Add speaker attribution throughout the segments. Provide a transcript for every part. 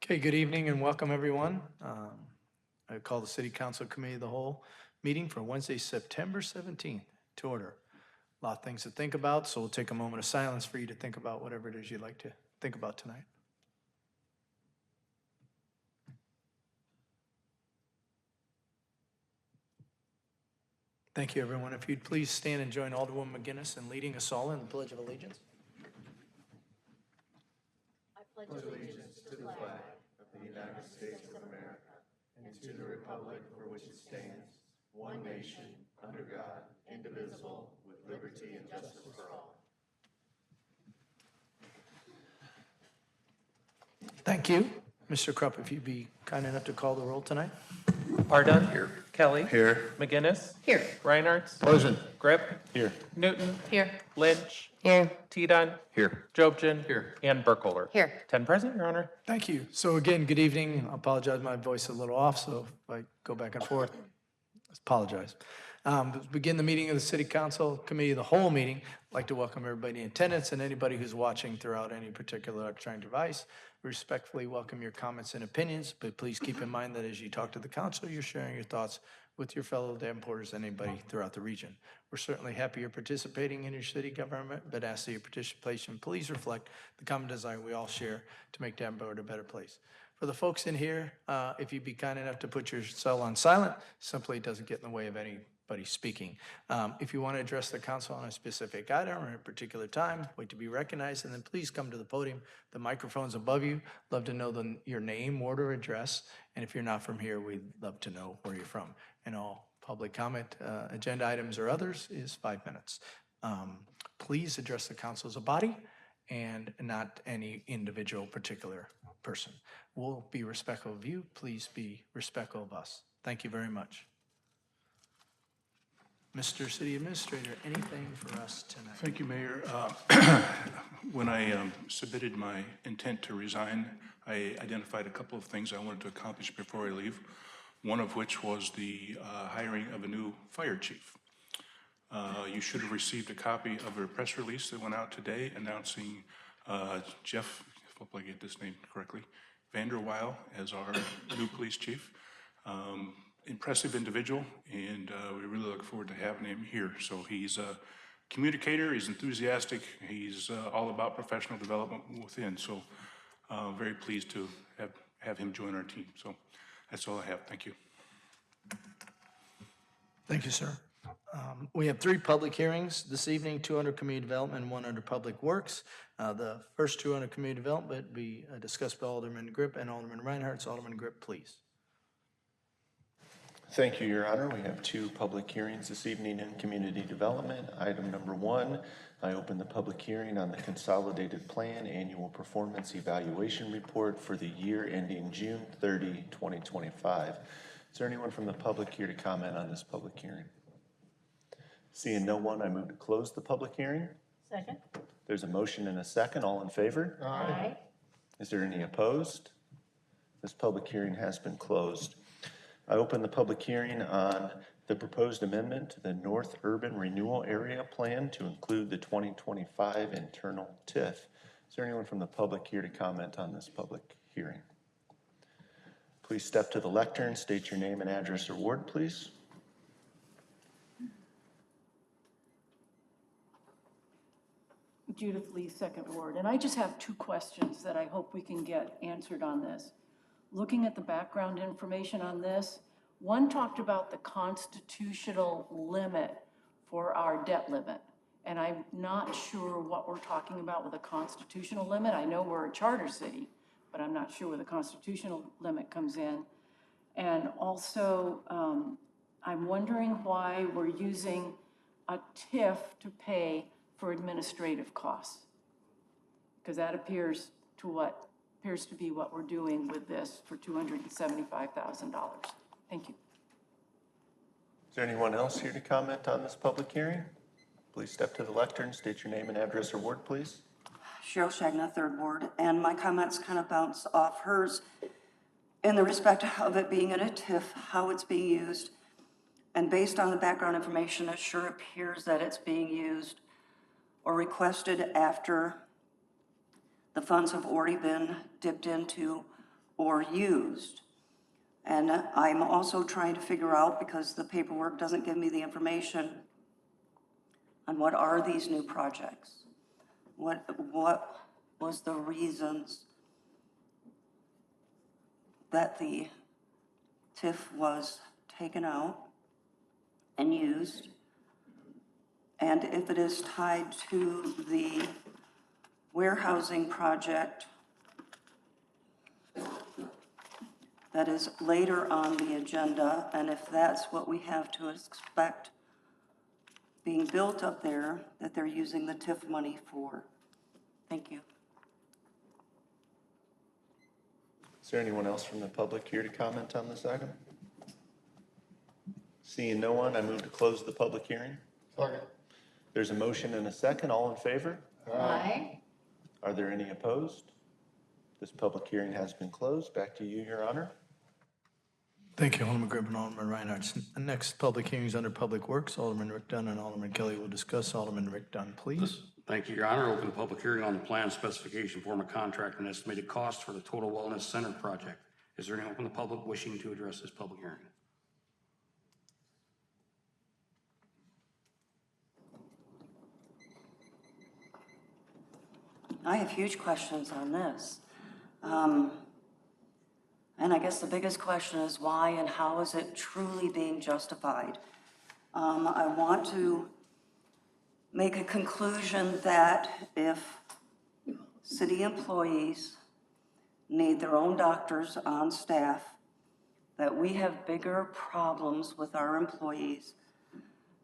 Speaker 1: Okay, good evening and welcome, everyone. I call the City Council Committee of the Whole meeting for Wednesday, September 17th to order. A lot of things to think about, so we'll take a moment of silence for you to think about whatever it is you'd like to think about tonight. Thank you, everyone. If you'd please stand and join Alderwoman McGinnis in leading us all in the Pledge of Allegiance.
Speaker 2: I pledge allegiance to the flag of the United States of America and to the republic for which it stands, one nation, under God, indivisible, with liberty and justice for all.
Speaker 1: Thank you. Mr. Krupp, if you'd be kind enough to call the roll tonight.
Speaker 3: Pardon? Here. Kelly?
Speaker 4: Here.
Speaker 3: McGinnis?
Speaker 2: Here.
Speaker 3: Reinhardt?
Speaker 4: Present.
Speaker 3: Grip?
Speaker 4: Here.
Speaker 3: Newton?
Speaker 2: Here.
Speaker 3: Lynch?
Speaker 2: Here.
Speaker 3: Tedon?
Speaker 4: Here.
Speaker 3: Jobson?
Speaker 4: Here.
Speaker 3: And Burkholder?
Speaker 2: Here.
Speaker 3: 10 present, Your Honor.
Speaker 1: Thank you. So again, good evening. I apologize, my voice is a little off, so if I go back and forth, I apologize. To begin the meeting of the City Council Committee of the Whole meeting, I'd like to welcome everybody in attendance and anybody who's watching throughout any particular electronic device. We respectfully welcome your comments and opinions, but please keep in mind that as you talk to the council, you're sharing your thoughts with your fellow Davenporters and anybody throughout the region. We're certainly happy you're participating in your city government, but ask that your participation please reflect the common desire we all share to make Davenport a better place. For the folks in here, if you'd be kind enough to put your cell on silent, simply doesn't get in the way of anybody speaking. If you want to address the council on a specific item or a particular time, wait to be recognized, and then please come to the podium. The microphone's above you. Love to know your name, ward, or address. And if you're not from here, we'd love to know where you're from. And all public comment, agenda items or others is 5 minutes. Please address the council as a body and not any individual particular person. We'll be respectful of you. Please be respectful of us. Thank you very much. Mr. City Administrator, anything for us tonight?
Speaker 4: Thank you, Mayor. When I submitted my intent to resign, I identified a couple of things I wanted to accomplish before I leave, one of which was the hiring of a new fire chief. You should have received a copy of a press release that went out today announcing Jeff, hope I get this name correctly, Vanderweil as our new police chief. Impressive individual, and we really look forward to having him here. So he's a communicator, he's enthusiastic, he's all about professional development within. So very pleased to have him join our team. So that's all I have. Thank you.
Speaker 1: Thank you, sir. We have 3 public hearings this evening, 2 under community development and 1 under public works. The first 2 under community development will be discussed by Alderman Grip and Alderman Reinhardt. So Alderman Grip, please.
Speaker 5: Thank you, Your Honor. We have 2 public hearings this evening in community development. Item number 1, I open the public hearing on the Consolidated Plan Annual Performance Evaluation Report for the year ending June 30, 2025. Is there anyone from the public here to comment on this public hearing? Seeing no one, I move to close the public hearing.
Speaker 2: Second.
Speaker 5: There's a motion and a second. All in favor?
Speaker 2: Aye.
Speaker 5: Is there any opposed? This public hearing has been closed. I open the public hearing on the proposed amendment to the North Urban Renewal Area Plan to include the 2025 internal TIF. Is there anyone from the public here to comment on this public hearing? Please step to the lectern, state your name and address or ward, please.
Speaker 6: Judith Lee, Second Ward. And I just have 2 questions that I hope we can get answered on this. Looking at the background information on this, one talked about the constitutional limit for our debt limit. And I'm not sure what we're talking about with a constitutional limit. I know we're a charter city, but I'm not sure where the constitutional limit comes in. And also, I'm wondering why we're using a TIF to pay for administrative costs. Because that appears to be what we're doing with this for $275,000. Thank you.
Speaker 5: Is there anyone else here to comment on this public hearing? Please step to the lectern, state your name and address or ward, please.
Speaker 7: Cheryl Shagna, Third Ward, and my comments kind of bounce off hers in the respect of it being in a TIF, how it's being used, and based on the background information, it sure appears that it's being used or requested after the funds have already been dipped into or used. And I'm also trying to figure out, because the paperwork doesn't give me the information, on what are these new projects? What was the reasons that the TIF was taken out and used? And if it is tied to the warehousing project that is later on the agenda, and if that's what we have to expect being built up there, that they're using the TIF money for. Thank you.
Speaker 5: Is there anyone else from the public here to comment on this item? Seeing no one, I move to close the public hearing. There's a motion and a second. All in favor?
Speaker 8: Aye.
Speaker 5: Are there any opposed? This public hearing has been closed. Back to you, Your Honor.
Speaker 1: Thank you, Alderman Griffin, Alderman Reinhardt. The next public hearing is under Public Works. Alderman Rick Dunn and Alderman Kelly will discuss. Alderman Rick Dunn, please.
Speaker 9: Thank you, Your Honor. Open the public hearing on the plan, specification, form of contract, and estimated cost for the Total Wellness Center project. Is there anyone from the public wishing to address this public hearing?
Speaker 7: I have huge questions on this. And I guess the biggest question is why and how is it truly being justified? I want to make a conclusion that if city employees need their own doctors on staff, that we have bigger problems with our employees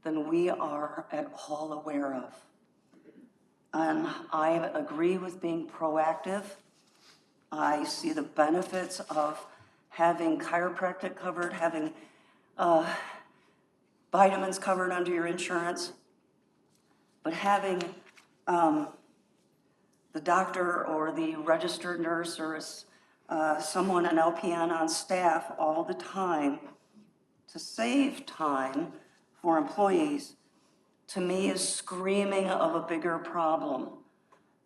Speaker 7: than we are at all aware of. And I agree with being proactive. I see the benefits of having chiropractic covered, having vitamins covered under your insurance, but having the doctor or the registered nurse or someone, an LPN on staff all the time to save time for employees, to me is screaming of a bigger problem.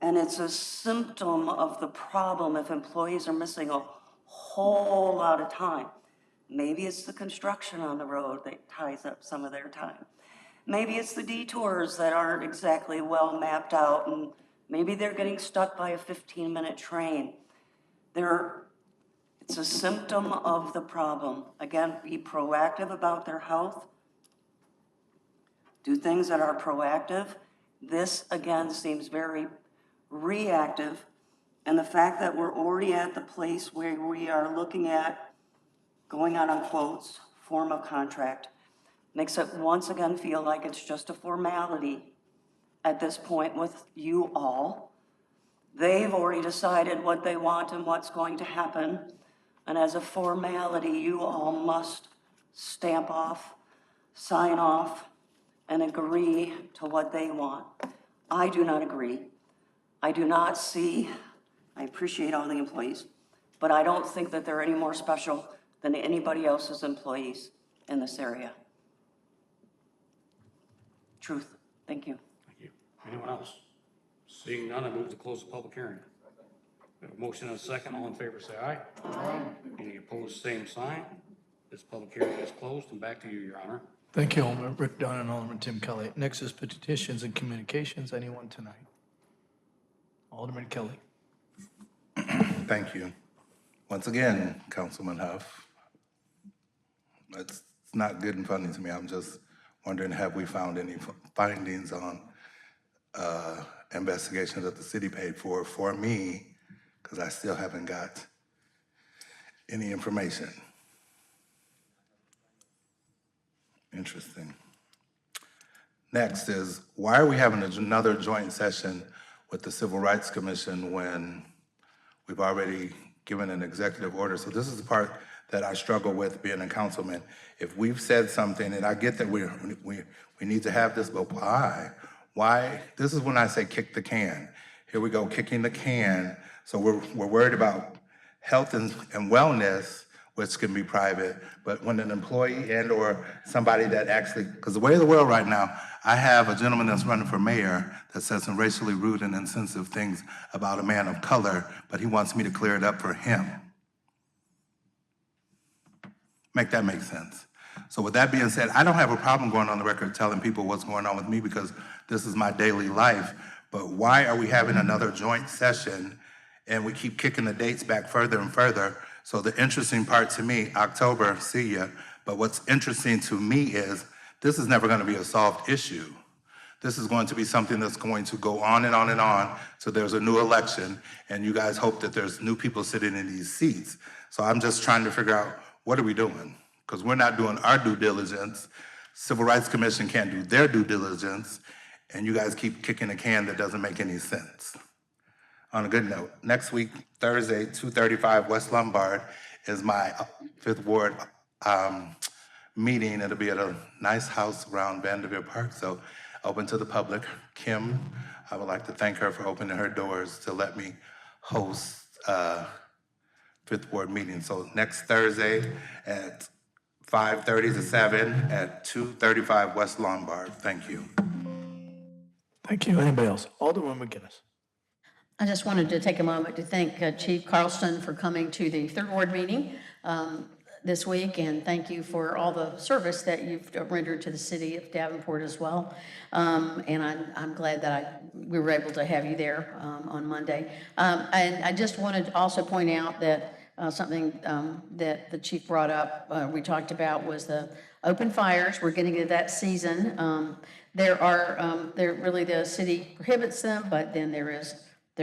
Speaker 7: And it's a symptom of the problem if employees are missing a whole lot of time. Maybe it's the construction on the road that ties up some of their time. Maybe it's the detours that aren't exactly well mapped out, and maybe they're getting stuck by a 15-minute train. It's a symptom of the problem. Again, be proactive about their health. Do things that are proactive. This, again, seems very reactive. And the fact that we're already at the place where we are looking at going out on quotes, form of contract, makes it once again feel like it's just a formality at this point with you all. They've already decided what they want and what's going to happen. And as a formality, you all must stamp off, sign off, and agree to what they want. I do not agree. I do not see, I appreciate all the employees, but I don't think that they're any more special than anybody else's employees in this area. Truth. Thank you.
Speaker 9: Thank you. Anyone else? Seeing none, I move to close the public hearing. We have a motion and a second. All in favor, say aye. Aye. Any opposed, same sign. This public hearing is closed, and back to you, Your Honor.
Speaker 1: Thank you, Alderman Rick Dunn and Alderman Tim Kelly. Next is petitions and communications. Anyone tonight? Alderman Kelly.
Speaker 10: Thank you. Once again, Councilman Huff, it's not good and funny to me. I'm just wondering, have we found any findings on investigations that the city paid for me, because I still haven't got any information. Interesting. Next is, why are we having another joint session with the Civil Rights Commission when we've already given an executive order? So this is the part that I struggle with being a councilman. If we've said something, and I get that we need to have this, but why? Why? This is when I say kick the can. Here we go, kicking the can. So we're worried about health and wellness, which can be private, but when an employee and or somebody that actually, because the way of the world right now, I have a gentleman that's running for mayor that says some racially rude and insensitive things about a man of color, but he wants me to clear it up for him. Make that make sense. So with that being said, I don't have a problem going on the record telling people what's going on with me because this is my daily life. But why are we having another joint session and we keep kicking the dates back further and further? So the interesting part to me, October, see ya. But what's interesting to me is this is never gonna be a solved issue. This is going to be something that's going to go on and on and on. So there's a new election and you guys hope that there's new people sitting in these seats. So I'm just trying to figure out, what are we doing? Because we're not doing our due diligence. Civil Rights Commission can't do their due diligence, and you guys keep kicking a can that doesn't make any sense. On a good note, next week, Thursday, 235 West Lombard is my Fifth Ward meeting. It'll be at a nice house around Vanderbilt Park, so open to the public. Kim, I would like to thank her for opening her doors to let me host Fifth Ward meeting. So next Thursday at 5:30 to 7 at 235 West Lombard. Thank you.
Speaker 1: Thank you. Anybody else? Alderwoman McGinnis.
Speaker 8: I just wanted to take a moment to thank Chief Carlson for coming to the Third Ward meeting this week, and thank you for all the service that you've rendered to the city of Davenport as well. And I'm glad that we were able to have you there on Monday. And I just wanted to also point out that something that the chief brought up, we talked about, was the open fires. We're getting to that season. There really the city prohibits them, but then there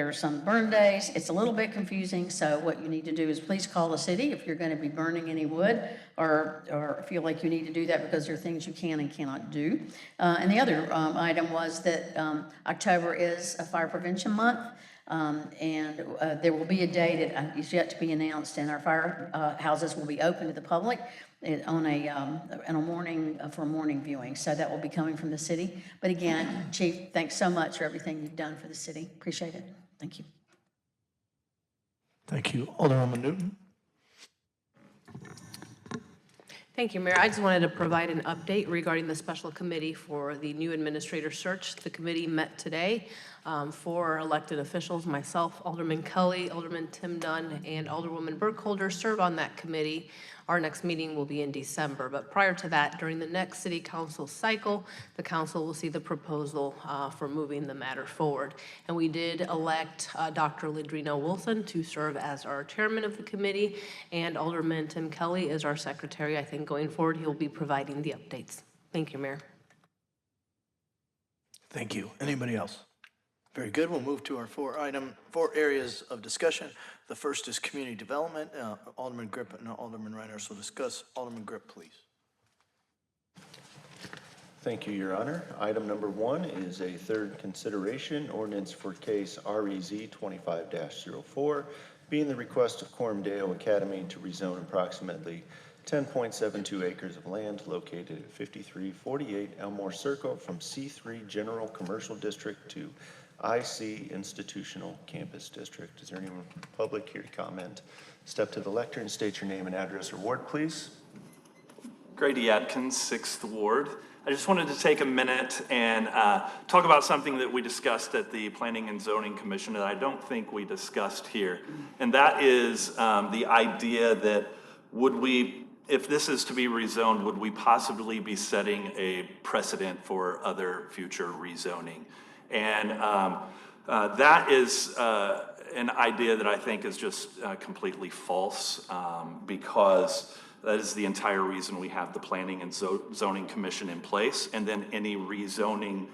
Speaker 8: are some burn days. It's a little bit confusing, so what you need to do is please call the city if you're going to be burning any wood or feel like you need to do that because there are things you can and cannot do. And the other item was that October is a fire prevention month. And there will be a day that is yet to be announced, and our fire houses will be open to the public on a morning for morning viewing. So that will be coming from the city. But again, Chief, thanks so much for everything you've done for the city. Appreciate it. Thank you.
Speaker 1: Thank you. Alderwoman Newton.
Speaker 11: Thank you, Mayor. I just wanted to provide an update regarding the special committee for the new administrator search. The committee met today. 4 elected officials, myself, Alderman Kelly, Alderman Tim Dunn, and Alderwoman Burkholder serve on that committee. Our next meeting will be in December, but prior to that, during the next city council cycle, the council will see the proposal for moving the matter forward. And we did elect Dr. Ladrina Wilson to serve as our chairman of the committee, and Alderman Tim Kelly is our secretary. I think going forward, he'll be providing the updates. Thank you, Mayor.
Speaker 1: Thank you. Anybody else? Very good. We'll move to our 4 areas of discussion. The first is community development. Alderman Grip and Alderman Reiners will discuss. Alderman Grip, please.
Speaker 5: Thank you, Your Honor. Item number 1 is a third consideration ordinance for case REZ 25-04, being the request of Cormdale Academy to rezone approximately 10.72 acres of land located at 5348 Elmore Circle from C3 General Commercial District to IC Institutional Campus District. Is there anyone from the public here to comment? Step to the lectern, state your name and address or ward, please.
Speaker 12: Grady Atkins, 6th Ward. I just wanted to take a minute and talk about something that we discussed at the Planning and Zoning Commission that I don't think we discussed here. And that is the idea that if this is to be rezoned, would we possibly be setting a precedent for other future rezoning? And that is an idea that I think is just completely false because that is the entire reason we have the Planning and Zoning Commission in place. And then any rezoning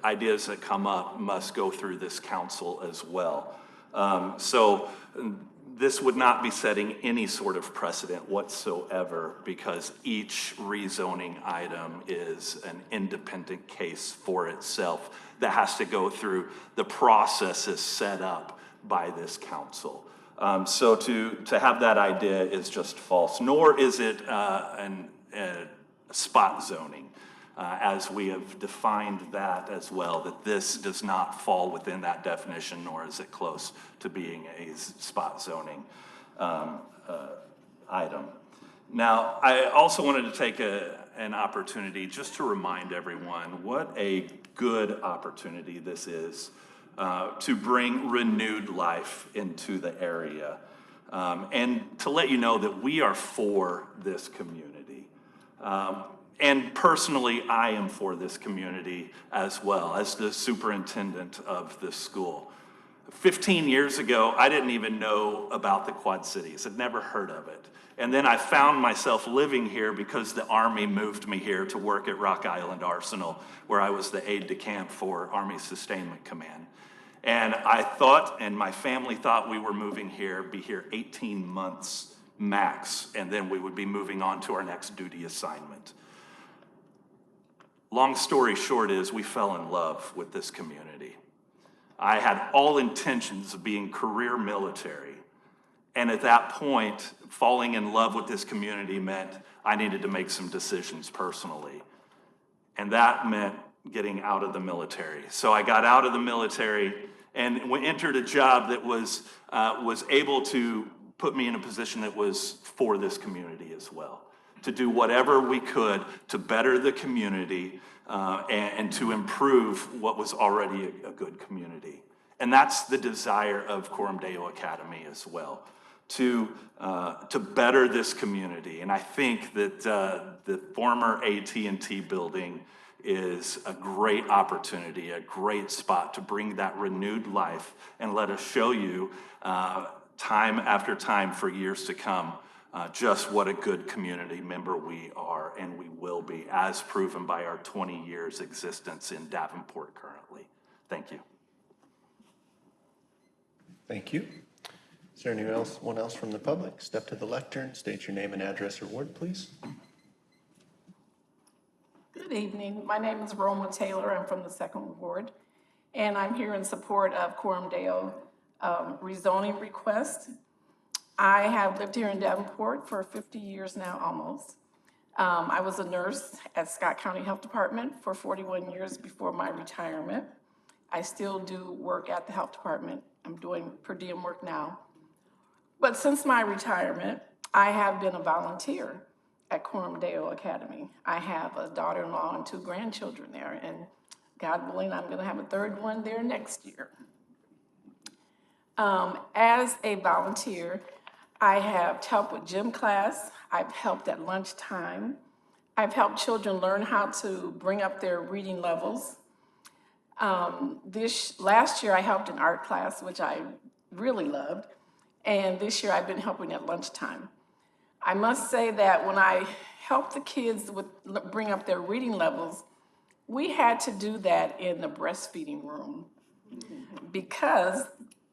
Speaker 12: ideas that come up must go through this council as well. So this would not be setting any sort of precedent whatsoever because each rezoning item is an independent case for itself that has to go through the processes set up by this council. So to have that idea is just false, nor is it spot zoning. As we have defined that as well, that this does not fall within that definition, nor is it close to being a spot zoning item. Now, I also wanted to take an opportunity just to remind everyone what a good opportunity this is to bring renewed life into the area. and to let you know that we are for this community. And personally, I am for this community as well as the superintendent of this school. 15 years ago, I didn't even know about the Quad Cities. I'd never heard of it. And then I found myself living here because the Army moved me here to work at Rock Island Arsenal, where I was the aide-de-camp for Army Sustainment Command. And I thought, and my family thought, we were moving here, be here 18 months max, and then we would be moving on to our next duty assignment. Long story short is we fell in love with this community. I had all intentions of being career military. And at that point, falling in love with this community meant I needed to make some decisions personally. And that meant getting out of the military. So I got out of the military and entered a job that was able to put me in a position that was for this community as well, to do whatever we could to better the community and to improve what was already a good community. And that's the desire of Coram Deo Academy as well, to better this community. And I think that the former AT&T building is a great opportunity, a great spot to bring that renewed life and let us show you time after time for years to come just what a good community member we are and we will be, as proven by our 20 years existence in Davenport currently. Thank you.
Speaker 5: Thank you. Is there anyone else from the public? Step to the lectern, state your name and address or ward, please.
Speaker 13: Good evening. My name is Roma Taylor. I'm from the 2nd Ward, and I'm here in support of Coram Deo rezoning request. I have lived here in Davenport for 50 years now, almost. I was a nurse at Scott County Health Department for 41 years before my retirement. I still do work at the health department. I'm doing per diem work now. But since my retirement, I have been a volunteer at Coram Deo Academy. I have a daughter-in-law and 2 grandchildren there, and God willing, I'm gonna have a 3rd one there next year. As a volunteer, I have helped with gym class. I've helped at lunchtime. I've helped children learn how to bring up their reading levels. Last year, I helped in art class, which I really loved. And this year, I've been helping at lunchtime. I must say that when I helped the kids bring up their reading levels, we had to do that in the breastfeeding room because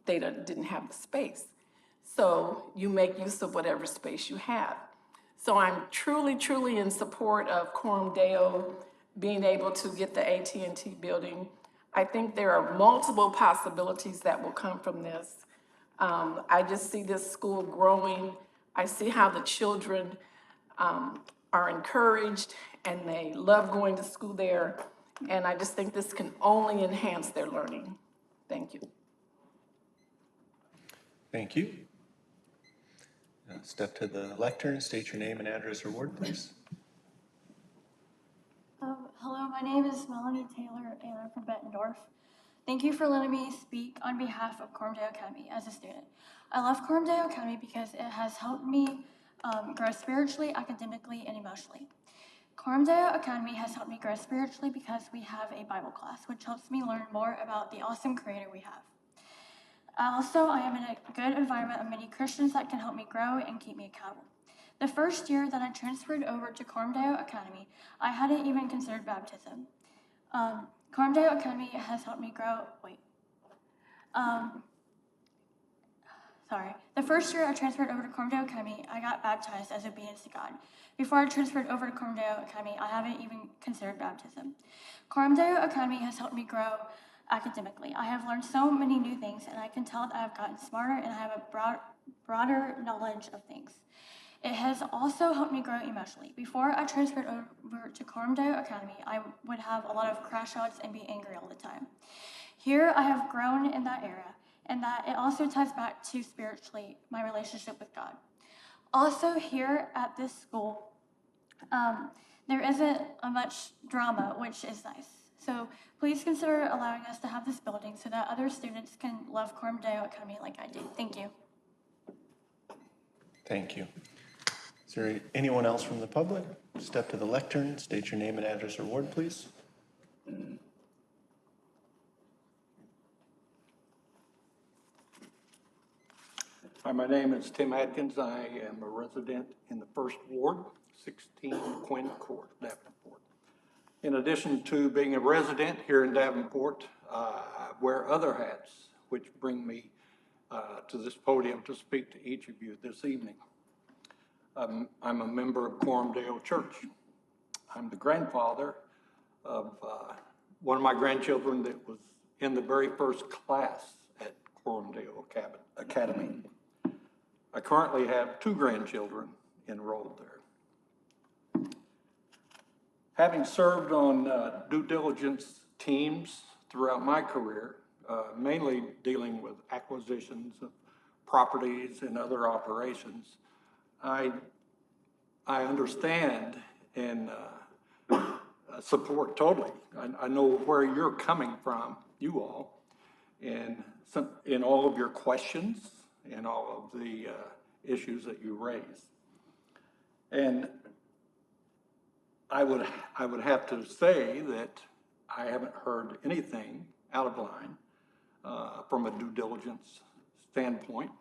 Speaker 13: they didn't have the space. So you make use of whatever space you have. So I'm truly, truly in support of Coram Deo being able to get the AT&T building. I think there are multiple possibilities that will come from this. I just see this school growing. I see how the children are encouraged and they love going to school there. And I just think this can only enhance their learning. Thank you.
Speaker 5: Thank you. Step to the lectern, state your name and address or ward, please.
Speaker 14: Hello, my name is Melanie Taylor, and I'm from Bettendorf. Thank you for letting me speak on behalf of Coram Deo Academy as a student. I love Coram Deo Academy because it has helped me grow spiritually, academically, and emotionally. Coram Deo Academy has helped me grow spiritually because we have a Bible class, which helps me learn more about the awesome Creator we have. Also, I am in a good environment of many Christians that can help me grow and keep me accountable. The first year that I transferred over to Coram Deo Academy, I hadn't even considered baptism. Coram Deo Academy has helped me grow, The first year I transferred over to Coram Deo Academy, I got baptized as obedience to God. Before I transferred over to Coram Deo Academy, I haven't even considered baptism. Coram Deo Academy has helped me grow academically. I have learned so many new things, and I can tell that I've gotten smarter and I have a broader knowledge of things. It has also helped me grow emotionally. Before I transferred over to Coram Deo Academy, I would have a lot of crash outs and be angry all the time. Here, I have grown in that area, and that it also ties back to spiritually my relationship with God. Also, here at this school, there isn't much drama, which is nice. So please consider allowing us to have this building so that other students can love Coram Deo Academy like I do. Thank you.
Speaker 5: Thank you. Is there anyone else from the public? Step to the lectern, state your name and address or ward, please.
Speaker 15: Hi, my name is Tim Atkins. I am a resident in the First Ward, 16 Quinn Court, Davenport. In addition to being a resident here in Davenport, I wear other hats, which bring me to this podium to speak to each of you this evening. I'm a member of Corumdale Church. I'm the grandfather of one of my grandchildren that was in the very first class at Corumdale Academy. I currently have 2 grandchildren enrolled there. Having served on due diligence teams throughout my career, mainly dealing with acquisitions of properties and other operations, I understand and support totally. I know where you're coming from, you all, in all of your questions and all of the issues that you raise. And I would have to say that I haven't heard anything out of line from a due diligence standpoint,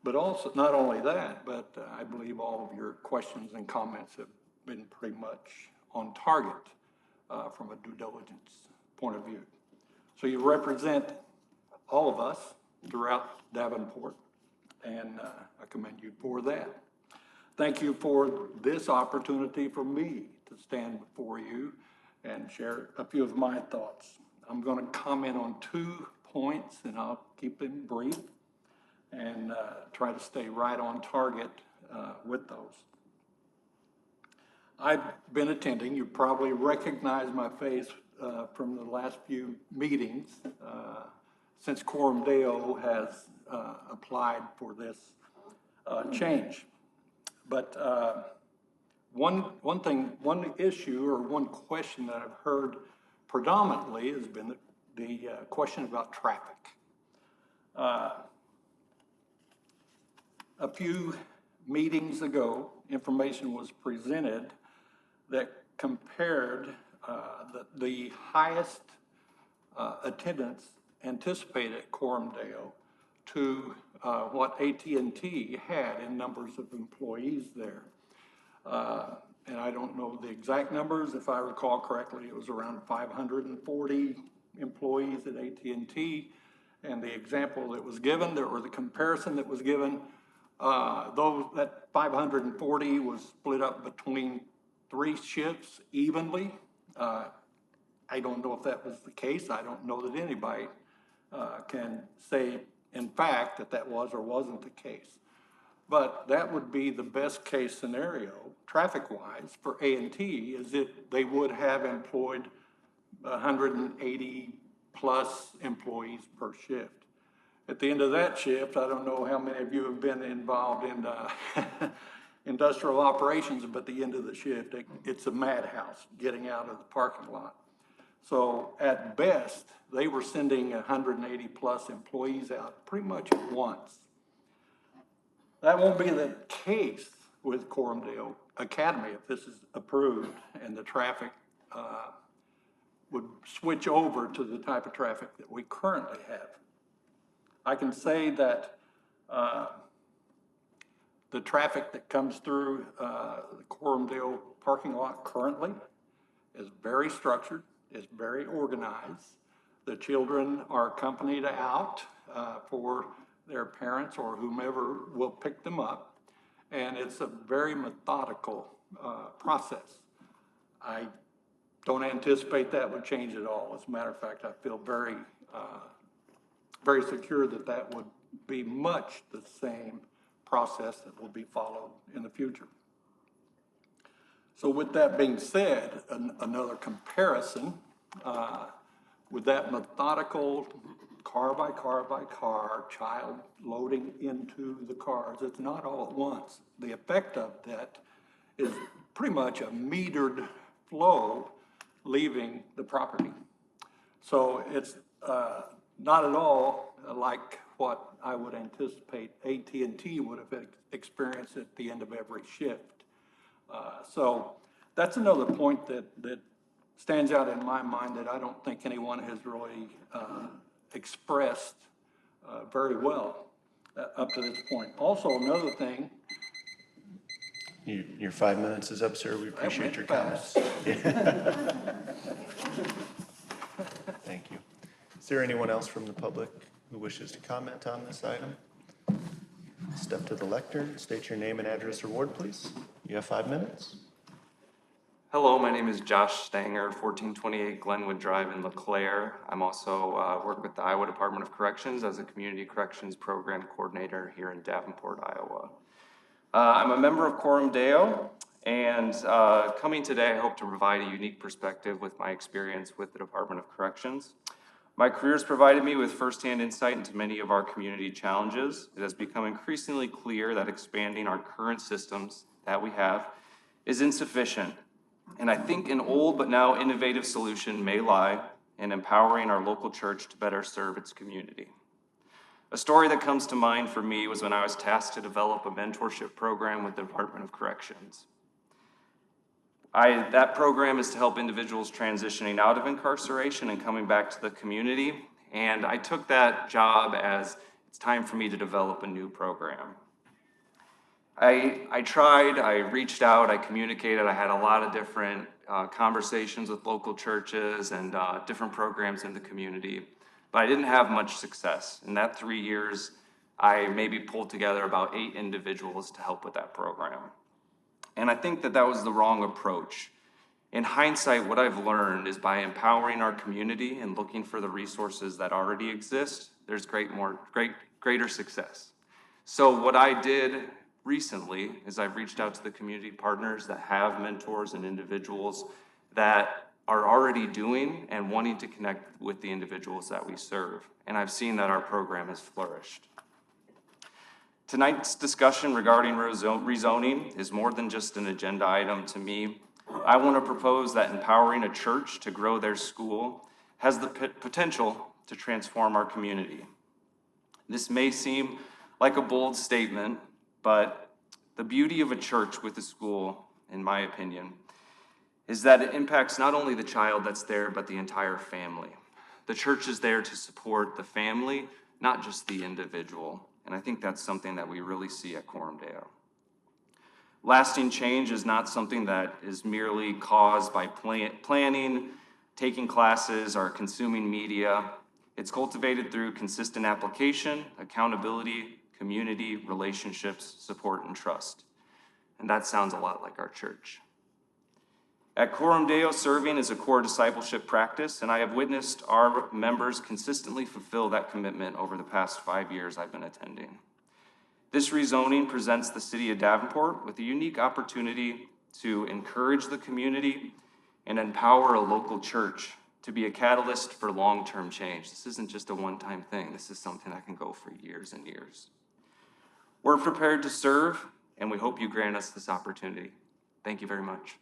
Speaker 15: but also not only that, but I believe all of your questions and comments have been pretty much on target from a due diligence point of view. So you represent all of us throughout Davenport, and I commend you for that. Thank you for this opportunity for me to stand before you and share a few of my thoughts. I'm going to comment on 2 points, and I'll keep them brief and try to stay right on target with those. I've been attending, you probably recognize my face from the last few meetings since Corumdale has applied for this change. But one issue or one question that I've heard predominantly has been the question about traffic. A few meetings ago, information was presented that compared the highest attendance anticipated at Corumdale to what AT&T had in numbers of employees there. And I don't know the exact numbers. If I recall correctly, it was around 540 employees at AT&T. And the example that was given, or the comparison that was given, that 540 was split up between 3 shifts evenly. I don't know if that was the case. I don't know that anybody can say, in fact, that that was or wasn't the case. But that would be the best case scenario, traffic-wise, for A&T, is that they would have employed 180 plus employees per shift. At the end of that shift, I don't know how many of you have been involved in industrial operations, but at the end of the shift, it's a madhouse getting out of the parking lot. So at best, they were sending 180 plus employees out pretty much at once. That won't be the case with Corumdale Academy if this is approved and the traffic would switch over to the type of traffic that we currently have. I can say that the traffic that comes through the Corumdale parking lot currently is very structured, is very organized. The children are accompanied out for their parents or whomever will pick them up, and it's a very methodical process. I don't anticipate that would change at all. As a matter of fact, I feel very, very secure that that would be much the same process that will be followed in the future. So with that being said, another comparison with that methodical car by car by car, child loading into the cars, it's not all at once. The effect of that is pretty much a metered flow leaving the property. So it's not at all like what I would anticipate AT&T would have experienced at the end of every shift. So that's another point that stands out in my mind that I don't think anyone has really expressed very well up to this point. Also, another thing.
Speaker 5: Your 5 minutes is up, sir. We appreciate your comments. Thank you. Is there anyone else from the public who wishes to comment on this item? Step to the lectern, state your name and address or ward, please. You have 5 minutes.
Speaker 16: Hello, my name is Josh Stanger, 1428 Glenwood Drive in LeClaire. I'm also work with the Iowa Department of Corrections as a Community Corrections Program Coordinator here in Davenport, Iowa. I'm a member of Quorum Deo, and coming today, I hope to provide a unique perspective with my experience with the Department of Corrections. My career has provided me with firsthand insight into many of our community challenges. It has become increasingly clear that expanding our current systems that we have is insufficient. And I think an old but now innovative solution may lie in empowering our local church to better serve its community. A story that comes to mind for me was when I was tasked to develop a mentorship program with the Department of Corrections. That program is to help individuals transitioning out of incarceration and coming back to the community. And I took that job as it's time for me to develop a new program. I tried, I reached out, I communicated, I had a lot of different conversations with local churches and different programs in the community, but I didn't have much success. In that 3 years, I maybe pulled together about 8 individuals to help with that program. And I think that was the wrong approach. In hindsight, what I've learned is by empowering our community and looking for the resources that already exist, there's greater success. So what I did recently is I've reached out to the community partners that have mentors and individuals that are already doing and wanting to connect with the individuals that we serve. And I've seen that our program has flourished. Tonight's discussion regarding rezoning is more than just an agenda item to me. I want to propose that empowering a church to grow their school has the potential to transform our community. This may seem like a bold statement, but the beauty of a church with a school, in my opinion, is that it impacts not only the child that's there, but the entire family. The church is there to support the family, not just the individual. And I think that's something that we really see at Quorum Deo. Lasting change is not something that is merely caused by planning, taking classes, or consuming media. It's cultivated through consistent application, accountability, community, relationships, support, and trust. And that sounds a lot like our church. At Quorum Deo, serving is a core discipleship practice, and I have witnessed our members consistently fulfill that commitment over the past 5 years I've been attending. This rezoning presents the city of Davenport with a unique opportunity to encourage the community and empower a local church to be a catalyst for long-term change. This isn't just a one-time thing. This is something that can go for years and years. We're prepared to serve, and we hope you grant us this opportunity. Thank you very much.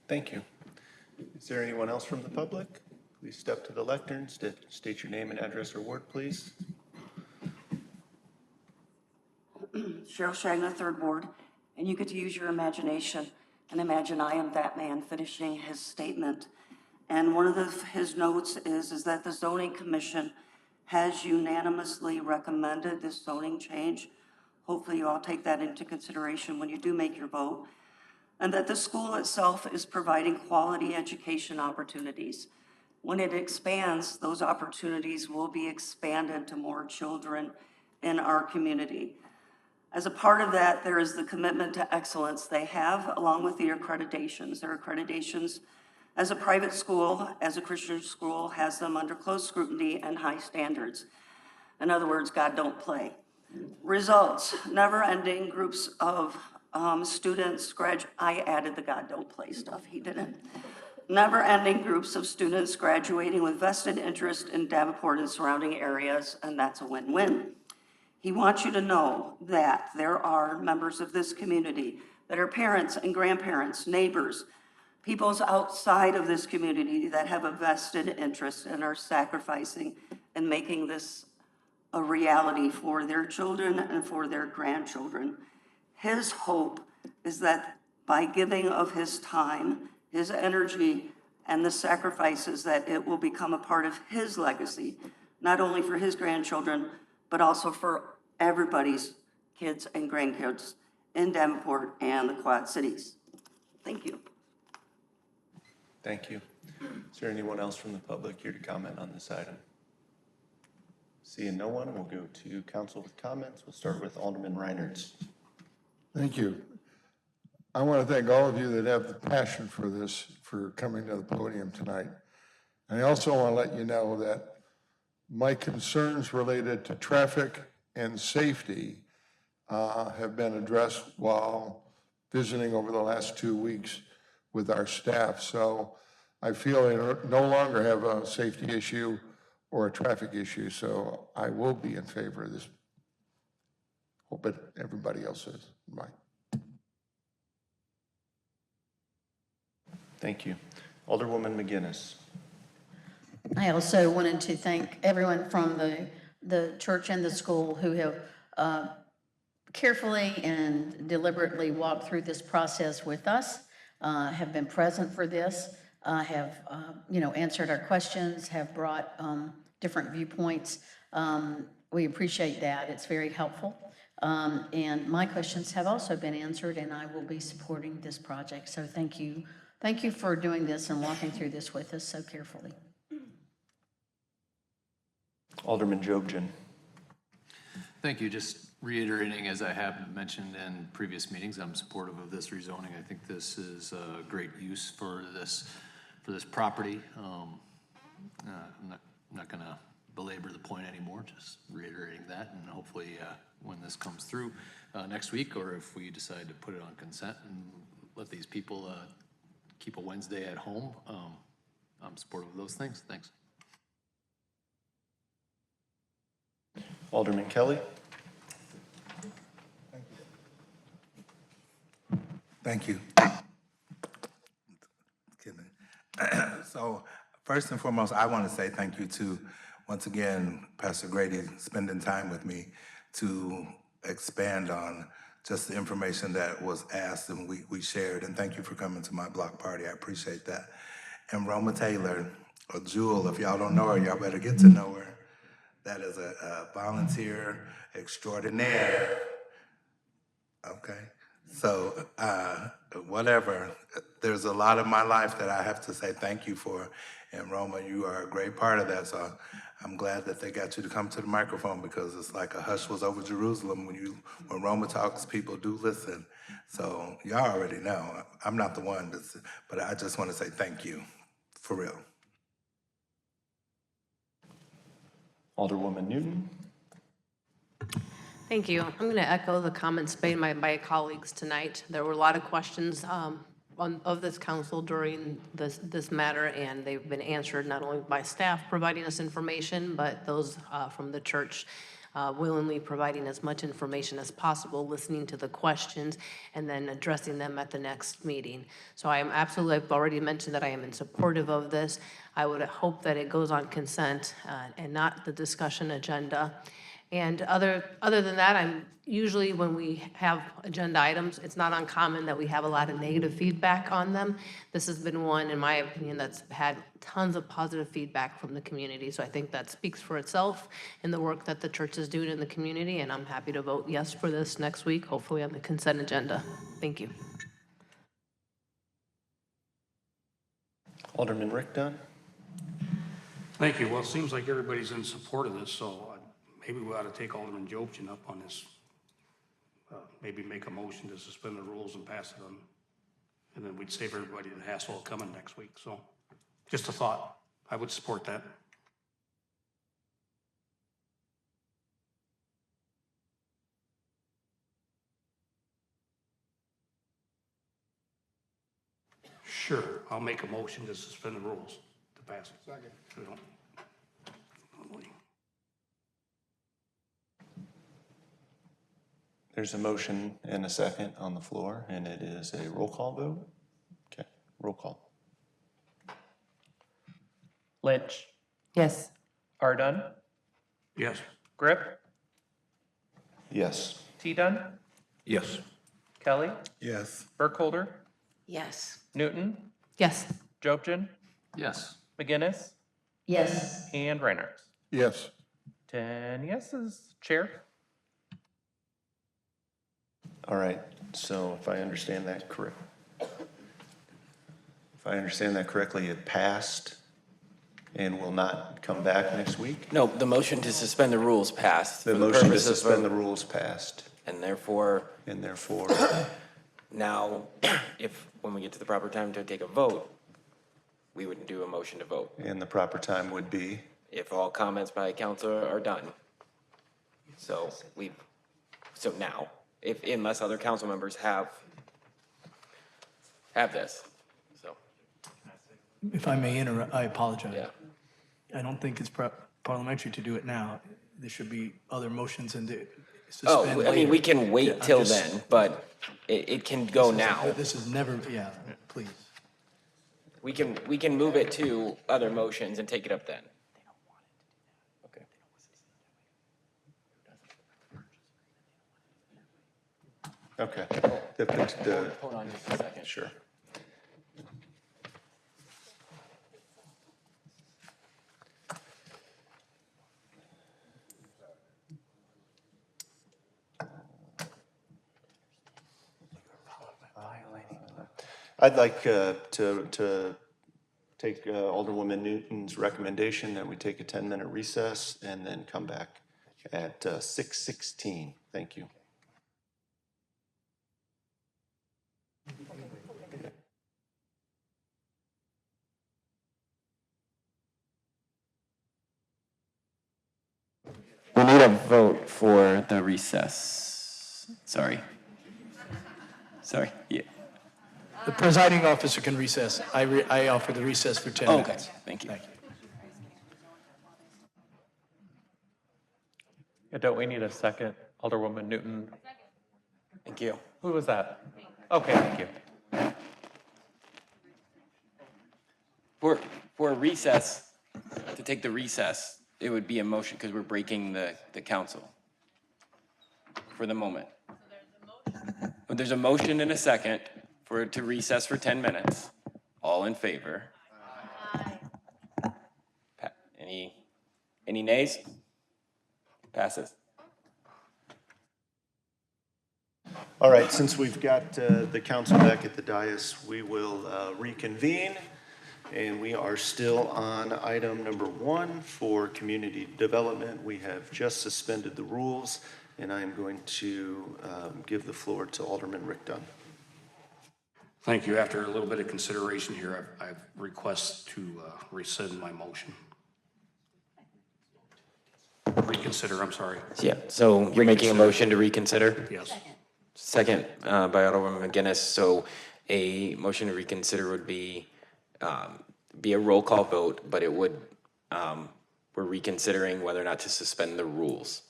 Speaker 5: Thank you. Is there anyone else from the public? Please step to the lectern, state your name and address or ward, please.
Speaker 7: Cheryl Shagna, 3rd Ward, and you get to use your imagination and imagine I am that man finishing his statement. And one of his notes is that the Zoning Commission has unanimously recommended this zoning change. Hopefully you all take that into consideration when you do make your vote. And that the school itself is providing quality education opportunities. When it expands, those opportunities will be expanded to more children in our community. As a part of that, there is the commitment to excellence they have, along with the accreditations. Their accreditations as a private school, as a Christian school, has them under close scrutiny and high standards. In other words, God don't play. Results, never-ending groups of students I added the God don't play stuff, he didn't. Never-ending groups of students graduating with vested interest in Davenport and surrounding areas, and that's a win-win. He wants you to know that there are members of this community that are parents and grandparents, neighbors, peoples outside of this community that have a vested interest and are sacrificing and making this a reality for their children and for their grandchildren. His hope is that by giving of his time, his energy, and the sacrifices, that it will become a part of his legacy, not only for his grandchildren, but also for everybody's kids and grandkids in Davenport and the Quad Cities. Thank you.
Speaker 5: Thank you. Is there anyone else from the public here to comment on this item? Seeing no one, we'll go to council with comments. We'll start with Alderman Reinertz.
Speaker 2: Thank you. I want to thank all of you that have the passion for this, for coming to the podium tonight. And I also want to let you know that my concerns related to traffic and safety have been addressed while visiting over the last 2 weeks with our staff. So I feel I no longer have a safety issue or a traffic issue, so I will be in favor of this. Hope it, everybody else is. Bye.
Speaker 5: Thank you. Alderwoman McGinnis.
Speaker 8: I also wanted to thank everyone from the church and the school who have carefully and deliberately walked through this process with us, have been present for this, have answered our questions, have brought different viewpoints. We appreciate that. It's very helpful. And my questions have also been answered, and I will be supporting this project. So thank you. Thank you for doing this and walking through this with us so carefully.
Speaker 5: Alderman Jobjan.
Speaker 17: Thank you. Just reiterating, as I have mentioned in previous meetings, I'm supportive of this rezoning. I think this is a great use for this property. I'm not going to belabor the point anymore, just reiterating that, and hopefully when this comes through next week, or if we decide to put it on consent and let these people keep a Wednesday at home, I'm supportive of those things. Thanks.
Speaker 5: Alderman Kelly.
Speaker 10: Thank you. So first and foremost, I want to say thank you to, once again, Pastor Grady spending time with me to expand on just the information that was asked and we shared. And thank you for coming to my block party. I appreciate that. And Roma Taylor, or Jewel, if y'all don't know her, y'all better get to know her. That is a volunteer extraordinaire. Okay. So whatever, there's a lot of my life that I have to say thank you for. And Roma, you are a great part of that. So I'm glad that they got you to come to the microphone, because it's like a hush was over Jerusalem. When Roma talks, people do listen. So y'all already know. I'm not the one, but I just want to say thank you, for real.
Speaker 5: Alderwoman Newton.
Speaker 11: Thank you. I'm going to echo the comments made by my colleagues tonight. There were a lot of questions of this council during this matter, and they've been answered not only by staff providing us information, but those from the church willingly providing as much information as possible, listening to the questions, and then addressing them at the next meeting. So I am absolutely, I've already mentioned that I am in supportive of this. I would hope that it goes on consent and not the discussion agenda. And other than that, I'm usually, when we have agenda items, it's not uncommon that we have a lot of negative feedback on them. This has been one, in my opinion, that's had tons of positive feedback from the community. So I think that speaks for itself in the work that the church is doing in the community, and I'm happy to vote yes for this next week, hopefully on the consent agenda. Thank you.
Speaker 5: Alderman Rick Dunn.
Speaker 9: Thank you. Well, it seems like everybody's in support of this, so maybe we ought to take Alderman Jobjan up on this. Maybe make a motion to suspend the rules and pass it on, and then we'd save everybody the hassle of coming next week. So just a thought. I would support that. Sure, I'll make a motion to suspend the rules to pass it. Second.
Speaker 5: There's a motion and a second on the floor, and it is a roll call vote. Okay. Roll call.
Speaker 3: Lynch,
Speaker 11: Yes.
Speaker 3: Ardun,
Speaker 9: Yes.
Speaker 3: Grip,
Speaker 5: Yes.
Speaker 3: T Dunn,
Speaker 9: Yes.
Speaker 3: Kelly,
Speaker 10: Yes.
Speaker 3: Burkholder,
Speaker 11: Yes.
Speaker 3: Newton,
Speaker 11: Yes.
Speaker 3: Jobson,
Speaker 17: Yes.
Speaker 3: McGinnis,
Speaker 8: Yes.
Speaker 3: and Reinhardt.
Speaker 10: Yes.
Speaker 3: 10 yeses. Chair?
Speaker 5: All right, so if I understand that correctly, it passed and will not come back next week?
Speaker 18: No, the motion to suspend the rules passed.
Speaker 5: The
Speaker 18: for
Speaker 5: motion to
Speaker 18: purpose of
Speaker 5: suspend the
Speaker 18: vote.
Speaker 5: rules passed,
Speaker 18: And therefore,
Speaker 5: and therefore,
Speaker 18: now, when we get to the proper time to take a vote, we would do a motion to vote.
Speaker 5: and the proper time would be?
Speaker 18: If all comments by council are done. So now, unless other council members have this, so,
Speaker 1: If I may interrupt, I apologize.
Speaker 18: yeah.
Speaker 1: I don't think it's parliamentary to do it now. There should be other motions and to
Speaker 18: Oh,
Speaker 1: suspend
Speaker 18: I mean, we
Speaker 1: later.
Speaker 18: can
Speaker 1: Yeah,
Speaker 18: wait
Speaker 1: I'm
Speaker 18: till
Speaker 1: just-
Speaker 18: then, but it can go now.
Speaker 1: This is never, yeah, please.
Speaker 18: We can move it to other motions and take it up then. Okay.
Speaker 5: Okay.
Speaker 18: Hold on just a second.
Speaker 5: Sure. I'd like to take Alderwoman Newton's recommendation that we take a 10-minute recess and then come back at 6:16. Thank you.
Speaker 18: We need a vote for the recess. Sorry. Yeah.
Speaker 1: The presiding officer can recess. I offer the recess for 10
Speaker 18: Okay,
Speaker 1: minutes.
Speaker 18: thank you.
Speaker 3: Yeah, don't we need a second? Alderwoman Newton.
Speaker 18: Thank you.
Speaker 3: Who was that? Okay, thank you.
Speaker 18: For a recess, to take the recess, it would be a motion because we're breaking the council for the moment. But there's a motion and a second to recess for 10 minutes. All in favor? Any nays? Passes.
Speaker 5: All right, since we've got the council back at the dais, we will reconvene. And we are still on item number 1 for community development. We have just suspended the rules, and I am going to give the floor to Alderman Rick Dunn.
Speaker 9: Thank you. After a little bit of consideration here, I request to rescind my motion. Reconsider, I'm sorry.
Speaker 18: Yeah, so you're making a motion to reconsider?
Speaker 9: Yes.
Speaker 18: Second by Alderwoman McGinnis. So a motion to reconsider would be a roll call vote, but it would, we're reconsidering whether or not to suspend the rules.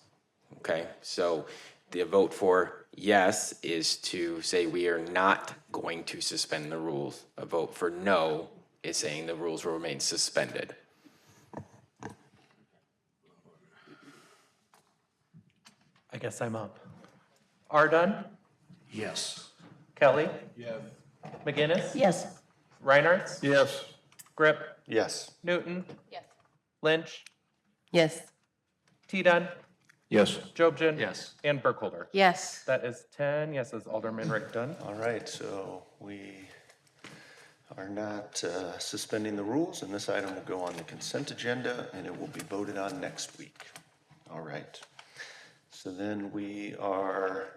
Speaker 18: Okay, so the vote for yes is to say we are not going to suspend the rules. A vote for no is saying the rules will remain suspended.
Speaker 3: I guess I'm up. Ardun,
Speaker 9: Yes.
Speaker 3: Kelly? Yes. McGinnis?
Speaker 8: Yes.
Speaker 3: Reinhardt?
Speaker 10: Yes.
Speaker 3: Grip?
Speaker 5: Yes.
Speaker 3: Newton?
Speaker 11: Yes.
Speaker 3: Lynch?
Speaker 11: Yes.
Speaker 3: T Dunn?
Speaker 9: Yes.
Speaker 3: Jobson?
Speaker 17: Yes.
Speaker 3: And Burkholder.
Speaker 11: Yes.
Speaker 3: That is 10 yeses. Alderman Rick Dunn.
Speaker 5: All right, so we are not suspending the rules, and this item will go on the consent agenda, and it will be voted on next week. All right. So then we are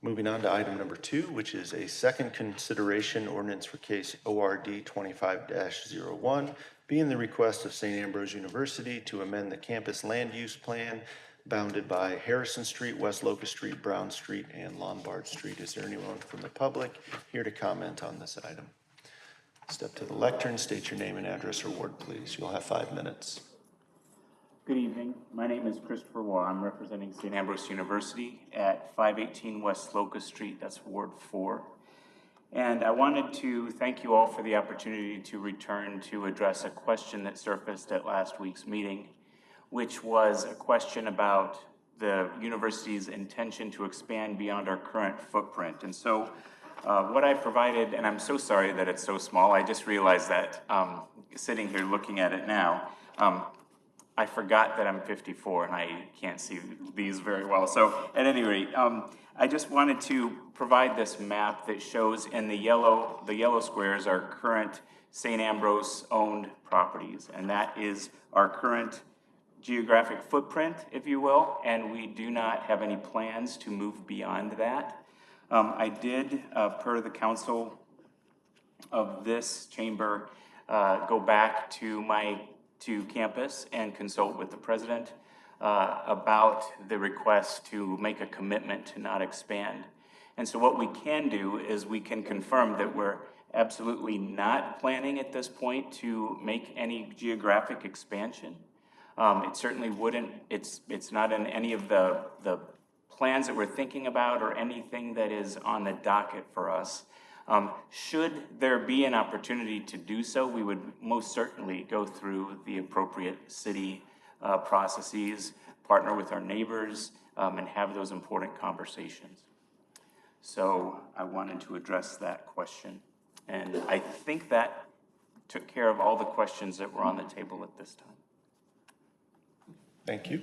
Speaker 5: moving on to item number 2, which is a second consideration ordinance for case ORD 25-01, being the request of St. Ambrose University to amend the campus land use plan bounded by Harrison Street, West Locust Street, Brown Street, and Lombard Street. Is there anyone from the public here to comment on this item? Step to the lectern, state your name and address or ward, please. You'll have 5 minutes.
Speaker 19: Good evening. My name is Christopher Waugh. I'm representing St. Ambrose University at 518 West Locust Street. That's Ward 4. And I wanted to thank you all for the opportunity to return to address a question that surfaced at last week's meeting, which was a question about the university's intention to expand beyond our current footprint. And so what I provided, and I'm so sorry that it's so small, I just realized that sitting here looking at it now, I forgot that I'm 54 and I can't see these very well. So at any rate, I just wanted to provide this map that shows in the yellow squares our current St. Ambrose owned properties. And that is our current geographic footprint, if you will, and we do not have any plans to move beyond that. I did, per the council of this chamber, go back to campus and consult with the president about the request to make a commitment to not expand. And so what we can do is we can confirm that we're absolutely not planning at this point to make any geographic expansion. It certainly wouldn't, it's not in any of the plans that we're thinking about or anything that is on the docket for us. Should there be an opportunity to do so, we would most certainly go through the appropriate city processes, partner with our neighbors, and have those important conversations. So I wanted to address that question. And I think that took care of all the questions that were on the table at this time.
Speaker 5: Thank you.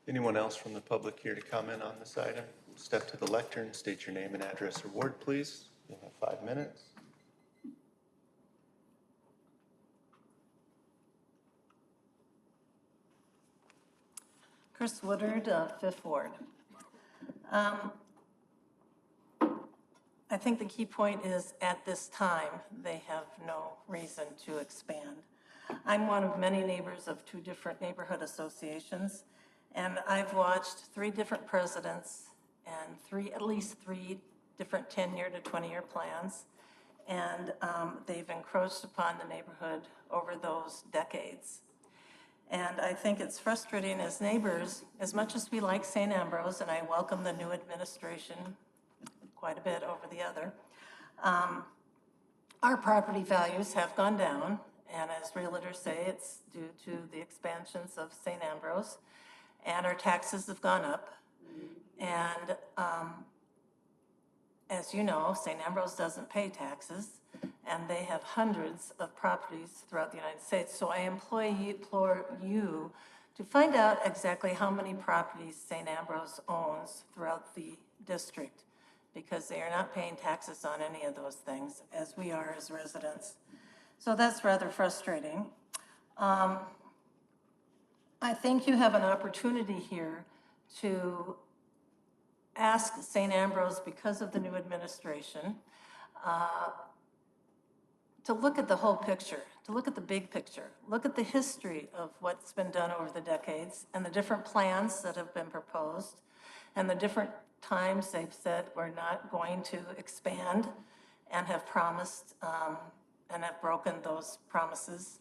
Speaker 5: Anyone else from the public here to comment on this item? Step to the lectern, state your name and address or ward, please. You'll have 5 minutes.
Speaker 20: Chris Woodard, Fifth Ward. I think the key point is at this time, they have no reason to expand. I'm one of many neighbors of 2 different neighborhood associations, and I've watched 3 different presidents and at least 3 different 10-year to 20-year plans, and they've encroached upon the neighborhood over those decades. And I think it's frustrating as neighbors, as much as we like St. Ambrose, and I welcome the new administration quite a bit over the other, our property values have gone down, and as realtors say, it's due to the expansions of St. Ambrose, and our taxes have gone up. And as you know, St. Ambrose doesn't pay taxes, and they have hundreds of properties throughout the United States. So I implore you to find out exactly how many properties St. Ambrose owns throughout the district, because they are not paying taxes on any of those things, as we are as residents. So that's rather frustrating. I think you have an opportunity here to ask St. Ambrose, because of the new administration, to look at the whole picture, to look at the big picture, look at the history of what's been done over the decades and the different plans that have been proposed and the different times they've said we're not going to expand and have promised and have broken those promises.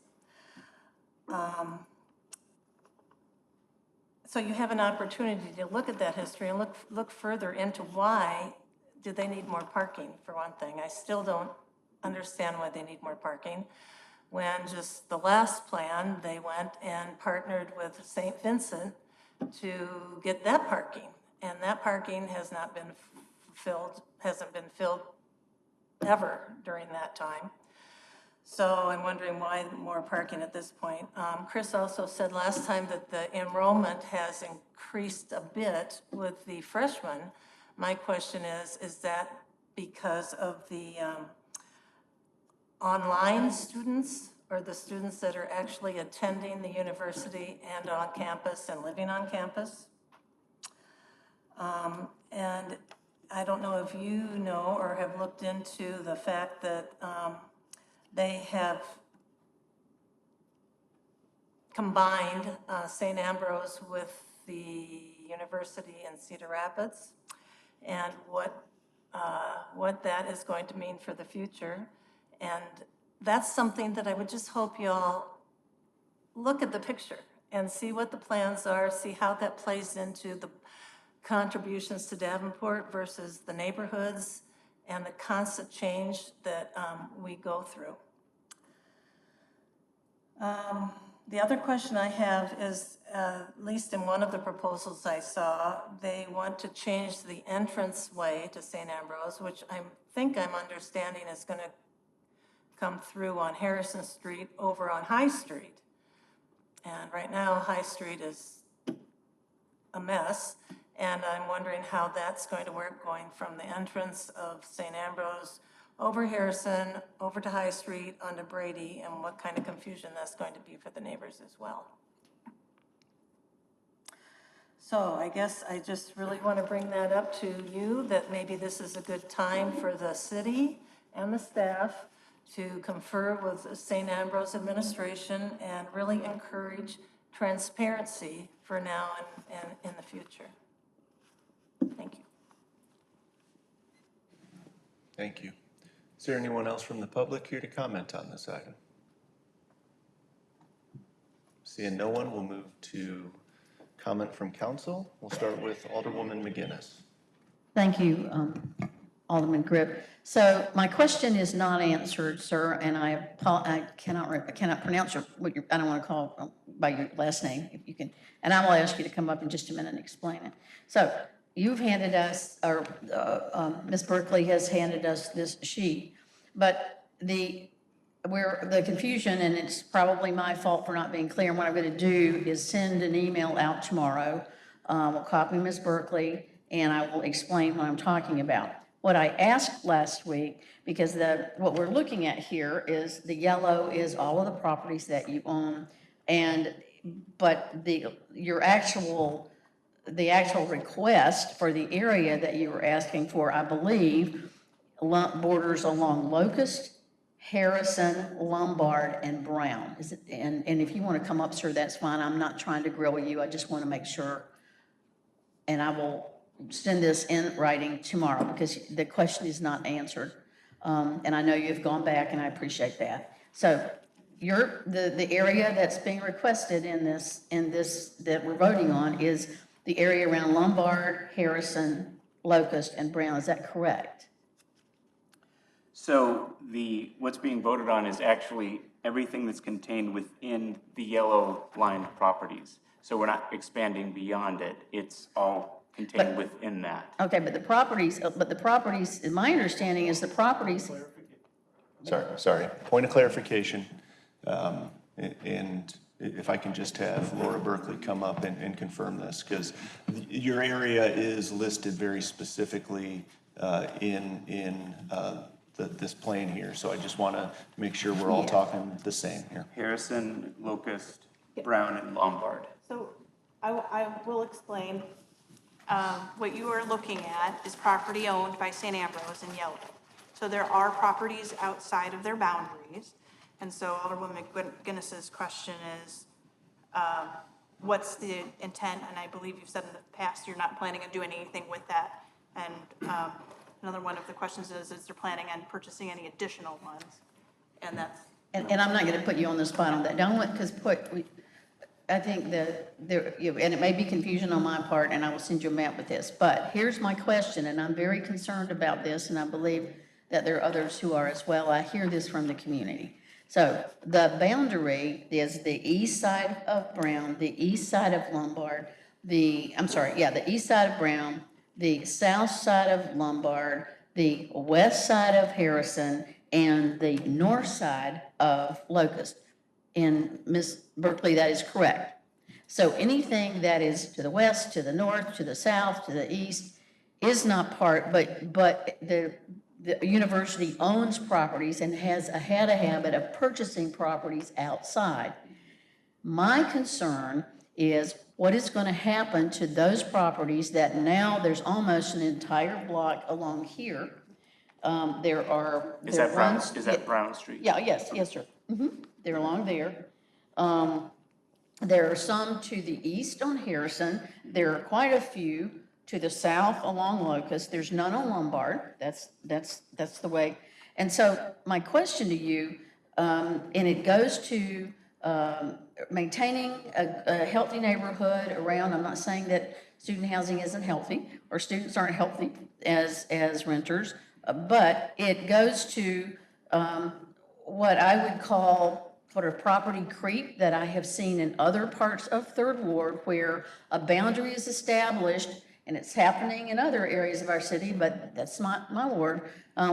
Speaker 20: So you have an opportunity to look at that history and look further into why do they need more parking, for one thing. I still don't understand why they need more parking, when just the last plan, they went and partnered with St. Vincent to get that parking. And that parking has not been filled, hasn't been filled ever during that time. So I'm wondering why more parking at this point. Chris also said last time that the enrollment has increased a bit with the freshmen. My question is that because of the online students or the students that are actually attending the university and on campus and living on campus? And I don't know if you know or have looked into the fact that they have combined St. Ambrose with the university in Cedar Rapids, and what that is going to mean for the future. And that's something that I would just hope you all look at the picture and see what the plans are, see how that plays into the contributions to Davenport versus the neighborhoods and the constant change that we go through. The other question I have is, at least in one of the proposals I saw, they want to change the entrance way to St. Ambrose, which I think I'm understanding is going to come through on Harrison Street over on High Street. And right now, High Street is a mess, and I'm wondering how that's going to work, going from the entrance of St. Ambrose over Harrison, over to High Street, onto Brady, and what kind of confusion that's going to be for the neighbors as well. So I guess I just really want to bring that up to you, that maybe this is a good time for the city and the staff to confer with the St. Ambrose administration and really encourage transparency for now and in the future. Thank you.
Speaker 5: Thank you. Is there anyone else from the public here to comment on this item? Seeing no one, we'll move to comment from council. We'll start with Alderwoman McGinnis.
Speaker 8: Thank you, Alderman Grip. So my question is not answered, sir, and I cannot pronounce I don't want to call by your last name, if you can, and I will ask you to come up in just a minute and explain it. So you've handed us, or Ms. Berkeley has handed us this sheet, but the confusion, and it's probably my fault for not being clear, and what I'm going to do is send an email out tomorrow. We'll copy Ms. Berkeley, and I will explain what I'm talking about. What I asked last week, because what we're looking at here is the yellow is all of the properties that you own, but the actual request for the area that you were asking for, I believe, borders along Locust, Harrison, Lombard, and Brown. Is it? And if you want to come up, sir, that's fine. I'm not trying to grill you. I just want to make sure. And I will send this in writing tomorrow because the question is not answered. And I know you've gone back, and I appreciate that. So the area that's being requested in this that we're voting on is the area around Lombard, Harrison, Locust, and Brown. Is that correct?
Speaker 19: So what's being voted on is actually everything that's contained within the yellow lined properties. So we're not expanding beyond it. It's all contained within that.
Speaker 8: Okay, but the properties, my understanding is the properties.
Speaker 5: Sorry. Point of clarification. And if I can just have Laura Berkeley come up and confirm this, because your area is listed very specifically in this plan here. So I just want to make sure we're all talking the same here.
Speaker 19: Harrison, Locust, Brown, and Lombard.
Speaker 21: So I will explain. What you are looking at is property owned by St. Ambrose in yellow. So there are properties outside of their boundaries. And so Alderwoman McGinnis's question is, what's the intent? And I believe you've said in the past you're not planning on doing anything with that. And another one of the questions is there planning on purchasing any additional ones? And that's...
Speaker 8: And I'm not going to put you on the spot on that. Don't want, because I think that and it may be confusion on my part, and I will send you a map with this. But here's my question, and I'm very concerned about this, and I believe that there are others who are as well. I hear this from the community. So the boundary is the east side of Brown, the east side of Lombard, the east side of Brown, the south side of Lombard, the west side of Harrison, and the north side of Locust. And Ms. Berkeley, that is correct. So anything that is to the west, to the north, to the south, to the east is not part, but the university owns properties and has had a habit of purchasing properties outside. My concern is what is going to happen to those properties that now there's almost an entire block along here.
Speaker 19: Is that Brown Street?
Speaker 8: Yeah, yes, sir. They're along there. There are some to the east on Harrison. There are quite a few to the south along Locust. There's none on Lombard. That's the way. And so my question to you, and it goes to maintaining a healthy neighborhood around, I'm not saying that student housing isn't healthy, or students aren't healthy as renters, but it goes to what I would call sort of property creep that I have seen in other parts of Third Ward, where a boundary is established, and it's happening in other areas of our city, but that's not my ward,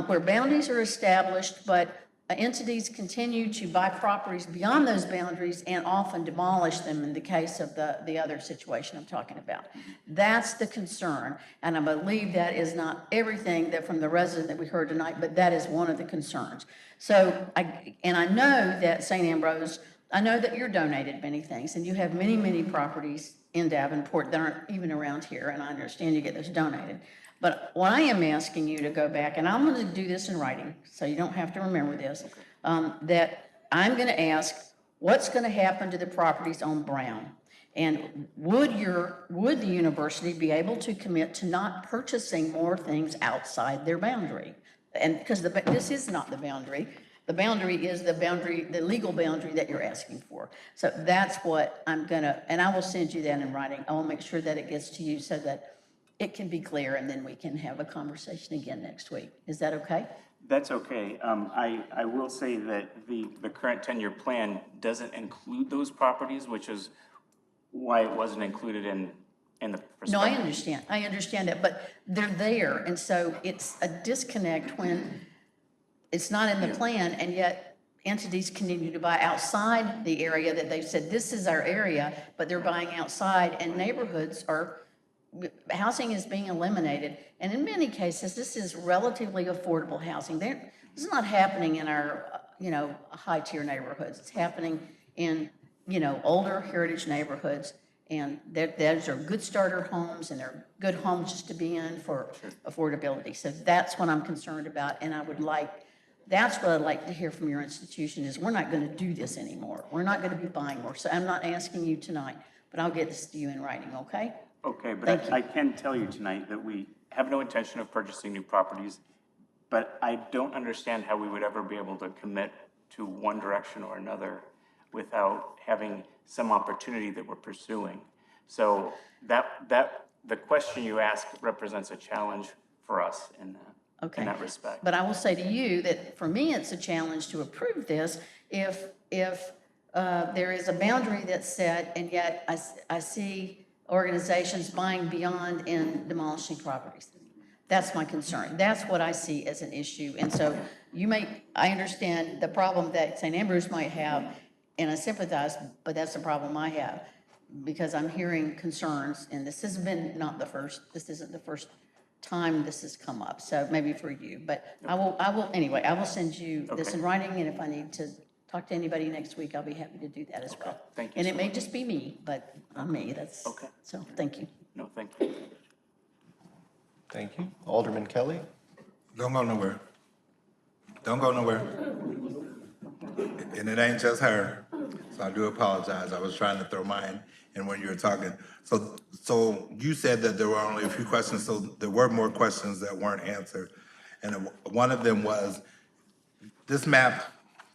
Speaker 8: where boundaries are established, but entities continue to buy properties beyond those boundaries and often demolish them in the case of the other situation I'm talking about. That's the concern, and I believe that is not everything that from the resident that we heard tonight, but that is one of the concerns. So, I know that St. Ambrose, I know that you're donated many things, and you have many, many properties in Davenport that aren't even around here, and I understand you get those donated. But what I am asking you to go back, and I'm going to do this in writing, so you don't have to remember this, that I'm going to ask, what's going to happen to the properties on Brown? And would the university be able to commit to not purchasing more things outside their boundary? And because this is not the boundary. The boundary is the legal boundary that you're asking for. So that's what I'm gonna, and I will send you that in writing. I will make sure that it gets to you so that it can be clear, and then we can have a conversation again next week. Is that okay?
Speaker 19: That's okay. I will say that the current 10-year plan doesn't include those properties, which is why it wasn't included in the perspective.
Speaker 8: No, I understand that, but they're there, and so it's a disconnect when it's not in the plan, and yet entities continue to buy outside the area that they've said, this is our area, but they're buying outside, and neighborhoods housing is being eliminated. And in many cases, this is relatively affordable housing. This is not happening in our, high-tier neighborhoods. It's happening in, older heritage neighborhoods. And those are good starter homes, and they're good homes just to be in for affordability. So that's what I'm concerned about, and that's what I'd like to hear from your institution is we're not going to do this anymore. We're not going to be buying more. So I'm not asking you tonight, but I'll get this to you in writing, okay?
Speaker 19: Okay, but I can tell you tonight that we have no intention of purchasing new properties, but I don't understand how we would ever be able to commit to one direction or another without having some opportunity that we're pursuing. So the question you ask represents a challenge for us in that respect.
Speaker 8: But I will say to you that for me, it's a challenge to approve this if there is a boundary that's set, and yet I see organizations buying beyond and demolishing properties. That's my concern. That's what I see as an issue. And so I understand the problem that St. Ambrose might have, and I sympathize, but that's the problem I have, because I'm hearing concerns, and this isn't the first time this has come up, so maybe for you, but I will send you this in writing, and if I need to talk to anybody next week, I'll be happy to do that as well.
Speaker 19: Thank you.
Speaker 8: And it may just be me, but I'm me,
Speaker 19: Okay.
Speaker 8: So, thank you.
Speaker 19: No, thank you.
Speaker 5: Thank you. Alderman Kelly?
Speaker 10: Don't go nowhere. Don't go nowhere. And it ain't just her, so I do apologize. I was trying to throw mine in when you were talking. So you said that there were only a few questions, so there were more questions that weren't answered. And one of them was, this map,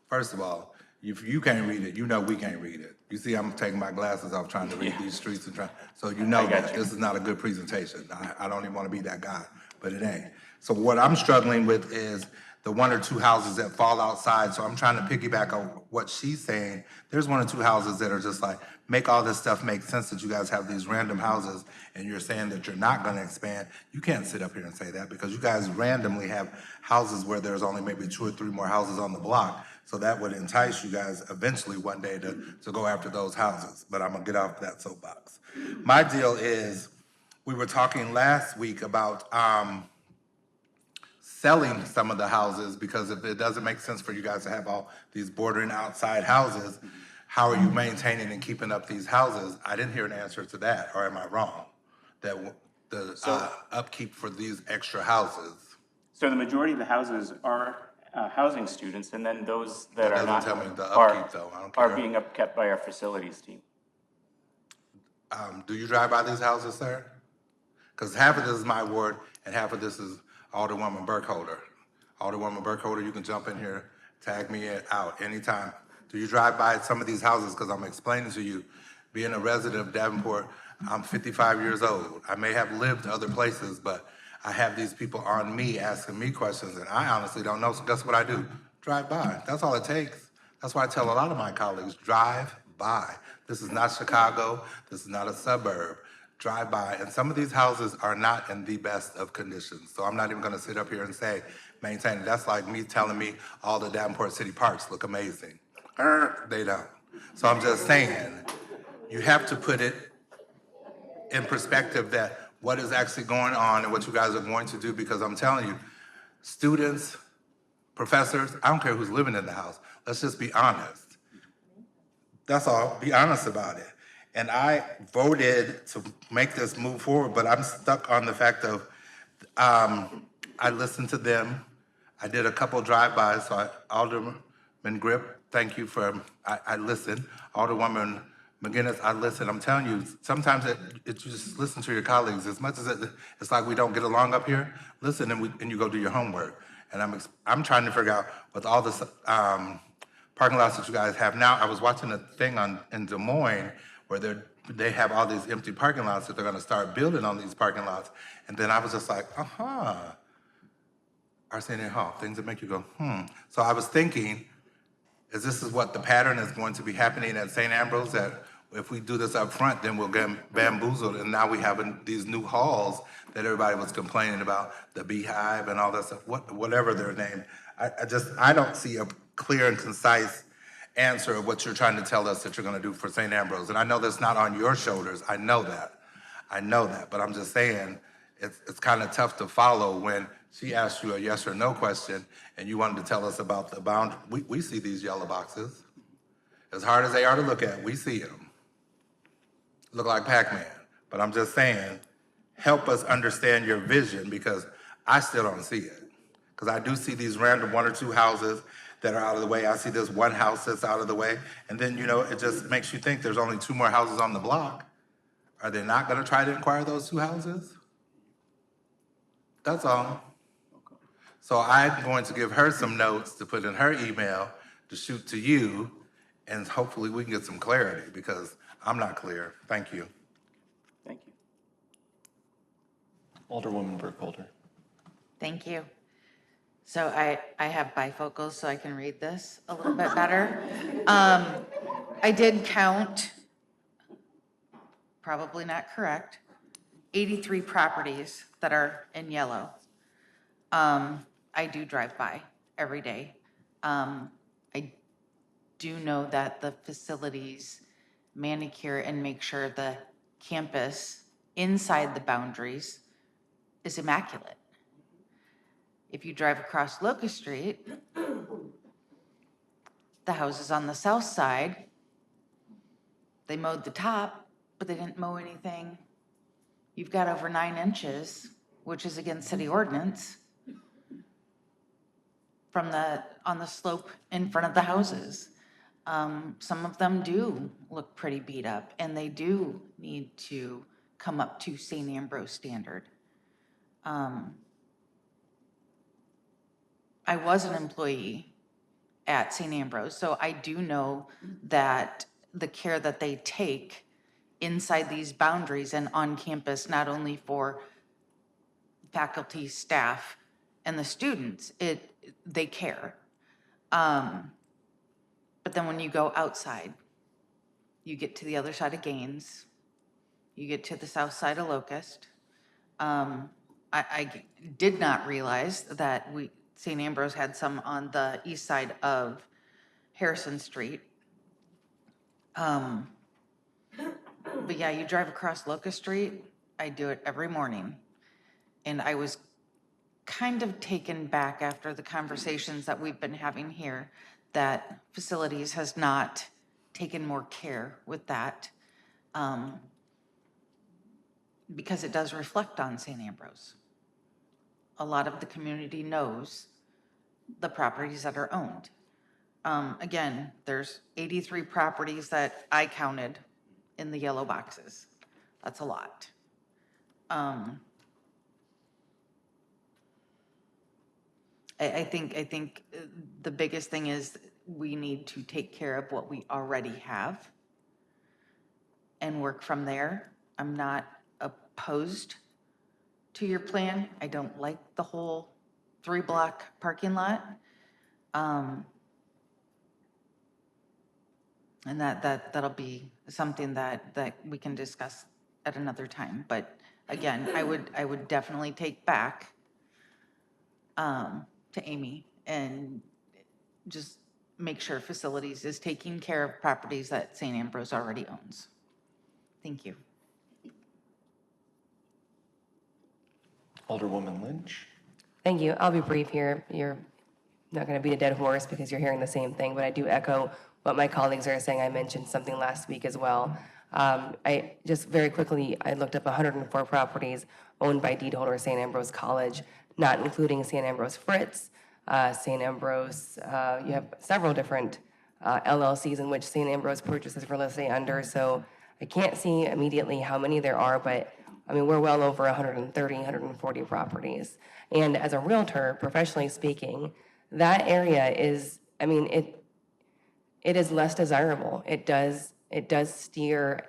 Speaker 10: first of all, if you can't read it, we can't read it. You see, I'm taking my glasses off trying to read these streets so that this is not a good presentation. I don't even want to be that guy, but it ain't. So what I'm struggling with is the one or two houses that fall outside. So I'm trying to piggyback on what she's saying. There's one or two houses that are just like, make all this stuff make sense, that you guys have these random houses and you're saying that you're not gonna expand. You can't sit up here and say that, because you guys randomly have houses where there's only maybe 2 or 3 more houses on the block. So that would entice you guys eventually one day to go after those houses. But I'm gonna get off that soapbox. My deal is, we were talking last week about selling some of the houses, because if it doesn't make sense for you guys to have all these bordering outside houses, how are you maintaining and keeping up these houses? I didn't hear an answer to that, or am I wrong? That the upkeep for these extra houses.
Speaker 19: So the majority of the houses are housing students, and then those that are not
Speaker 10: Tell me the upkeep though, I don't care.
Speaker 19: are being upkept by our facilities team.
Speaker 10: Do you drive by these houses, sir? Because half of this is my ward and half of this is Alderwoman Burkholder. Alderwoman Burkholder, you can jump in here, tag me out anytime. Do you drive by some of these houses? Because I'm explaining to you, being a resident of Davenport, I'm 55 years old. I may have lived other places, but I have these people on me asking me questions, and I honestly don't know, so guess what I do? Drive by. That's all it takes. That's why I tell a lot of my colleagues, drive by. This is not Chicago. This is not a suburb. Drive by. And some of these houses are not in the best of conditions. So I'm not even gonna sit up here and say, maintain it. That's like me telling me all the Davenport City parks look amazing. They don't. So I'm just saying, you have to put it in perspective that what is actually going on and what you guys are going to do, because I'm telling you, students, professors, I don't care who's living in the house. Let's just be honest. That's all. Be honest about it. And I voted to make this move forward, but I'm stuck on the fact of I listened to them. I did a couple drive-bys, so Alderman Grip, thank you for, I listened. Alderwoman McGinnis, I listen. I'm telling you, sometimes you just listen to your colleagues. As much as it's like we don't get along up here, listen and you go do your homework. And I'm trying to figure out with all this parking lots that you guys have now. I was watching a thing in Des Moines where they have all these empty parking lots that they're gonna start building on these parking lots. And then I was just like, Arsenio Hall, things that make you go, So I was thinking, this is what the pattern is going to be happening at St. Ambrose, that if we do this up front, then we'll get bamboozled, and now we have these new halls that everybody was complaining about, the Beehive and all that stuff, whatever they're named. I don't see a clear and concise answer of what you're trying to tell us that you're gonna do for St. Ambrose. And I know that's not on your shoulders, I know that, but I'm just saying, it's kind of tough to follow when she asked you a yes or no question and you wanted to tell us about the boundary. We see these yellow boxes. As hard as they are to look at, we see them. Look like Pac-Man. But I'm just saying, help us understand your vision, because I still don't see it. Because I do see these random 1 or 2 houses that are out of the way. I see this one house that's out of the way. And then, it just makes you think there's only 2 more houses on the block. Are they not gonna try to acquire those 2 houses? That's all. So I'm going to give her some notes to put in her email to shoot to you, and hopefully we can get some clarity, because I'm not clear. Thank you.
Speaker 19: Thank you.
Speaker 5: Alderwoman Burkholder.
Speaker 4: Thank you. So I have bifocals so I can read this a little bit better. I did count, probably not correct, 83 properties that are in yellow. I do drive by every day. I do know that the facilities manicure and make sure the campus inside the boundaries is immaculate. If you drive across Locust Street, the houses on the south side, they mowed the top, but they didn't mow anything. You've got over 9 inches, which is against city ordinance, on the slope in front of the houses. Some of them do look pretty beat up, and they do need to come up to St. Ambrose standard. I was an employee at St. Ambrose, so I do know that the care that they take inside these boundaries and on campus, not only for faculty, staff, and the students, they care. But then when you go outside, you get to the other side of Gaines, you get to the south side of Locust. I did not realize that St. Ambrose had some on the east side of Harrison Street. But yeah, you drive across Locust Street, I do it every morning. And I was kind of taken back after the conversations that we've been having here, that facilities has not taken more care with that, because it does reflect on St. Ambrose. A lot of the community knows the properties that are owned. Again, there's 83 properties that I counted in the yellow boxes. That's a lot. I think the biggest thing is we need to take care of what we already have and work from there. I'm not opposed to your plan. I don't like the whole 3-block parking lot. And that'll be something that we can discuss at another time. But again, I would definitely take back to Amy and just make sure facilities is taking care of properties that St. Ambrose already owns. Thank you.
Speaker 5: Alderwoman Lynch?
Speaker 6: Thank you. I'll be brief here. You're not going to beat a dead horse because you're hearing the same thing, but I do echo what my colleagues are saying. I mentioned something last week as well. I just very quickly, I looked up 104 properties owned by deed holder St. Ambrose College, not including St. Ambrose Fritz, St. Ambrose, you have several different LLCs in which St. Ambrose purchases real estate under, so I can't see immediately how many there are, but I mean, we're well over 130, 140 properties. And as a realtor, professionally speaking, that area is, I mean, it is less desirable. It does steer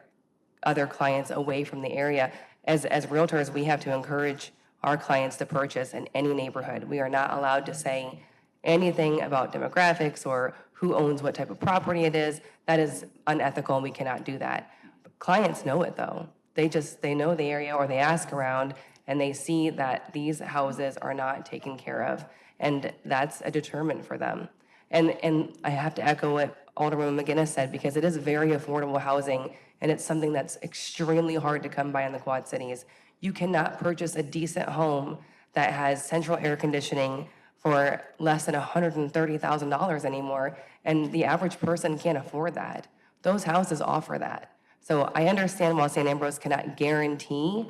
Speaker 6: other clients away from the area. As realtors, we have to encourage our clients to purchase in any neighborhood. We are not allowed to say anything about demographics or who owns what type of property it is. That is unethical, and we cannot do that. But clients know it, though. They know the area, or they ask around, and they see that these houses are not taken care of, and that's a deterrent for them. And I have to echo what Alderwoman McGinnis said, because it is very affordable housing, and it's something that's extremely hard to come by in the Quad Cities. You cannot purchase a decent home that has central air conditioning for less than $130,000 anymore, and the average person can't afford that. Those houses offer that. So I understand while St. Ambrose cannot guarantee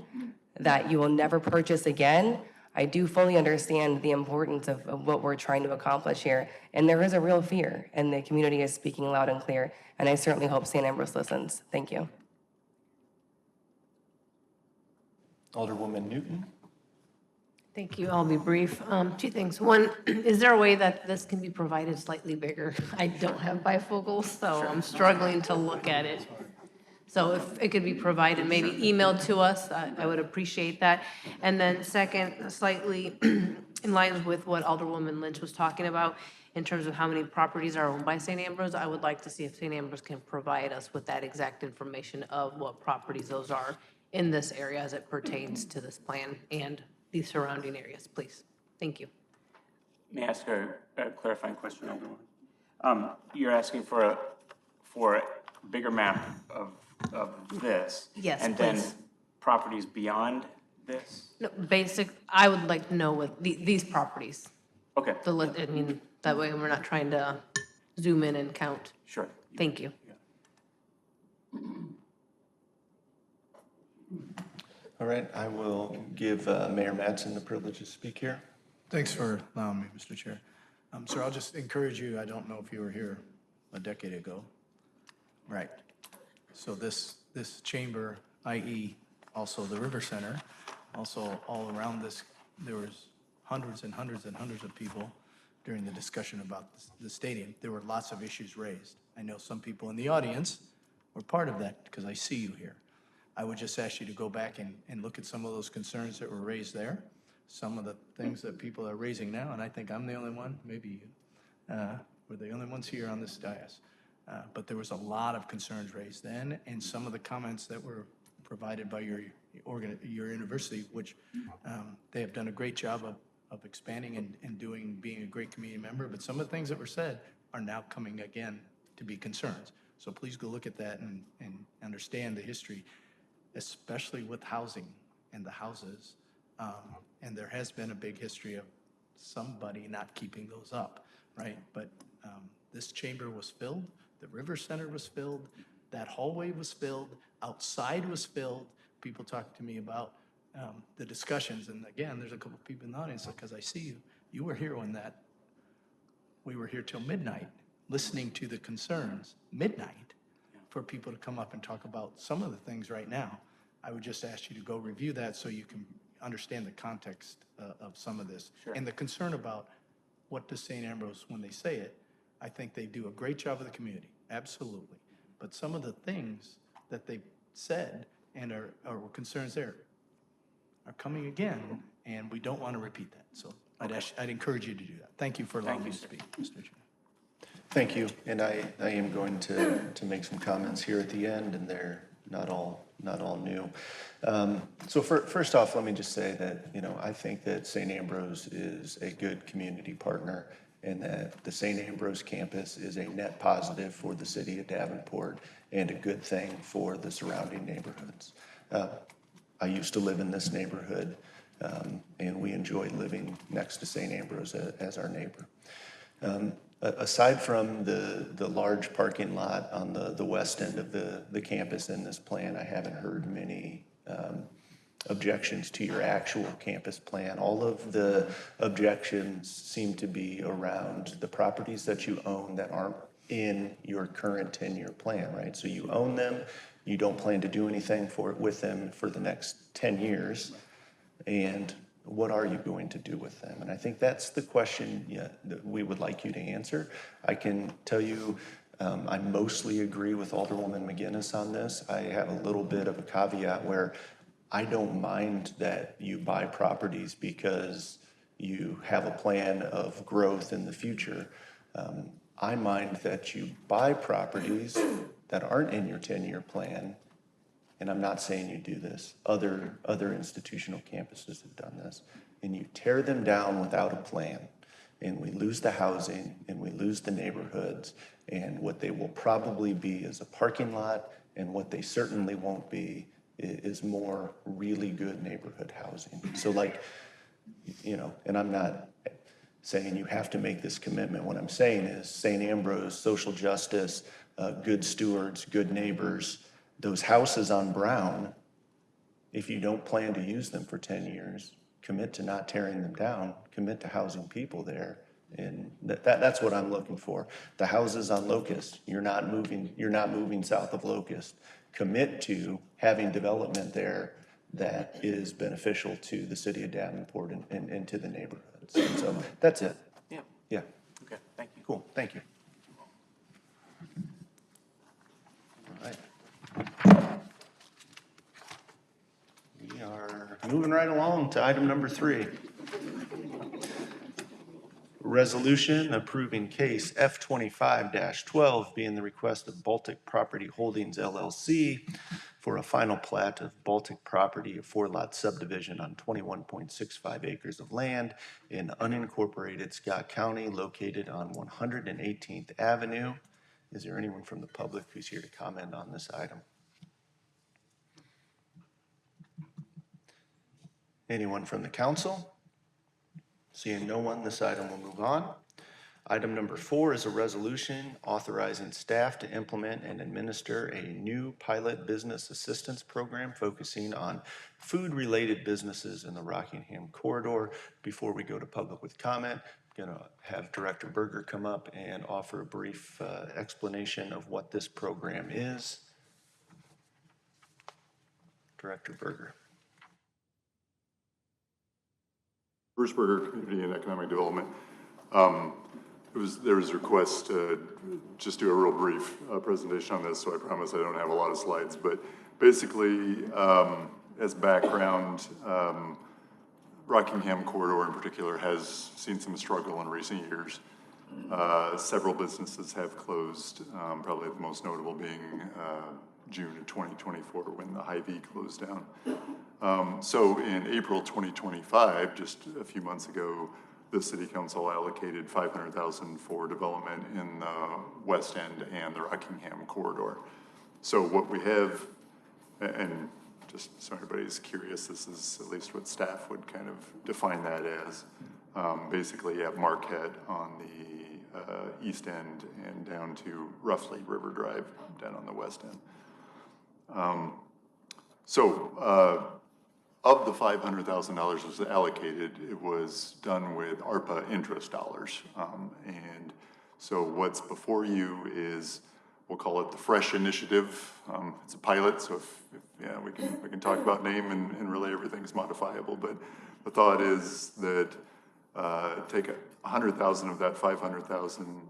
Speaker 6: that you will never purchase again, I do fully understand the importance of what we're trying to accomplish here. And there is a real fear, and the community is speaking loud and clear, and I certainly hope St. Ambrose listens. Thank you.
Speaker 5: Alderwoman Newton?
Speaker 11: Thank you. I'll be brief. Two things. One, is there a way that this can be provided slightly bigger? I don't have bifocals, so I'm struggling to look at it. So if it could be provided, maybe emailed to us, I would appreciate that. And then second, slightly in line with what Alderwoman Lynch was talking about in terms of how many properties are owned by St. Ambrose, I would like to see if St. Ambrose can provide us with that exact information of what properties those are in this area as it pertains to this plan and the surrounding areas, please. Thank you.
Speaker 19: May I ask a clarifying question, Alderwoman? You're asking for a bigger map of this?
Speaker 11: Yes,
Speaker 19: And then
Speaker 11: please.
Speaker 19: properties beyond this?
Speaker 11: No, I would like to know what these properties.
Speaker 19: Okay.
Speaker 11: I mean, that way we're not trying to zoom in and count.
Speaker 19: Sure.
Speaker 11: Thank you.
Speaker 5: All right, I will give Mayor Mattson the privilege to speak here.
Speaker 1: Thanks for allowing me, Mr. Chair. Sir, I'll just encourage you, I don't know if you were here a decade ago. Right. So this chamber, i.e. also the River Center, also all around this, there was hundreds and hundreds and hundreds of people during the discussion about the stadium. There were lots of issues raised. I know some people in the audience were part of that because I see you here. I would just ask you to go back and look at some of those concerns that were raised there, some of the things that people are raising now, and I think I'm the only one, maybe you, we're the only ones here on this dais. But there was a lot of concerns raised then, and some of the comments that were provided by your university, which they have done a great job of expanding and being a great community member, but some of the things that were said are now coming again to be concerns. So please go look at that and understand the history, especially with housing and the houses. And there has been a big history of somebody not keeping those up, right? But this chamber was filled, the River Center was filled, that hallway was filled, outside was filled. People talk to me about the discussions, and again, there's a couple people in the audience, because I see you. You were here when we were here till midnight, listening to the concerns, midnight, for people to come up and talk about some of the things right now. I would just ask you to go review that so you can understand the context of some of this.
Speaker 19: Sure.
Speaker 1: And the concern about what does St. Ambrose, when they say it, I think they do a great job with the community, absolutely. But some of the things that they said and are concerns there are coming again, and we don't want to repeat that. So I'd encourage you to do that. Thank you for allowing me to speak, Mr. Chair.
Speaker 5: Thank you, and I am going to make some comments here at the end, and they're not all new. So first off, let me just say that, I think that St. Ambrose is a good community partner, and that the St. Ambrose campus is a net positive for the city of Davenport and a good thing for the surrounding neighborhoods. I used to live in this neighborhood, and we enjoyed living next to St. Ambrose as our neighbor. Aside from the large parking lot on the west end of the campus in this plan, I haven't heard many objections to your actual campus plan. All of the objections seem to be around the properties that you own that aren't in your current 10-year plan, right? So you own them, you don't plan to do anything with them for the next 10 years, and what are you going to do with them? And I think that's the question that we would like you to answer. I can tell you, I mostly agree with Alderwoman McGinnis on this. I have a little bit of a caveat where I don't mind that you buy properties because you have a plan of growth in the future. I mind that you buy properties that aren't in your 10-year plan, and I'm not saying you do this. Other institutional campuses have done this, and you tear them down without a plan, and we lose the housing, and we lose the neighborhoods, and what they will probably be is a parking lot, and what they certainly won't be is more really good neighborhood housing. So and I'm not saying you have to make this commitment. What I'm saying is St. Ambrose, social justice, good stewards, good neighbors, those houses on Brown, if you don't plan to use them for 10 years, commit to not tearing them down, commit to housing people there. And that's what I'm looking for. The houses on Locust, you're not moving south of Locust. Commit to having development there that is beneficial to the city of Davenport and to the neighborhoods. And so that's it.
Speaker 19: Yeah.
Speaker 5: Yeah.
Speaker 19: Okay, thank you.
Speaker 5: Cool. Thank you. All right. We are moving right along to item number 3. Resolution approving case F25-12 being the request of Baltic Property Holdings LLC for a final plat of Baltic Property, a 4-lot subdivision on 21.65 acres of land in unincorporated Scott County located on 118th Avenue. Is there anyone from the public who's here to comment on this item? Anyone from the council? Seeing no one, this item will move on. Item number 4 is a resolution authorizing staff to implement and administer a new pilot business assistance program focusing on food-related businesses in the Rockingham corridor. Before we go to public with comment, I'm going to have Director Berger come up and offer a brief explanation of what this program is. Director Berger.
Speaker 12: Bruce Berger, Community and Economic Development. There was a request to just do a real brief presentation on this, so I promise I don't have a lot of slides. But basically, as background, Rockingham corridor in particular has seen some struggle in recent years. Several businesses have closed, probably the most notable being June of 2024 when the Hy-Vee closed down. So in April 2025, just a few months ago, the City Council allocated $500,000 for development in the West End and the Rockingham corridor. So what we have, and just so everybody's curious, this is at least what staff would kind of define that as. Basically, you have Marquette on the East End and down to roughly River Drive down on the West End. Of the $500,000 that was allocated, it was done with ARPA interest dollars. And so what's before you is, we'll call it the FRESH initiative. It's a pilot, so if we can talk about name and really everything's modifiable. But the thought is that take 100,000 of that 500,000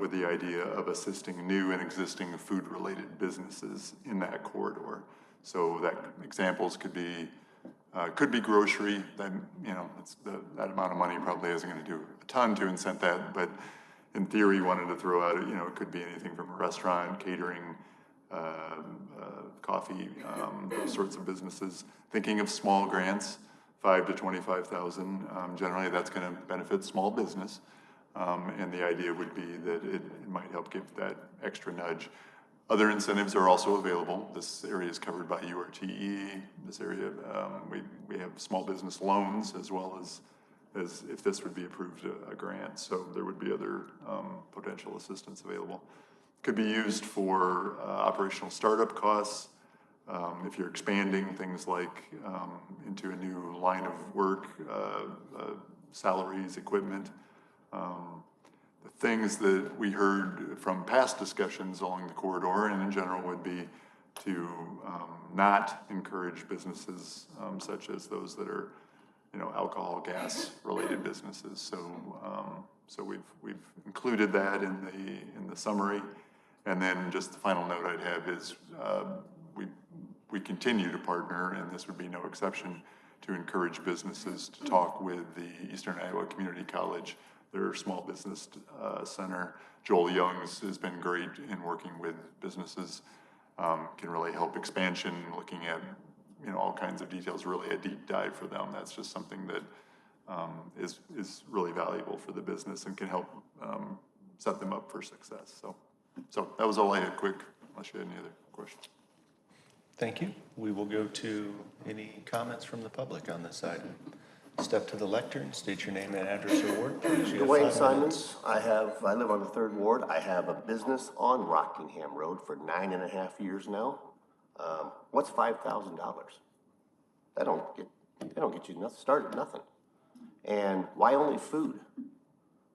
Speaker 12: with the idea of assisting new and existing food-related businesses in that corridor. So that examples could be grocery. That that amount of money probably isn't going to do a ton to incent that, but in theory, you wanted to throw out, it could be anything from a restaurant, catering, coffee, those sorts of businesses. Thinking of small grants, 5 to 25,000. Generally, that's going to benefit small business. And the idea would be that it might help give that extra nudge. Other incentives are also available. This area is covered by URTE. This area, we have small business loans as well as if this would be approved, a grant. So there would be other potential assistance available. Could be used for operational startup costs. If you're expanding things like into a new line of work, salaries, equipment. The things that we heard from past discussions along the corridor and in general would be to not encourage businesses such as those that are, alcohol, gas related businesses. So we've included that in the summary. And then just the final note I'd have is we continue to partner, and this would be no exception, to encourage businesses to talk with the Eastern Iowa Community College, their small business center. Joel Youngs has been great in working with businesses, can really help expansion, looking at all kinds of details, really a deep dive for them. That's just something that is really valuable for the business and can help set them up for success. So that was all I had quick, unless you had any other questions.
Speaker 5: Thank you. We will go to any comments from the public on this item. Step to the lectern, state your name and address or ward, please. You have
Speaker 2: Dwayne
Speaker 5: 5
Speaker 2: Simons. I live on the 3rd Ward. I have a business on Rockingham Road for 9.5 years now. What's $5,000? They don't get you started, nothing. And why only food?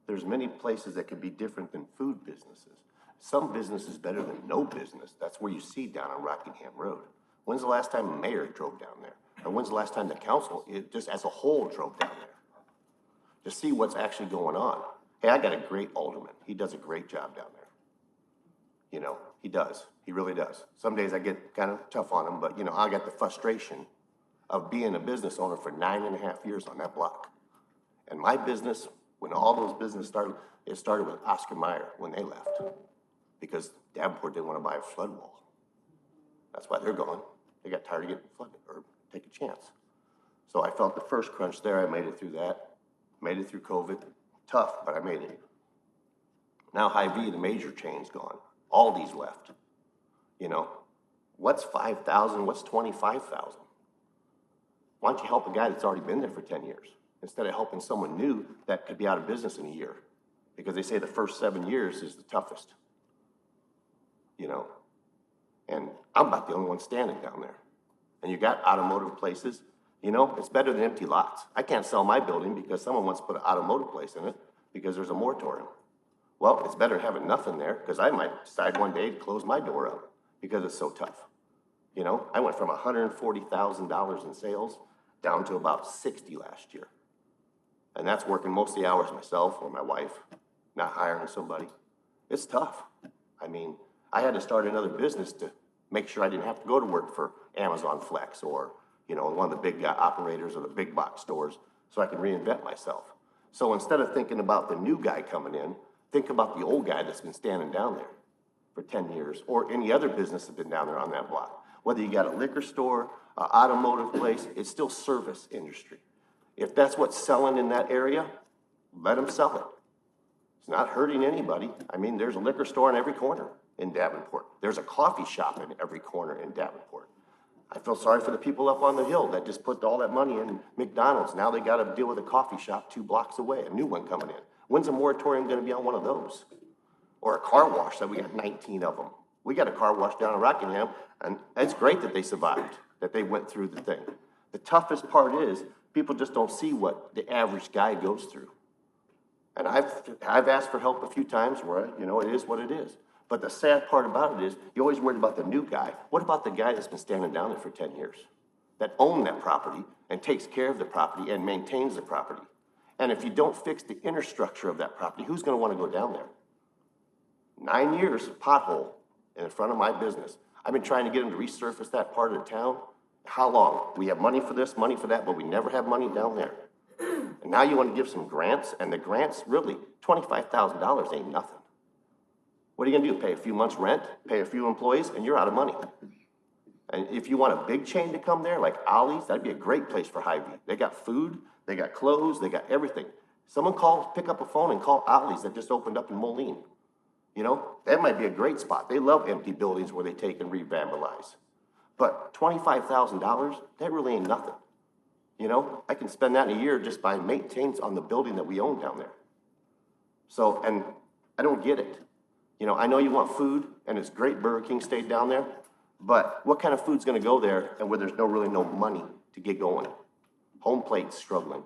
Speaker 2: There's many places that could be different than food businesses. Some business is better than no business. That's where you see down on Rockingham Road. When's the last time a mayor drove down there? Or when's the last time the council, just as a whole, drove down there to see what's actually going on? Hey, I got a great alderman. He does a great job down there. He does. He really does. Some days I get kind of tough on him, but I got the frustration of being a business owner for 9.5 years on that block. And my business, when all those businesses started, it started with Oscar Mayer when they left, because Davenport didn't want to buy a flood wall. That's why they're gone. They got tired of getting flooded or take a chance. So I felt the first crunch there. I made it through that. Made it through COVID. Tough, but I made it. Now Hy-Vee, the major chain's gone. Aldi's left. What's 5,000? What's 25,000? Why don't you help a guy that's already been there for 10 years instead of helping someone new that could be out of business in a year? Because they say the first 7 years is the toughest. And I'm about the only one standing down there. And you got automotive places, it's better than empty lots. I can't sell my building because someone wants to put an automotive place in it because there's a moratorium. Well, it's better having nothing there because I might decide one day to close my door up because it's so tough. I went from $140,000 in sales down to about 60 last year. And that's working most of the hours myself or my wife, not hiring somebody. It's tough. I had to start another business to make sure I didn't have to go to work for Amazon Flex or, one of the big operators of the big box stores so I can reinvent myself. So instead of thinking about the new guy coming in, think about the old guy that's been standing down there for 10 years or any other business that's been down there on that block. Whether you got a liquor store, an automotive place, it's still service industry. If that's what's selling in that area, let them sell it. It's not hurting anybody. There's a liquor store in every corner in Davenport. There's a coffee shop in every corner in Davenport. I feel sorry for the people up on the hill that just put all that money in McDonald's. Now they got to deal with a coffee shop 2 blocks away, a new one coming in. When's a moratorium going to be on one of those? Or a car wash that we got 19 of them. We got a car wash down in Rockingham, and it's great that they survived, that they went through the thing. The toughest part is people just don't see what the average guy goes through. And I've asked for help a few times where, it is what it is. But the sad part about it is you're always worried about the new guy. What about the guy that's been standing down there for 10 years, that owned that property and takes care of the property and maintains the property? And if you don't fix the inner structure of that property, who's gonna wanna go down there? 9 years pothole in front of my business. I've been trying to get them to resurface that part of the town. How long? We have money for this, money for that, but we never have money down there. And now you wanna give some grants, and the grants, really, $25,000 ain't nothing. What are you gonna do? Pay a few months' rent, pay a few employees, and you're out of money. And if you want a big chain to come there, like Ollie's, that'd be a great place for Hy-Vee. They got food, they got clothes, they got everything. Someone pick up a phone and call Ollie's that just opened up in Moline. You know, that might be a great spot. They love empty buildings where they take and re-vandalize. But $25,000, that really ain't nothing. You know, I can spend that in a year just by maintenance on the building that we own down there. So, and I don't get it. You know, I know you want food, and it's great Burger King stayed down there, but what kind of food's gonna go there and where there's really no money to get going? Home plate's struggling.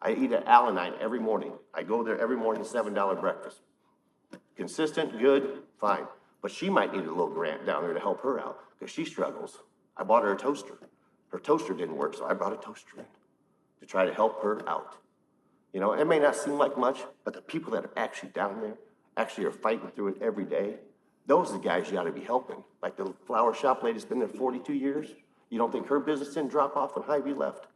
Speaker 2: I eat at Alanine every morning. I go there every morning, $7 breakfast. Consistent, good, fine. But she might need a little grant down there to help her out, because she struggles. I bought her a toaster. Her toaster didn't work, so I brought a toaster in to try to help her out. You know, it may not seem like much, but the people that are actually down there actually are fighting through it every day. Those are the guys you ought to be helping. Like the flower shop lady's been there 42 years. You don't think her business didn't drop off when Hy-Vee left?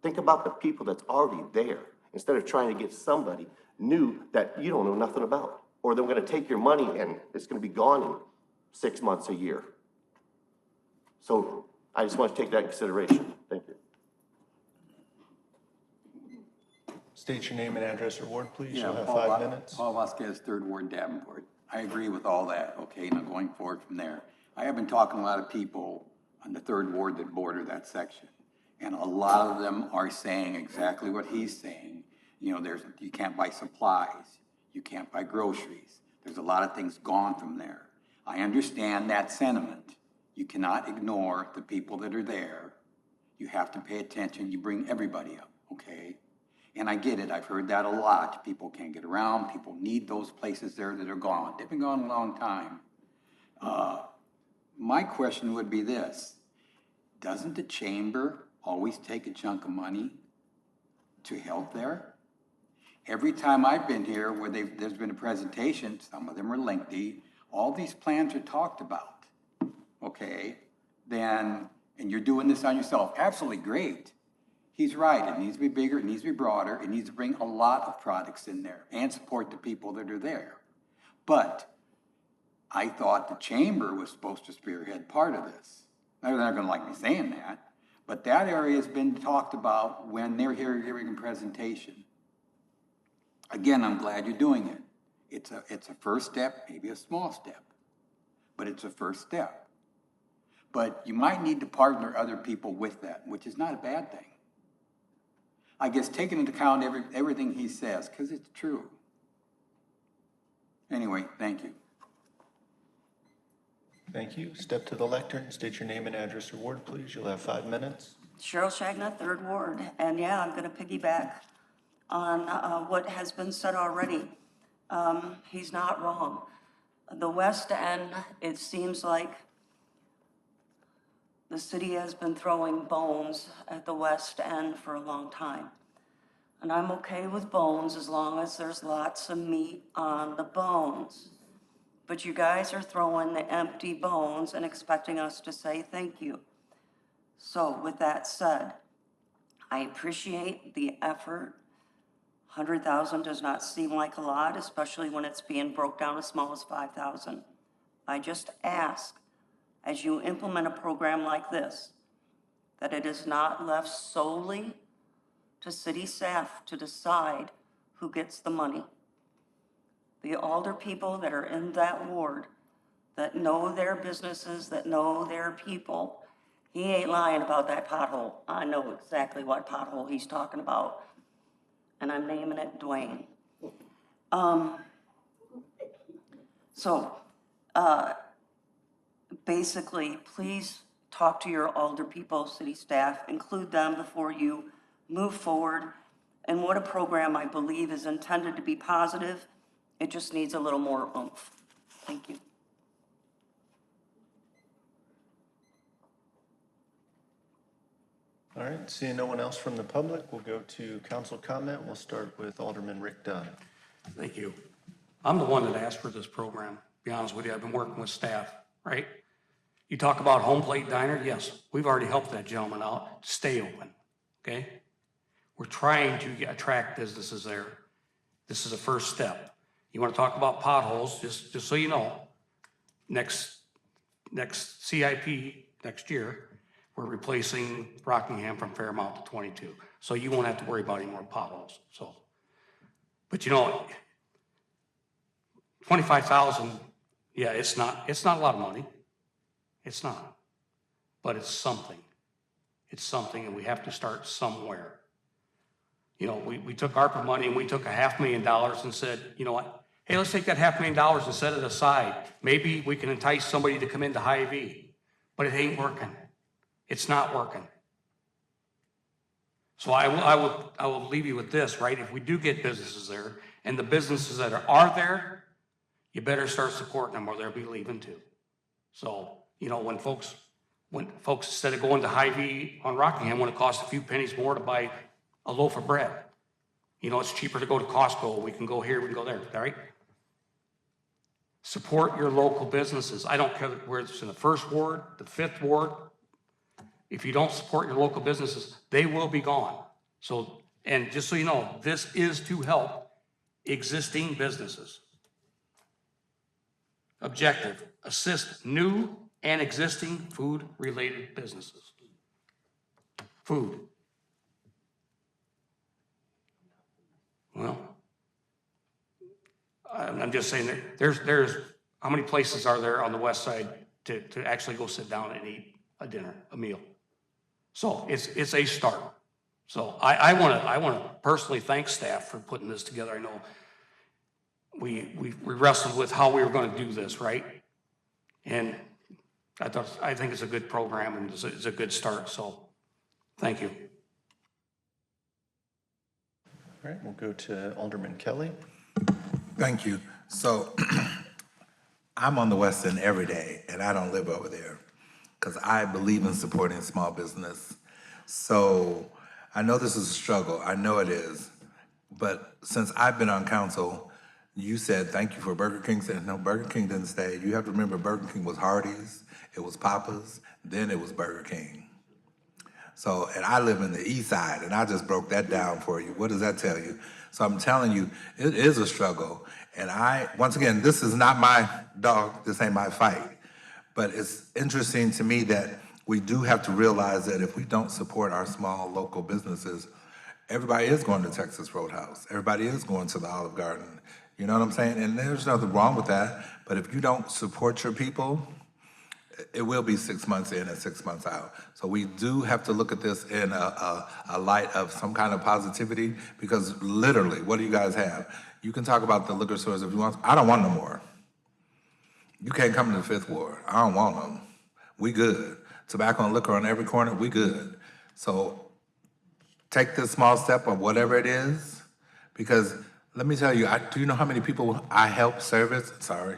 Speaker 2: Think about the people that's already there instead of trying to get somebody new that you don't know nothing about. Or they're gonna take your money and it's gonna be gone in 6 months, a year. So I just want to take that in consideration. Thank you.
Speaker 5: State your name and address or ward, please. You'll have
Speaker 13: Paul
Speaker 5: 5 minutes.
Speaker 13: Paul Vasquez, Third Ward, Davenport. I agree with all that, okay, now going forward from there. I have been talking to a lot of people on the Third Ward that border that section. And a lot of them are saying exactly what he's saying. You know, you can't buy supplies, you can't buy groceries. There's a lot of things gone from there. I understand that sentiment. You cannot ignore the people that are there. You have to pay attention, you bring everybody up, okay? And I get it, I've heard that a lot. People can't get around, people need those places there that are gone. They've been gone a long time. My question would be this: doesn't the chamber always take a chunk of money to help there? Every time I've been here where there's been a presentation, some of them are lengthy, all these plans are talked about, okay? Then, and you're doing this on yourself, absolutely great. He's right, it needs to be bigger, it needs to be broader, it needs to bring a lot of products in there and support the people that are there. But I thought the chamber was supposed to spearhead part of this. Now, they're not gonna like me saying that, but that area has been talked about when they're here giving a presentation. Again, I'm glad you're doing it. It's a first step, maybe a small step, but it's a first step. But you might need to partner other people with that, which is not a bad thing. I guess taking into account everything he says, because it's true. Anyway, thank you.
Speaker 5: Thank you. Step to the lectern, state your name and address or ward, please. You'll have 5 minutes.
Speaker 7: Cheryl Shagna, Third Ward, and yeah, I'm gonna piggyback on what has been said already. He's not wrong. The West End, it seems like the city has been throwing bones at the West End for a long time. And I'm okay with bones as long as there's lots of meat on the bones. But you guys are throwing the empty bones and expecting us to say thank you. So with that said, I appreciate the effort. 100,000 does not seem like a lot, especially when it's being broke down as small as 5,000. I just ask, as you implement a program like this, that it is not left solely to city staff to decide who gets the money. The alder people that are in that ward, that know their businesses, that know their people, he ain't lying about that pothole. I know exactly what pothole he's talking about, and I'm naming it Dwayne. Basically, please talk to your alder people, city staff, include them before you move forward. And what a program I believe is intended to be positive, it just needs a little more oomph. Thank you.
Speaker 5: All right, seeing no one else from the public, we'll go to council comment. We'll start with Alderman Rick Dunn.
Speaker 9: Thank you. I'm the one that asked for this program, to be honest with you. I've been working with staff, right? You talk about home plate diner, yes, we've already helped that gentleman out to stay open, okay? We're trying to attract businesses there. This is a first step. You want to talk about potholes, just so you know, next CIP, next year, we're replacing Rockingham from Fairmount to 22. So you won't have to worry about any more potholes, so. But you know, 25,000, yeah, it's not a lot of money. It's not, but it's something. It's something, and we have to start somewhere. You know, we took ARPA money and we took $500,000 and said, you know what? Hey, let's take that $500,000 and set it aside. Maybe we can entice somebody to come into Hy-Vee, but it ain't working. It's not working. So I will leave you with this, right? If we do get businesses there, and the businesses that are there, you better start supporting them or they'll be leaving too. So, you know, when folks instead of going to Hy-Vee on Rockingham, when it costs a few pennies more to buy a loaf of bread, you know, it's cheaper to go to Costco. We can go here, we can go there, all right? Support your local businesses. I don't care where it's in the 1st ward, the 5th ward. If you don't support your local businesses, they will be gone. So, and just so you know, this is to help existing businesses. Objective, assist new and existing food-related businesses. Food. Well, I'm just saying that there's how many places are there on the west side to actually go sit down and eat a dinner, a meal? So it's a start. So I want to personally thank staff for putting this together. I know we wrestled with how we were going to do this, right? And I think it's a good program and it's a good start. So thank you.
Speaker 5: All right, we'll go to Alderman Kelly.
Speaker 10: Thank you. So I'm on the West End every day, and I don't live over there because I believe in supporting small business. So I know this is a struggle. I know it is. But since I've been on council, you said thank you for Burger King. Said no, Burger King didn't stay. You have to remember Burger King was Hardee's, it was Papa's, then it was Burger King. So, and I live in the east side, and I just broke that down for you. What does that tell you? So I'm telling you, it is a struggle. And once again, this is not my dog, this ain't my fight. But it's interesting to me that we do have to realize that if we don't support our small local businesses, everybody is going to Texas Roadhouse. Everybody is going to the Olive Garden. You know what I'm saying? And there's nothing wrong with that. But if you don't support your people, it will be 6 months in and 6 months out. So we do have to look at this in a light of some kind of positivity, because literally, what do you guys have? You can talk about the liquor stores if you want. I don't want no more. You can't come to the 5th ward. I don't want them. We good. Tobacco and liquor on every corner, we good. So take this small step of whatever it is, because let me tell you, do you know how many people I help service? Sorry,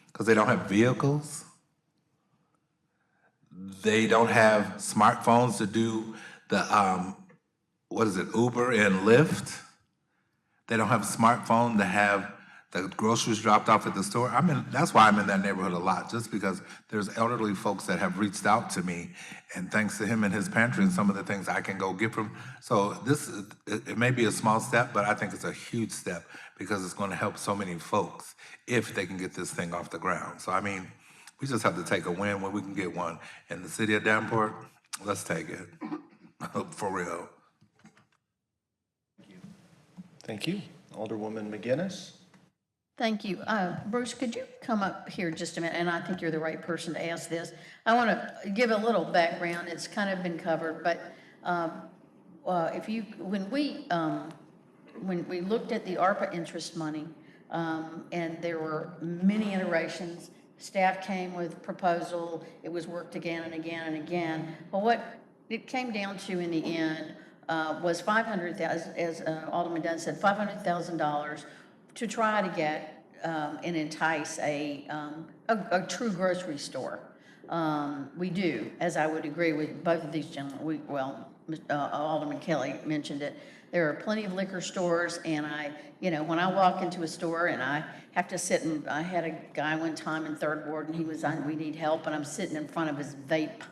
Speaker 10: because they don't have vehicles. They don't have smartphones to do the, Uber and Lyft. They don't have a smartphone to have the groceries dropped off at the store. That's why I'm in that neighborhood a lot, just because there's elderly folks that have reached out to me, and thanks to him and his pantry and some of the things I can go get from. So it may be a small step, but I think it's a huge step, because it's gonna help so many folks if they can get this thing off the ground. So we just have to take a win when we can get one. In the city of Davenport, let's take it, for real.
Speaker 5: Thank you. Alderwoman McGinnis.
Speaker 8: Thank you. Bruce, could you come up here just a minute? And I think you're the right person to ask this. I want to give a little background. It's kind of been covered, but when we looked at the ARPA interest money, and there were many iterations, staff came with proposal, it was worked again and again and again. Well, what it came down to in the end was $500,000, as Alderman Dunn said, $500,000 to try to get and entice a true grocery store. We do, as I would agree with both of these gentlemen. Alderman Kelly mentioned it. There are plenty of liquor stores, and when I walk into a store and I have to sit and, I had a guy one time in Third Ward, and he was on, we need help, and I'm sitting in front of his vape,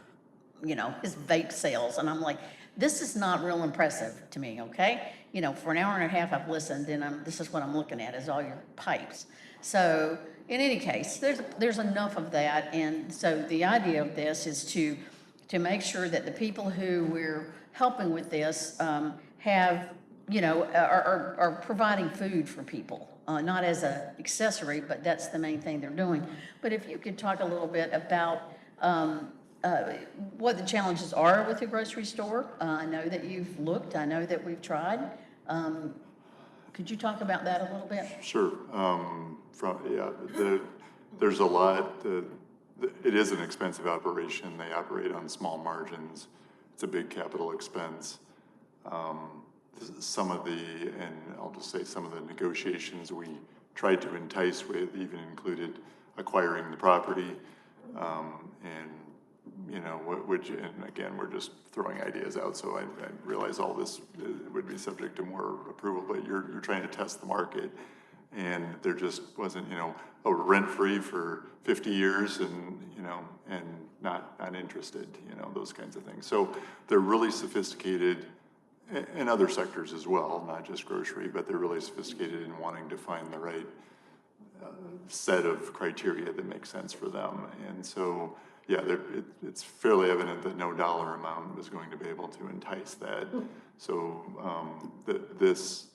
Speaker 8: his vape sales, and I'm like, this is not real impressive to me, okay? For an hour and a half I've listened, and this is what I'm looking at, is all your pipes. So, in any case, there's enough of that, and so the idea of this is to make sure that the people who we're helping with this have, are providing food for people, not as an accessory, but that's the main thing they're doing. But if you could talk a little bit about what the challenges are with the grocery store. I know that you've looked, I know that we've tried. Could you talk about that a little bit?
Speaker 12: Sure. There's a lot. It is an expensive operation. They operate on small margins. It's a big capital expense. Some of the negotiations we tried to entice with even included acquiring the property, and again, we're just throwing ideas out, so I realize all this would be subject to more approval, but you're trying to test the market, and there just wasn't, rent-free for 50 years and not interested, those kinds of things. So they're really sophisticated in other sectors as well, not just grocery, but they're really sophisticated in wanting to find the right set of criteria that makes sense for them. And so, yeah, it's fairly evident that no dollar amount is going to be able to entice that. So this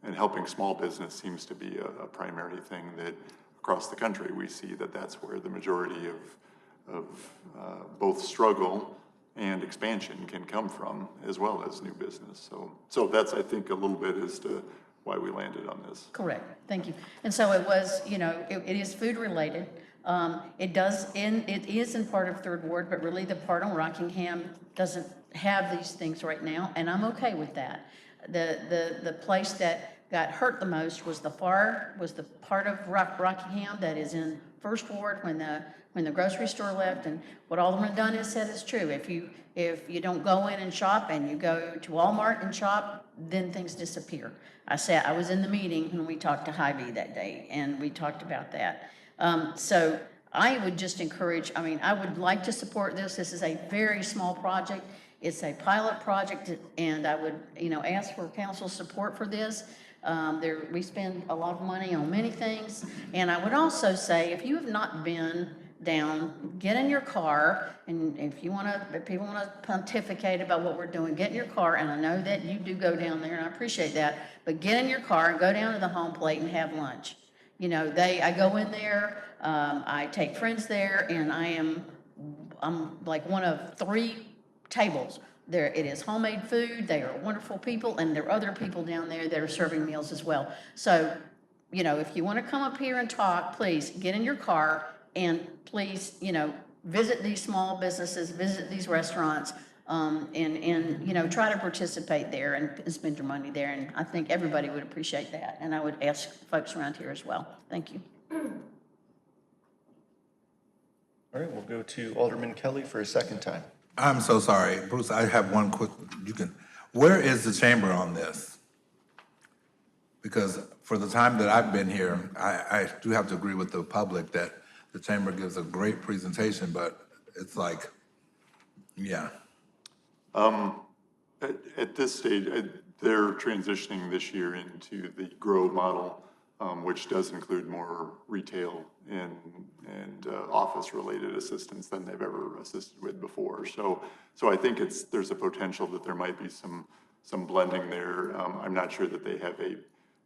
Speaker 12: and helping small business seems to be a primary thing that across the country we see that's where the majority of both struggle and expansion can come from, as well as new business. So that's, I think, a little bit as to why we landed on this.
Speaker 8: Correct, thank you. And so it was, it is food related. It is in part of Third Ward, but really the part on Rockingham doesn't have these things right now, and I'm okay with that. The place that got hurt the most was the part of Rockingham that is in First Ward when the grocery store left. And what Alderman Dunn has said is true. If you don't go in and shop and you go to Walmart and shop, then things disappear. I was in the meeting when we talked to Hy-Vee that day, and we talked about that. So I would just encourage, I would like to support this. This is a very small project. It's a pilot project, and I would, ask for council support for this. We spend a lot of money on many things. And I would also say, if you have not been down, get in your car, and if people want to pontificate about what we're doing, get in your car, and I know that you do go down there, and I appreciate that, but get in your car and go down to the Home Plate and have lunch. I go in there, I take friends there, and I'm like one of 3 tables. There, it is homemade food, they are wonderful people, and there are other people down there that are serving meals as well. So, if you want to come up here and talk, please get in your car and please, visit these small businesses, visit these restaurants, and try to participate there and spend your money there. And I think everybody would appreciate that. And I would ask folks around here as well. Thank you.
Speaker 5: All right, we'll go to Alderman Kelly for a second time.
Speaker 10: I'm so sorry, Bruce, I have one quick, where is the chamber on this? Because for the time that I've been here, I do have to agree with the public that the chamber gives a great presentation, but it's like, yeah.
Speaker 12: At this stage, they're transitioning this year into the GROW model, which does include more retail and office-related assistance than they've ever assisted with before. So I think there's a potential that there might be some blending there. I'm not sure that they have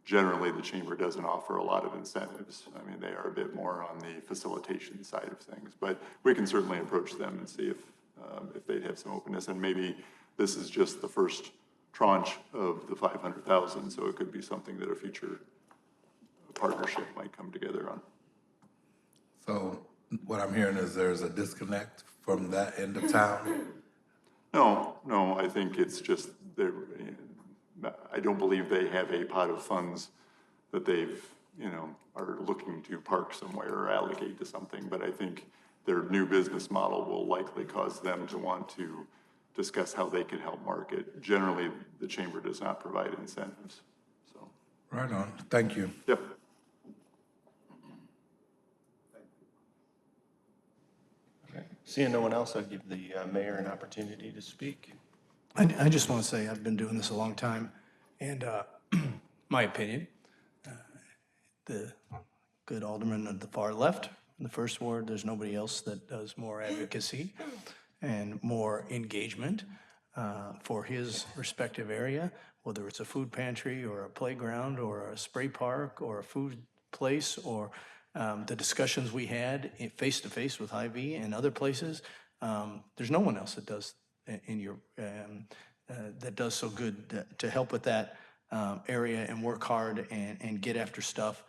Speaker 12: generally the chamber doesn't offer a lot of incentives. I mean, they are a bit more on the facilitation side of things, but we can certainly approach them and see if they'd have some openness. And maybe this is just the first tranche of the 500,000, so it could be something that a future partnership might come together on.
Speaker 10: So what I'm hearing is there's a disconnect from that end of town?
Speaker 12: No, I think it's just, I don't believe they have a pot of funds that they've, are looking to park somewhere or allocate to something, but I think their new business model will likely cause them to want to discuss how they can help market. Generally, the chamber does not provide incentives, so.
Speaker 10: Right on. Thank you.
Speaker 12: Yep.
Speaker 5: Seeing no one else, I'll give the mayor an opportunity to speak.
Speaker 1: I just want to say I've been doing this a long time, and my opinion, the good alderman of the far left in the first ward, there's nobody else that does more advocacy and more engagement for his respective area, whether it's a food pantry or a playground or a spray park or a food place or the discussions we had face-to-face with Hy-Vee and other places. There's no one else that does in your that does so good to help with that area and work hard and get after stuff,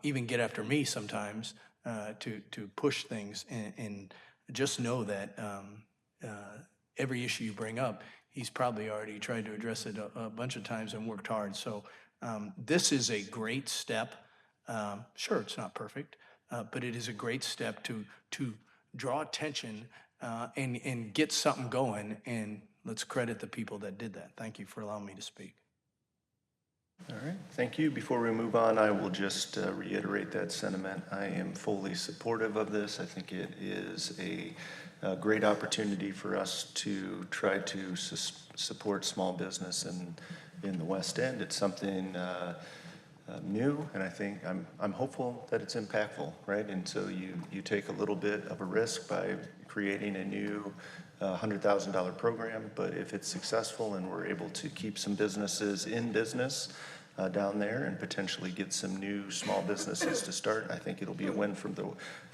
Speaker 1: even get after me sometimes to push things and just know that every issue you bring up, he's probably already tried to address it a bunch of times and worked hard. So this is a great step. Sure, it's not perfect, but it is a great step to draw attention and get something going, and let's credit the people that did that. Thank you for allowing me to speak.
Speaker 5: All right, thank you. Before we move on, I will just reiterate that sentiment. I am fully supportive of this. I think it is a great opportunity for us to try to support small business in the West End. It's something new, and I think I'm hopeful that it's impactful, right? And so you take a little bit of a risk by creating a new $100,000 program, but if it's successful and we're able to keep some businesses in business down there and potentially get some new small businesses to start, I think it'll be a win for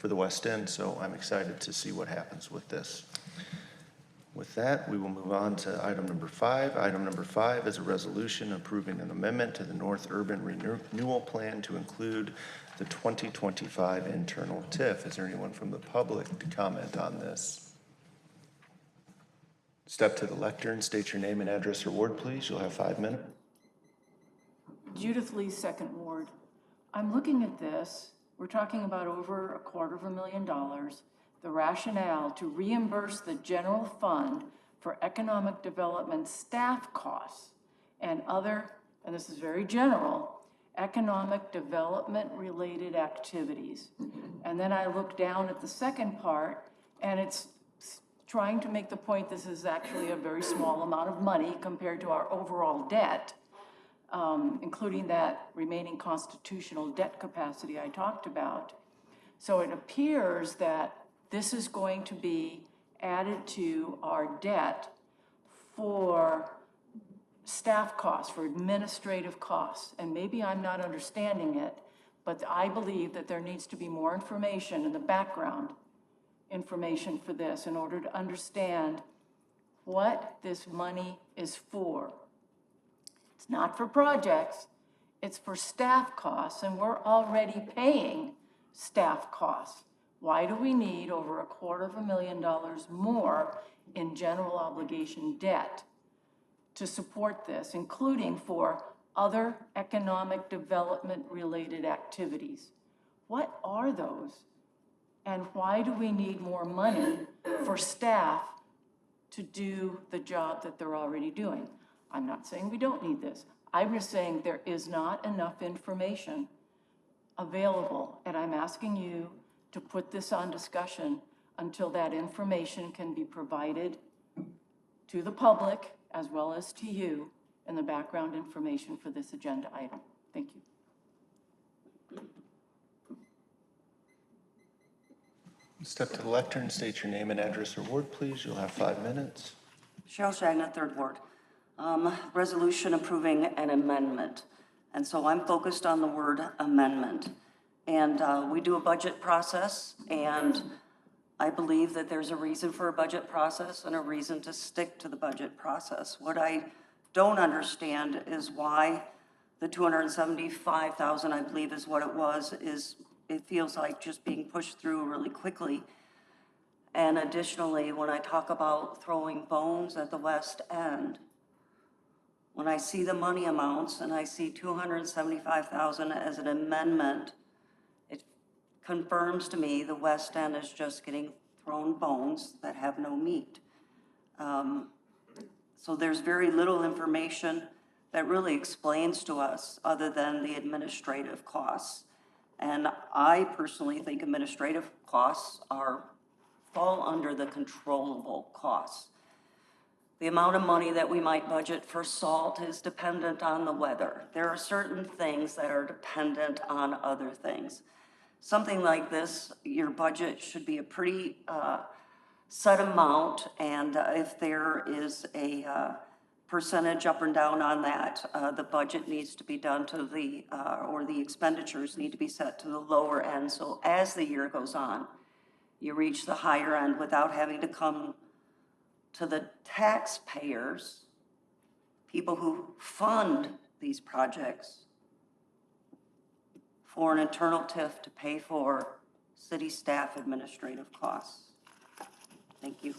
Speaker 5: the West End. So I'm excited to see what happens with this. With that, we will move on to item number 5. Item number 5 is a resolution approving an amendment to the North Urban Renewal Plan to include the 2025 internal TIF. Is there anyone from the public to comment on this? Step to the lectern, state your name and address or ward, please. You'll have 5 minutes.
Speaker 14: Judith Lee, Second Ward. I'm looking at this. We're talking about over $250,000. The rationale to reimburse the general fund for economic development staff costs and other, and this is very general, economic development related activities. And then I look down at the second part, and it's trying to make the point this is actually a very small amount of money compared to our overall debt, including that remaining constitutional debt capacity I talked about. So it appears that this is going to be added to our debt for staff costs, for administrative costs. And maybe I'm not understanding it, but I believe that there needs to be more information in the background information for this in order to understand what this money is for. It's not for projects, it's for staff costs, and we're already paying staff costs. Why do we need over $250,000 more in general obligation debt to support this, including for other economic development related activities? What are those? And why do we need more money for staff to do the job that they're already doing? I'm not saying we don't need this. I'm just saying there is not enough information available, and I'm asking you to put this on discussion until that information can be provided to the public as well as to you in the background information for this agenda item. Thank you.
Speaker 5: Step to the lectern, state your name and address or ward, please. You'll have 5 minutes.
Speaker 7: Cheryl Shagna, Third Ward. Resolution approving an amendment. And so I'm focused on the word amendment. And we do a budget process, and I believe that there's a reason for a budget process and a reason to stick to the budget process. What I don't understand is why the $275,000, I believe is what it was, it feels like just being pushed through really quickly. And additionally, when I talk about throwing bones at the West End, when I see the money amounts and I see $275,000 as an amendment, it confirms to me the West End is just getting thrown bones that have no meat. So there's very little information that really explains to us other than the administrative costs. And I personally think administrative costs fall under the controllable costs. The amount of money that we might budget for salt is dependent on the weather. There are certain things that are dependent on other things. Something like this, your budget should be a pretty set amount, and if there is a percentage up and down on that, the budget needs to be done to or the expenditures need to be set to the lower end. So as the year goes on, you reach the higher end without having to come to the taxpayers, people who fund these projects, for an internal TIF to pay for city staff administrative costs. Thank you.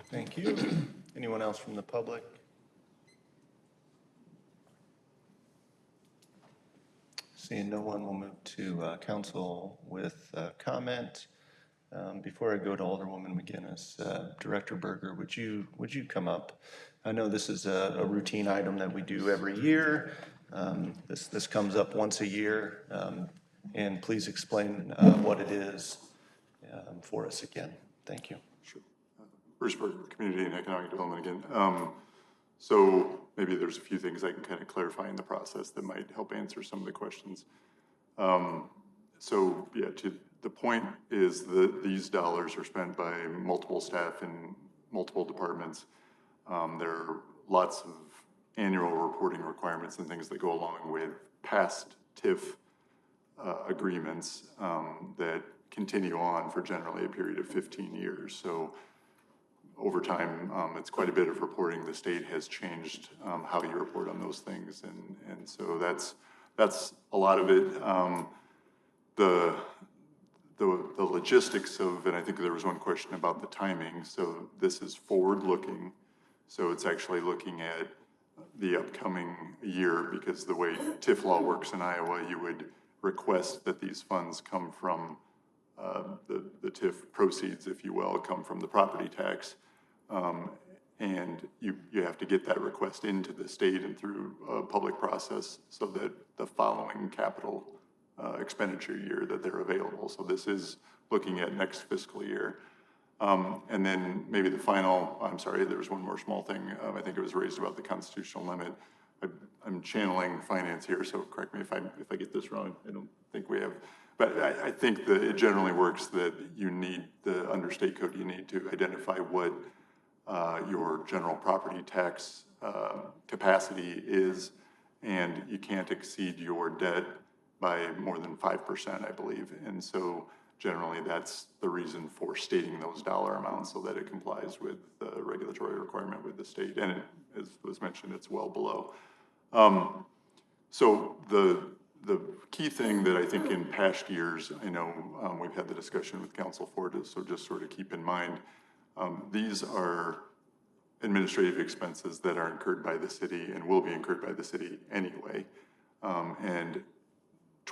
Speaker 5: Thank you. Anyone else from the public? Seeing no one, we'll move to council with comment. Before I go to Alderwoman McGinnis, Director Berger, would you come up? I know this is a routine item that we do every year. This comes up once a year, and please explain what it is for us again. Thank you.
Speaker 12: Sure. Bruce Berger, Community and Economic Development again. So maybe there's a few things I can kind of clarify in the process that might help answer some of the questions. So yeah, the point is that these dollars are spent by multiple staff in multiple departments. There are lots of annual reporting requirements and things that go along with past TIF agreements that continue on for generally a period of 15 years. So over time, it's quite a bit of reporting. The state has changed how you report on those things, and so that's a lot of it. The logistics of, and I think there was one question about the timing. So this is forward-looking. So it's actually looking at the upcoming year, because the way TIF law works in Iowa, you would request that these funds come from the TIF proceeds, if you will, come from the property tax. And you have to get that request into the state and through a public process so that the following capital expenditure year that they're available. So this is looking at next fiscal year. And then maybe the final, I'm sorry, there was one more small thing. I think it was raised about the constitutional limit. I'm channeling finance here, so correct me if I get this wrong. I don't think we have, but I think that it generally works that you need under state code, you need to identify what your general property tax capacity is, and you can't exceed your debt by more than 5%, I believe. And so generally that's the reason for stating those dollar amounts, so that it complies with the regulatory requirement with the state. And as was mentioned, it's well below. So the key thing that I think in past years, I know we've had the discussion with Council Ford, so just sort of keep in mind, these are administrative expenses that are incurred by the city and will be incurred by the city anyway. And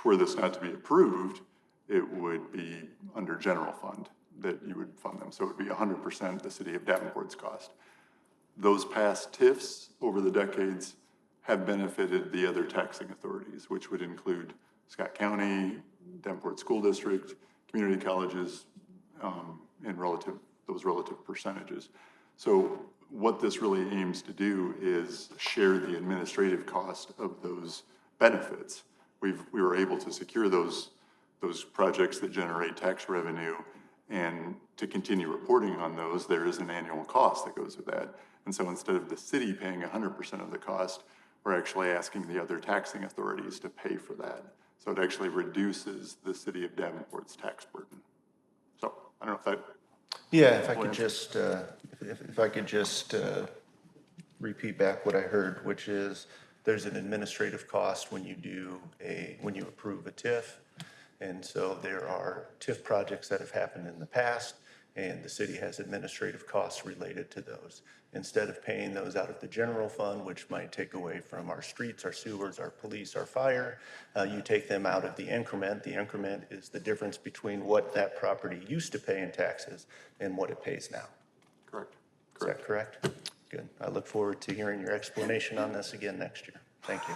Speaker 12: were this not to be approved, it would be under general fund that you would fund them. So it would be 100% the city of Davenport's cost. Those past TIFs over the decades have benefited the other taxing authorities, which would include Scott County, Davenport School District, community colleges, and those relative percentages. So what this really aims to do is share the administrative cost of those benefits. We were able to secure those projects that generate tax revenue, and to continue reporting on those, there is an annual cost that goes with that. And so instead of the city paying 100% of the cost, we're actually asking the other taxing authorities to pay for that. So it actually reduces the city of Davenport's tax burden. So I don't know if that.
Speaker 5: Yeah, if I could just repeat back what I heard, which is there's an administrative cost when you approve a TIF. And so there are TIF projects that have happened in the past, and the city has administrative costs related to those. Instead of paying those out of the general fund, which might take away from our streets, our sewers, our police, our fire, you take them out of the increment. The increment is the difference between what that property used to pay in taxes and what it pays now.
Speaker 12: Correct.
Speaker 5: Is that correct? Good. I look forward to hearing your explanation on this again next year. Thank you.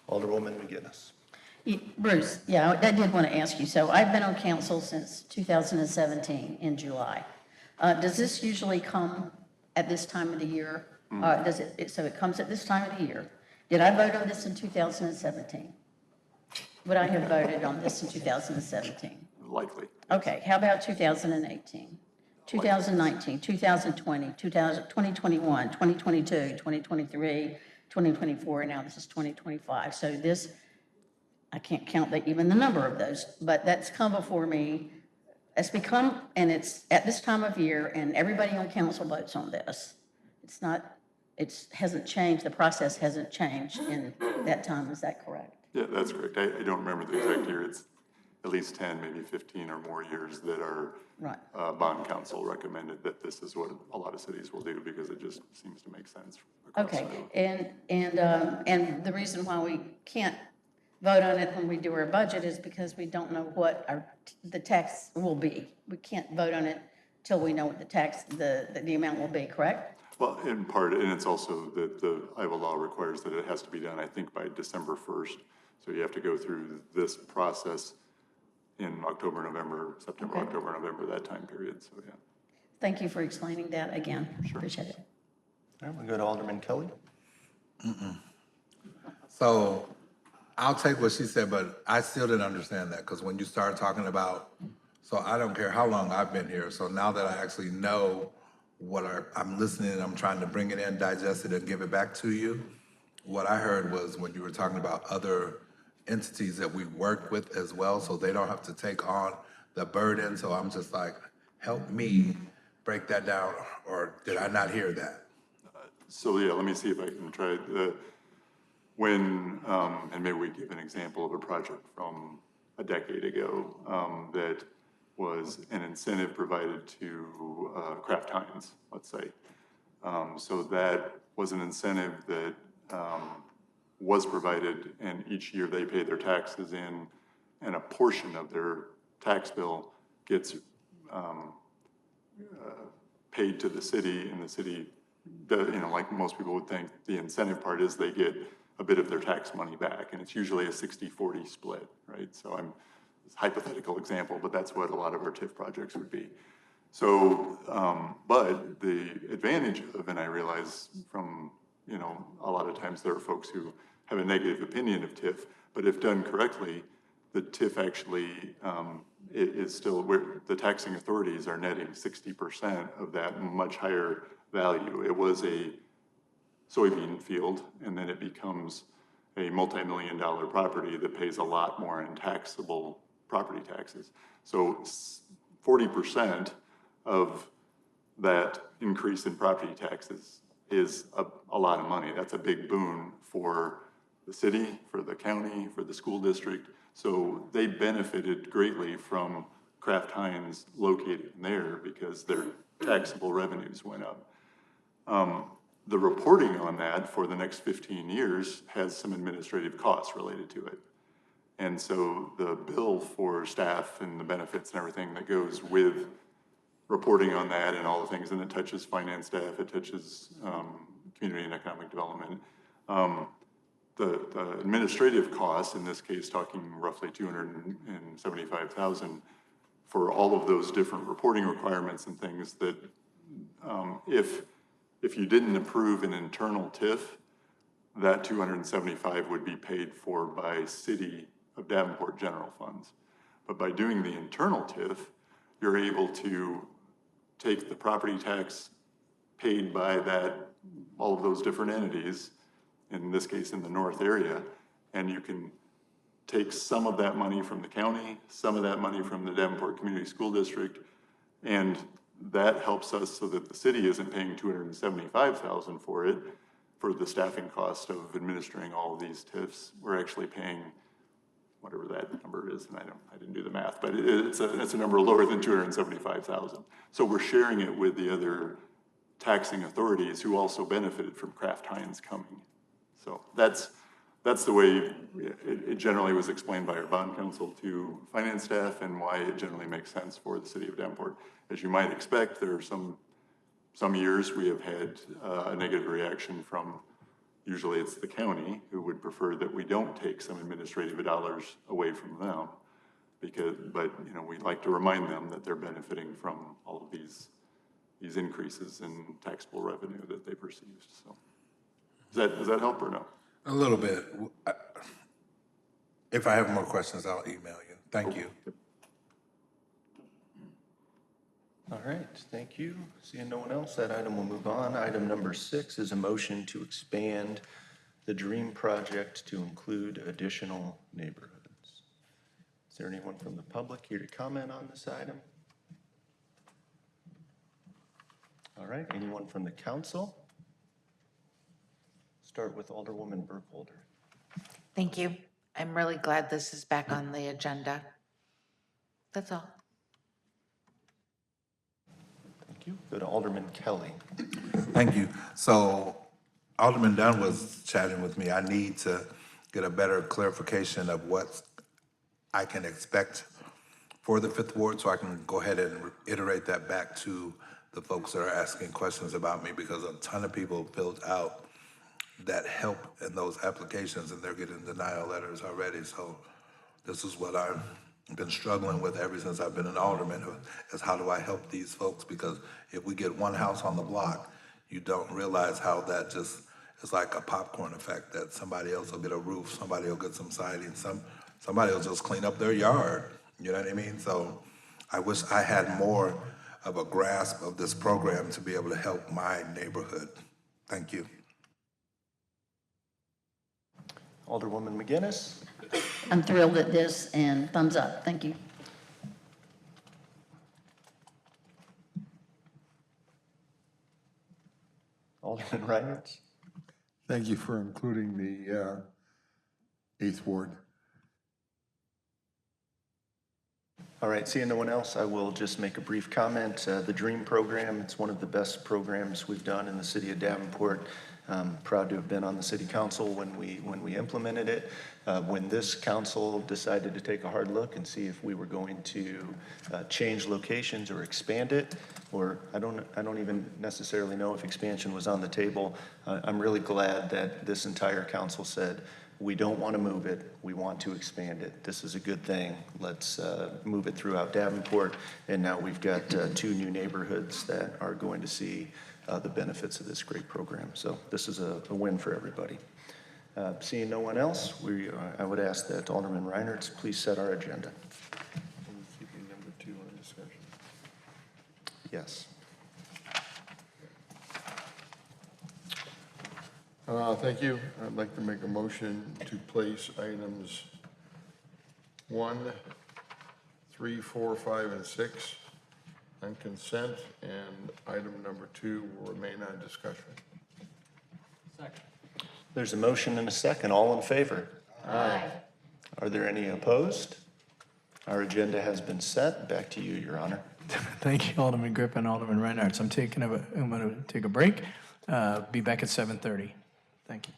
Speaker 5: Alderwoman McGinnis.
Speaker 8: Bruce, yeah, I did want to ask you, so I've been on council since 2017 in July. Does this usually come at this time of the year? So it comes at this time of the year. Did I vote on this in 2017? Would I have voted on this in 2017?
Speaker 12: Likely.
Speaker 8: Okay, how about 2018, 2019, 2020, 2021, 2022, 2023, 2024, and now this is 2025. So this, I can't count even the number of those, but that's come before me. It's become, and it's at this time of year, and everybody on council votes on this. It's not, it hasn't changed, the process hasn't changed in that time, is that correct?
Speaker 12: Yeah, that's correct. I don't remember the exact year. It's at least 10, maybe 15 or more years that our
Speaker 8: Right.
Speaker 12: bond council recommended that this is what a lot of cities will do because it just seems to make sense.
Speaker 8: Okay, and the reason why we can't vote on it when we do our budget is because we don't know what the tax will be. We can't vote on it till we know what the amount will be, correct?
Speaker 12: Well, in part, and it's also that the Iowa law requires that it has to be done, I think, by December 1st. So you have to go through this process in October, November, September,
Speaker 8: Okay.
Speaker 12: October, November, that time period, so yeah.
Speaker 8: Thank you for explaining that again. Appreciate it.
Speaker 5: All right, we'll go to Alderman Kelly.
Speaker 10: So I'll take what she said, but I still didn't understand that, because when you started talking about, so I don't care how long I've been here, so now that I actually know what I'm listening, I'm trying to bring it in, digest it, and give it back to you. What I heard was when you were talking about other entities that we work with as well, so they don't have to take on the burden, so I'm just like, help me break that down, or did I not hear that?
Speaker 12: So yeah, let me see if I can try. And maybe we give an example of a project from a decade ago that was an incentive provided to Kraft Heinz, let's say. So that was an incentive that was provided, and each year they pay their taxes in, and a portion of their tax bill gets paid to the city, and the city, like most people would think, the incentive part is they get a bit of their tax money back, and it's usually a 60-40 split, right? So it's a hypothetical example, but that's what a lot of our TIF projects would be. So, but the advantage of, and I realize from, a lot of times there are folks who have a negative opinion of TIF, but if done correctly, the TIF actually is still where the taxing authorities are netting 60% of that much higher value. It was a soybean field, and then it becomes a multi-million-dollar property that pays a lot more in taxable property taxes. So 40% of that increase in property taxes is a lot of money. That's a big boon for the city, for the county, for the school district. So they benefited greatly from Kraft Heinz located there because their taxable revenues went up. The reporting on that for the next 15 years has some administrative costs related to it. And so the bill for staff and the benefits and everything that goes with reporting on that and all the things, and it touches finance staff, it touches community and economic development. The administrative costs, in this case, talking roughly $275,000 for all of those different reporting requirements and things that if you didn't approve an internal TIF, that $275,000 would be paid for by City of Davenport general funds. But by doing the internal TIF, you're able to take the property tax paid by all of those different entities, in this case in the north area, and you can take some of that money from the county, some of that money from the Davenport Community School District, and that helps us so that the city isn't paying $275,000 for it, for the staffing cost of administering all of these TIFs. We're actually paying whatever that number is, and I didn't do the math, but it's a number lower than 275,000. So we're sharing it with the other taxing authorities who also benefited from Kraft Heinz coming. So that's the way it generally was explained by our bond counsel to finance staff, and why it generally makes sense for the city of Davenport. As you might expect, there are some years we have had a negative reaction from, usually it's the county, who would prefer that we don't take some administrative dollars away from them, but you know, we'd like to remind them that they're benefiting from all of these increases in taxable revenue that they've received. So does that help or no?
Speaker 10: A little bit. If I have more questions, I'll email you. Thank you.
Speaker 5: All right, thank you. Seeing no one else, that item will move on. Item number 6 is a motion to expand the DREAM project to include additional neighborhoods. Is there anyone from the public here to comment on this item? All right, anyone from the council? Start with Alderwoman Burkholder.
Speaker 4: Thank you. I'm really glad this is back on the agenda. That's all.
Speaker 5: Thank you. Go to Alderman Kelly.
Speaker 10: Thank you. So Alderman Dunn was chatting with me. I need to get a better clarification of what I can expect for the Fifth Ward, so I can go ahead and iterate that back to the folks that are asking questions about me, because a ton of people filled out that help in those applications, and they're getting denial letters already. So this is what I've been struggling with ever since I've been an alderman, is how do I help these folks? Because if we get one house on the block, you don't realize how that just is like a popcorn effect, that somebody else will get a roof, somebody will get some siding, somebody will just clean up their yard. You know what I mean? So I wish I had more of a grasp of this program to be able to help my neighborhood. Thank you.
Speaker 5: Alderwoman McGinnis.
Speaker 8: I'm thrilled at this, and thumbs up. Thank you.
Speaker 5: Alderman Reinhardt.
Speaker 2: Thank you for including the 8th Ward.
Speaker 5: All right, seeing no one else, I will just make a brief comment. The DREAM program, it's one of the best programs we've done in the city of Davenport. I'm proud to have been on the city council when we implemented it. When this council decided to take a hard look and see if we were going to change locations or expand it, or I don't even necessarily know if expansion was on the table. I'm really glad that this entire council said, we don't want to move it, we want to expand it. This is a good thing. Let's move it throughout Davenport. And now we've got 2 new neighborhoods that are going to see the benefits of this great program. So this is a win for everybody. Seeing no one else, I would ask that Alderman Reinhardt please set our agenda.
Speaker 2: Keeping number 2 on discussion.
Speaker 5: Yes.
Speaker 2: Thank you. I'd like to make a motion to place items 1, 3, 4, 5, and 6 on consent, and item number 2 will remain on discussion.
Speaker 9: Second.
Speaker 5: There's a motion and a second. All in favor? Aye. Are there any opposed? Our agenda has been set. Back to you, Your Honor.
Speaker 1: Thank you, Alderman Griffin, Alderman Reinhardt. I'm going to take a break. Be back at 7:30. Thank you.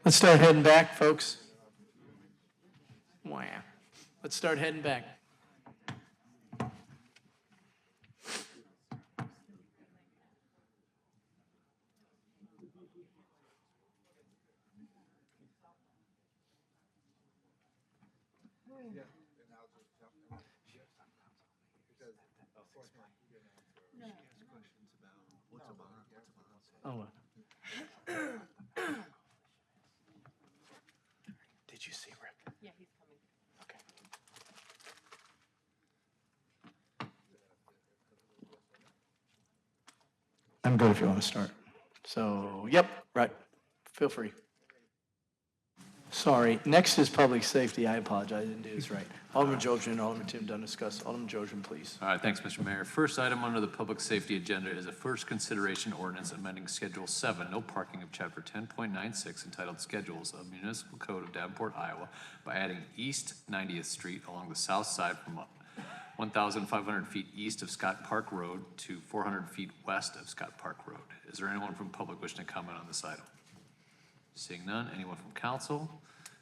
Speaker 1: Let's start heading back, folks. Wow. Let's start heading back. Oh. Did you see Rick?
Speaker 11: Yeah, he's coming.
Speaker 1: Okay. I'm good if you want to start. So, yep, right. Feel free. Sorry, next is public safety. I apologize, I didn't do this right. Alderman Jojen and Alderman Tim Dunn discuss. Alderman Jojen, please.
Speaker 17: All right, thanks, Mr. Mayor. First item under the public safety agenda is a first consideration ordinance amending Schedule 7, no parking of Chapter 10.96 entitled Schedules of Municipal Code of Davenport, Iowa by adding East 90th Street along the south side from 1,500 feet east of Scott Park Road to 400 feet west of Scott Park Road. Is there anyone from public wishing to comment on this item? Seeing none, anyone from council?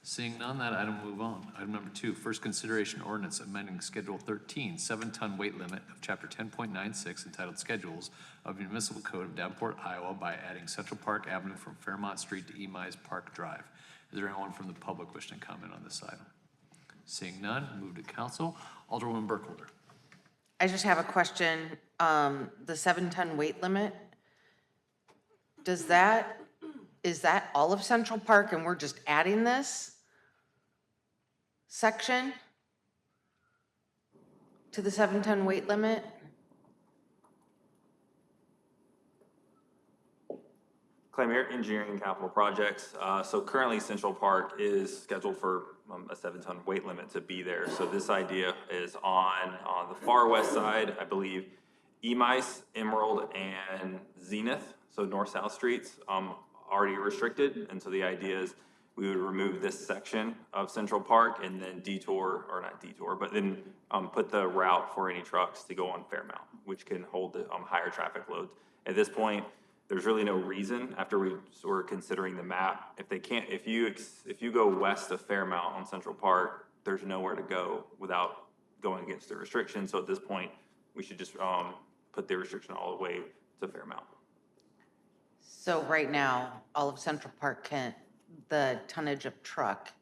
Speaker 17: Seeing none, that item will move on. Item number 2, first consideration ordinance amending Schedule 13, 7-ton weight limit of Chapter 10.96 entitled Schedules of Municipal Code of Davenport, Iowa by adding Central Park Avenue from Fairmont Street to Emise Park Drive. Is there anyone from the public wishing to comment on this item? Seeing none, move to council. Alderwoman Burkholder.
Speaker 4: I just have a question. The 7-ton weight limit, is that all of Central Park and we're just adding this section to the 7-ton weight limit?
Speaker 15: Clay Engineering and Capital Projects. So currently Central Park is scheduled for a 7-ton weight limit to be there. So this idea is on the far west side, I believe, Emise, Emerald, and Zenith, so north-south streets, already restricted. And so the idea is we would remove this section of Central Park and then detour, or not detour, but then put the route for any trucks to go on Fairmount, which can hold the higher traffic loads. At this point, there's really no reason, after we were considering the map, if you go west of Fairmount on Central Park, there's nowhere to go without going against the restriction. So at this point, we should just put the restriction all the way to Fairmount.
Speaker 4: So right now, all of Central Park the tonnage of truck.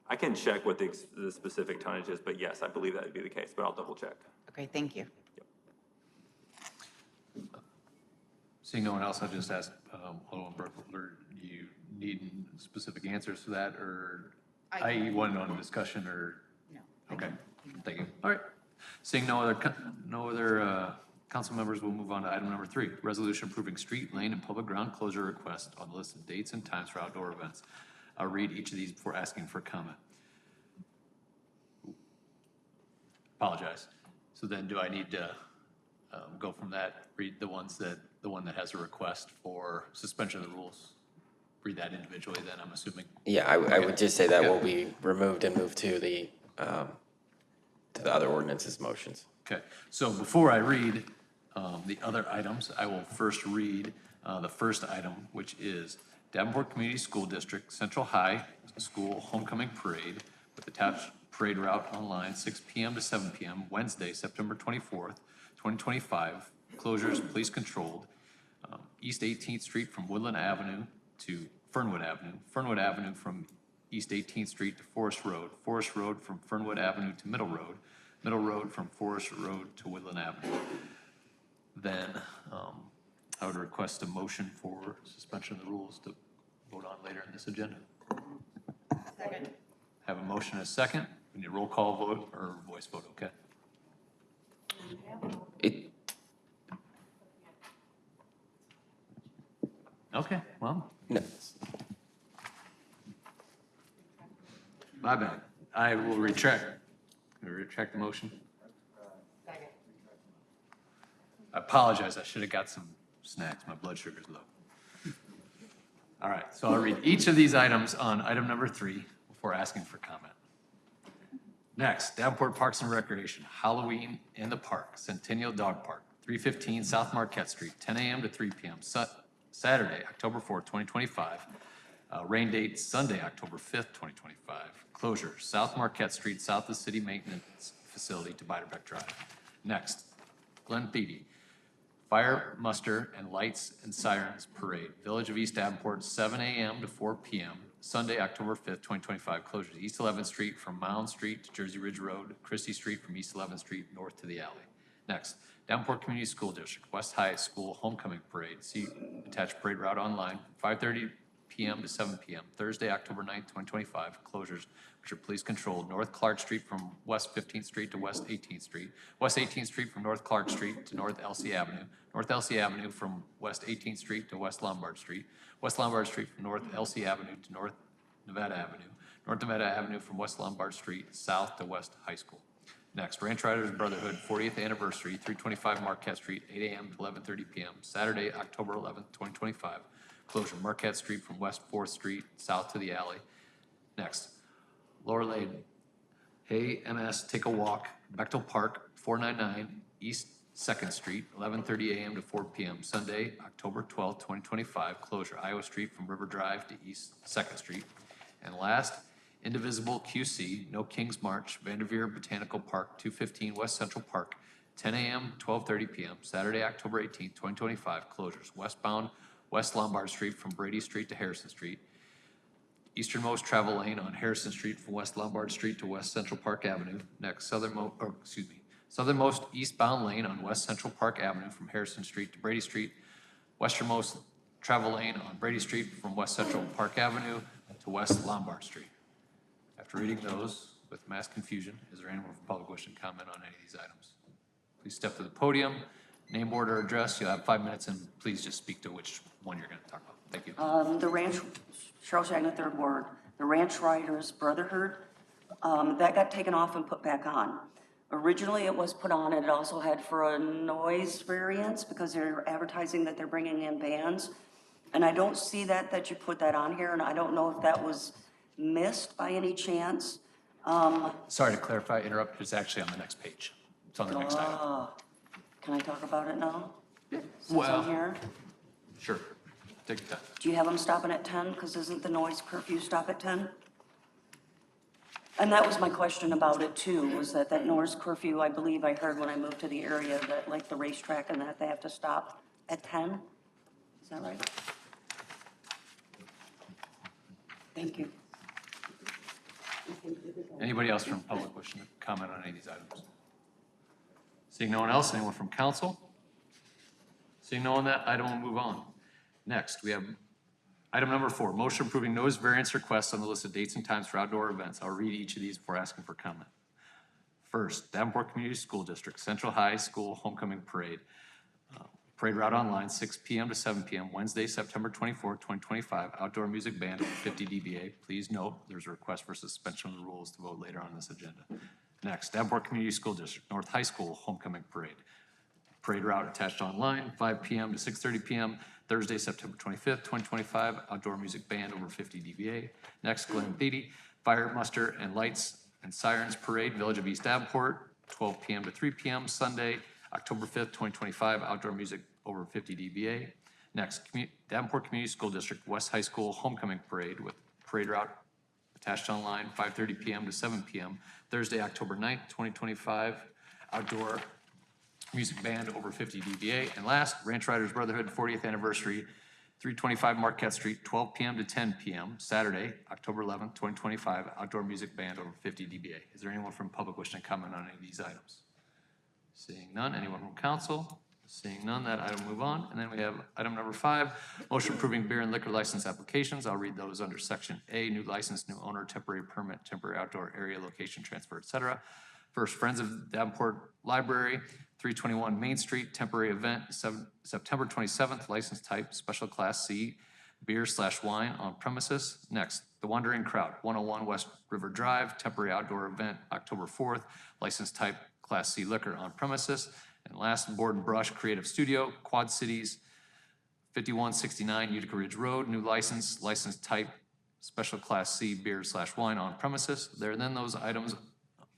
Speaker 15: I can check what the specific tonnage is, but yes, I believe that would be the case, but I'll double check.
Speaker 4: Okay, thank you.
Speaker 17: Seeing no one else, I'll just ask Alderwoman Burkholder, do you need specific answers to that, or i.e. one on discussion, or?
Speaker 4: No.
Speaker 17: Okay, thank you. All right. Seeing no other council members, we'll move on to item number 3, resolution approving street, lane, and public ground closure request on the list of dates and times for outdoor events. I'll read each of these before asking for comment. Apologize. So then do I need to go from that, read the one that has a request for suspension of the rules? Read that individually then, I'm assuming?
Speaker 18: Yeah, I would just say that will be removed and moved to the other ordinances motions.
Speaker 17: Okay, so before I read the other items, I will first read the first item, which is Davenport Community School District Central High School Homecoming Parade with attached parade route online, 6 p.m. to 7 p.m., Wednesday, September 24th, 2025. Closures, police controlled. East 18th Street from Woodland Avenue to Fernwood Avenue. Fernwood Avenue from East 18th Street to Forest Road. Forest Road from Fernwood Avenue to Middle Road. Middle Road from Forest Road to Woodland Avenue. Then I would request a motion for suspension of the rules to vote on later in this agenda.
Speaker 4: Second.
Speaker 17: Have a motion and a second. We need a roll call vote or voice vote, okay? Okay, well.
Speaker 18: No.
Speaker 17: My bad. I will retract the motion. I apologize. I should have got some snacks. My blood sugar's low. All right, so I'll read each of these items on item number 3 before asking for comment. Next, Davenport Parks and Recreation, Halloween in the Park, Centennial Dog Park, 315 South Marquette Street, 10 a.m. to 3 p.m. Saturday, October 4th, 2025. Rain date, Sunday, October 5th, 2025. Closure, South Marquette Street, south of City Maintenance Facility to Beiderbecke Drive. Next, Glen Beatty, Fire Muster and Lights and Sirens Parade, Village of East Davenport, 7 a.m. to 4 p.m. Sunday, October 5th, 2025. Closures, East 11th Street from Mound Street to Jersey Ridge Road, Christie Street from East 11th Street north to the alley. Next, Davenport Community School District, West High School Homecoming Parade. See attached parade route online, 5:30 p.m. to 7 p.m. Thursday, October 9th, 2025. Closures, which are police controlled. North Clark Street from West 15th Street to West 18th Street. West 18th Street from North Clark Street to North Elsie Avenue. North Elsie Avenue from West 18th Street to West Lombard Street. West Lombard Street from North Elsie Avenue to North Nevada Avenue. North Nevada Avenue from West Lombard Street south to West High School. Next, Ranch Riders Brotherhood 40th Anniversary, 325 Marquette Street, 8 a.m. to 11:30 p.m., Saturday, October 11th, 2025. Closure, Marquette Street from West 4th Street south to the alley. Next, Lower Lane, Hey MS Take a Walk, Bechtel Park, 499 East 2nd Street, 11:30 a.m. to 4 p.m., Sunday, October 12th, 2025. Closure, Iowa Street from River Drive to East 2nd Street. And last, Indivisible QC, No King's March, Vanderveer Botanical Park, 215 West Central Park, 10 a.m., 12:30 p.m., Saturday, October 18th, 2025. Closures, westbound West Lombard Street from Brady Street to Harrison Street. Easternmost travel lane on Harrison Street from West Lombard Street to West Central Park Avenue. Next, southernmost eastbound lane on West Central Park Avenue from Harrison Street to Brady Street. Westernmost travel lane on Brady Street from West Central Park Avenue to West Lombard Street. After reading those with mass confusion, is there anyone from public wishing to comment on any of these items? Please step to the podium, name, board, or address. You'll have 5 minutes, and please just speak to which one you're going to talk about. Thank you.
Speaker 7: The Ranch, Cheryl Shagna, Third Ward, the Ranch Riders Brotherhood, that got taken off and put back on. Originally, it was put on, and it also had for a noise variance because they're advertising that they're bringing in bands. And I don't see that you put that on here, and I don't know if that was missed by any chance.
Speaker 17: Sorry to clarify, interrupt, it's actually on the next page. It's on the next item.
Speaker 7: Can I talk about it now? Since
Speaker 17: Well-
Speaker 7: I'm here?
Speaker 17: Sure, take your time.
Speaker 7: Do you have them stopping at 10? Because isn't the noise curfew stop at 10? And that was my question about it too, was that noise curfew, I believe I heard when I moved to the area that like the racetrack and that they have to stop at 10? Is that right? Thank you.
Speaker 17: Anybody else from public wishing to comment on any of these items? Seeing no one else, anyone from council? Seeing no one, that item will move on. Next, we have item number 4, motion approving noise variance requests on the list of dates and times for outdoor events. I'll read each of these before asking for comment. First, Davenport Community School District, Central High School Homecoming Parade. Parade route online, 6 p.m. to 7 p.m., Wednesday, September 24, 2025. Outdoor music band over 50 dBA. Please note, there's a request for suspension of the rules to vote later on this agenda. Next, Davenport Community School District, North High School Homecoming Parade. Parade route attached online, 5 p.m. to 6:30 p.m., Thursday, September 25th, 2025. Outdoor music band over 50 dBA. Next, Glen Beatty, Fire, Muster, and Lights and Sirens Parade, Village of East Davenport, 12 p.m. to 3 p.m., Sunday, October 5th, 2025. Outdoor music over 50 dBA. Next, Davenport Community School District, West High School Homecoming Parade with parade route attached online, 5:30 p.m. to 7 p.m., Thursday, October 9th, 2025. Outdoor music band over 50 dBA. And last, Ranch Riders Brotherhood 40th Anniversary, 325 Marquette Street, 12 p.m. to 10 p.m., Saturday, October 11th, 2025. Outdoor music band over 50 dBA. Is there anyone from public wishing to comment on any of these items? Seeing none, anyone from council? Seeing none, that item will move on. And then we have item number 5, motion approving beer and liquor license applications. I'll read those under section A, new license, new owner, temporary permit, temporary outdoor area, location transfer, et cetera. First, Friends of Davenport Library, 321 Main Street, temporary event, September 27th, license type, special class C, beer/wine on premises. Next, The Wandering Crowd, 101 West River Drive, temporary outdoor event, October 4th, license type, class C liquor on premises. And last, Board and Brush Creative Studio, Quad Cities, 5169 Utica Ridge Road, new license, license type, special class C beer/wine on premises. There are then those items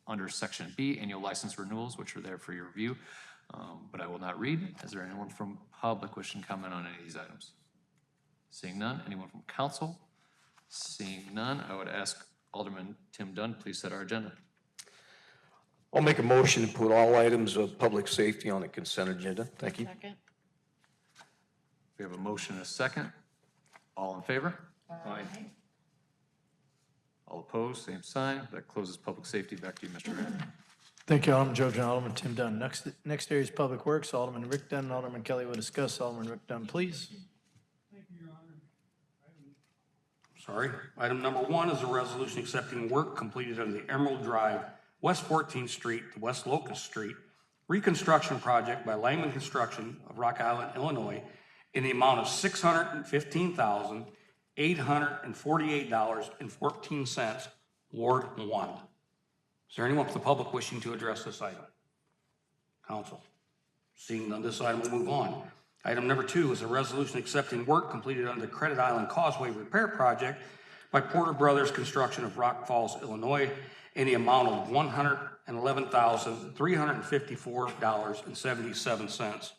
Speaker 17: under section B, annual license renewals, which are there for your review, but I will not read. Is there anyone from public wishing to comment on any of these items? Seeing none, anyone from council? Seeing none, I would ask Alderman Tim Dunn, please set our agenda.
Speaker 2: I'll make a motion to put all items of public safety on the consent agenda. Thank you.
Speaker 11: Second.
Speaker 17: We have a motion and a second. All in favor?
Speaker 2: Aye.
Speaker 17: All opposed, same sign. That closes public safety. Back to you, Mr. Mayor.
Speaker 1: Thank you, Alderman Joe, Alderman Tim Dunn. Next area is Public Works. Alderman Rick Dunn and Alderman Kelly will discuss. Alderman Rick Dunn, please.
Speaker 9: Sorry. Item number 1 is a resolution accepting work completed on the Emerald Drive, West 14th Street to West Locust Street reconstruction project by Langman Construction of Rock Island, Illinois, in the amount of $615,848.14 Ward 1. Is there anyone from the public wishing to address this item? Council? Seeing none, this item will move on. Item number 2 is a resolution accepting work completed under the Credit Island Causeway Repair Project by Porter Brothers Construction of Rock Falls, Illinois, in the amount of $111,354.77.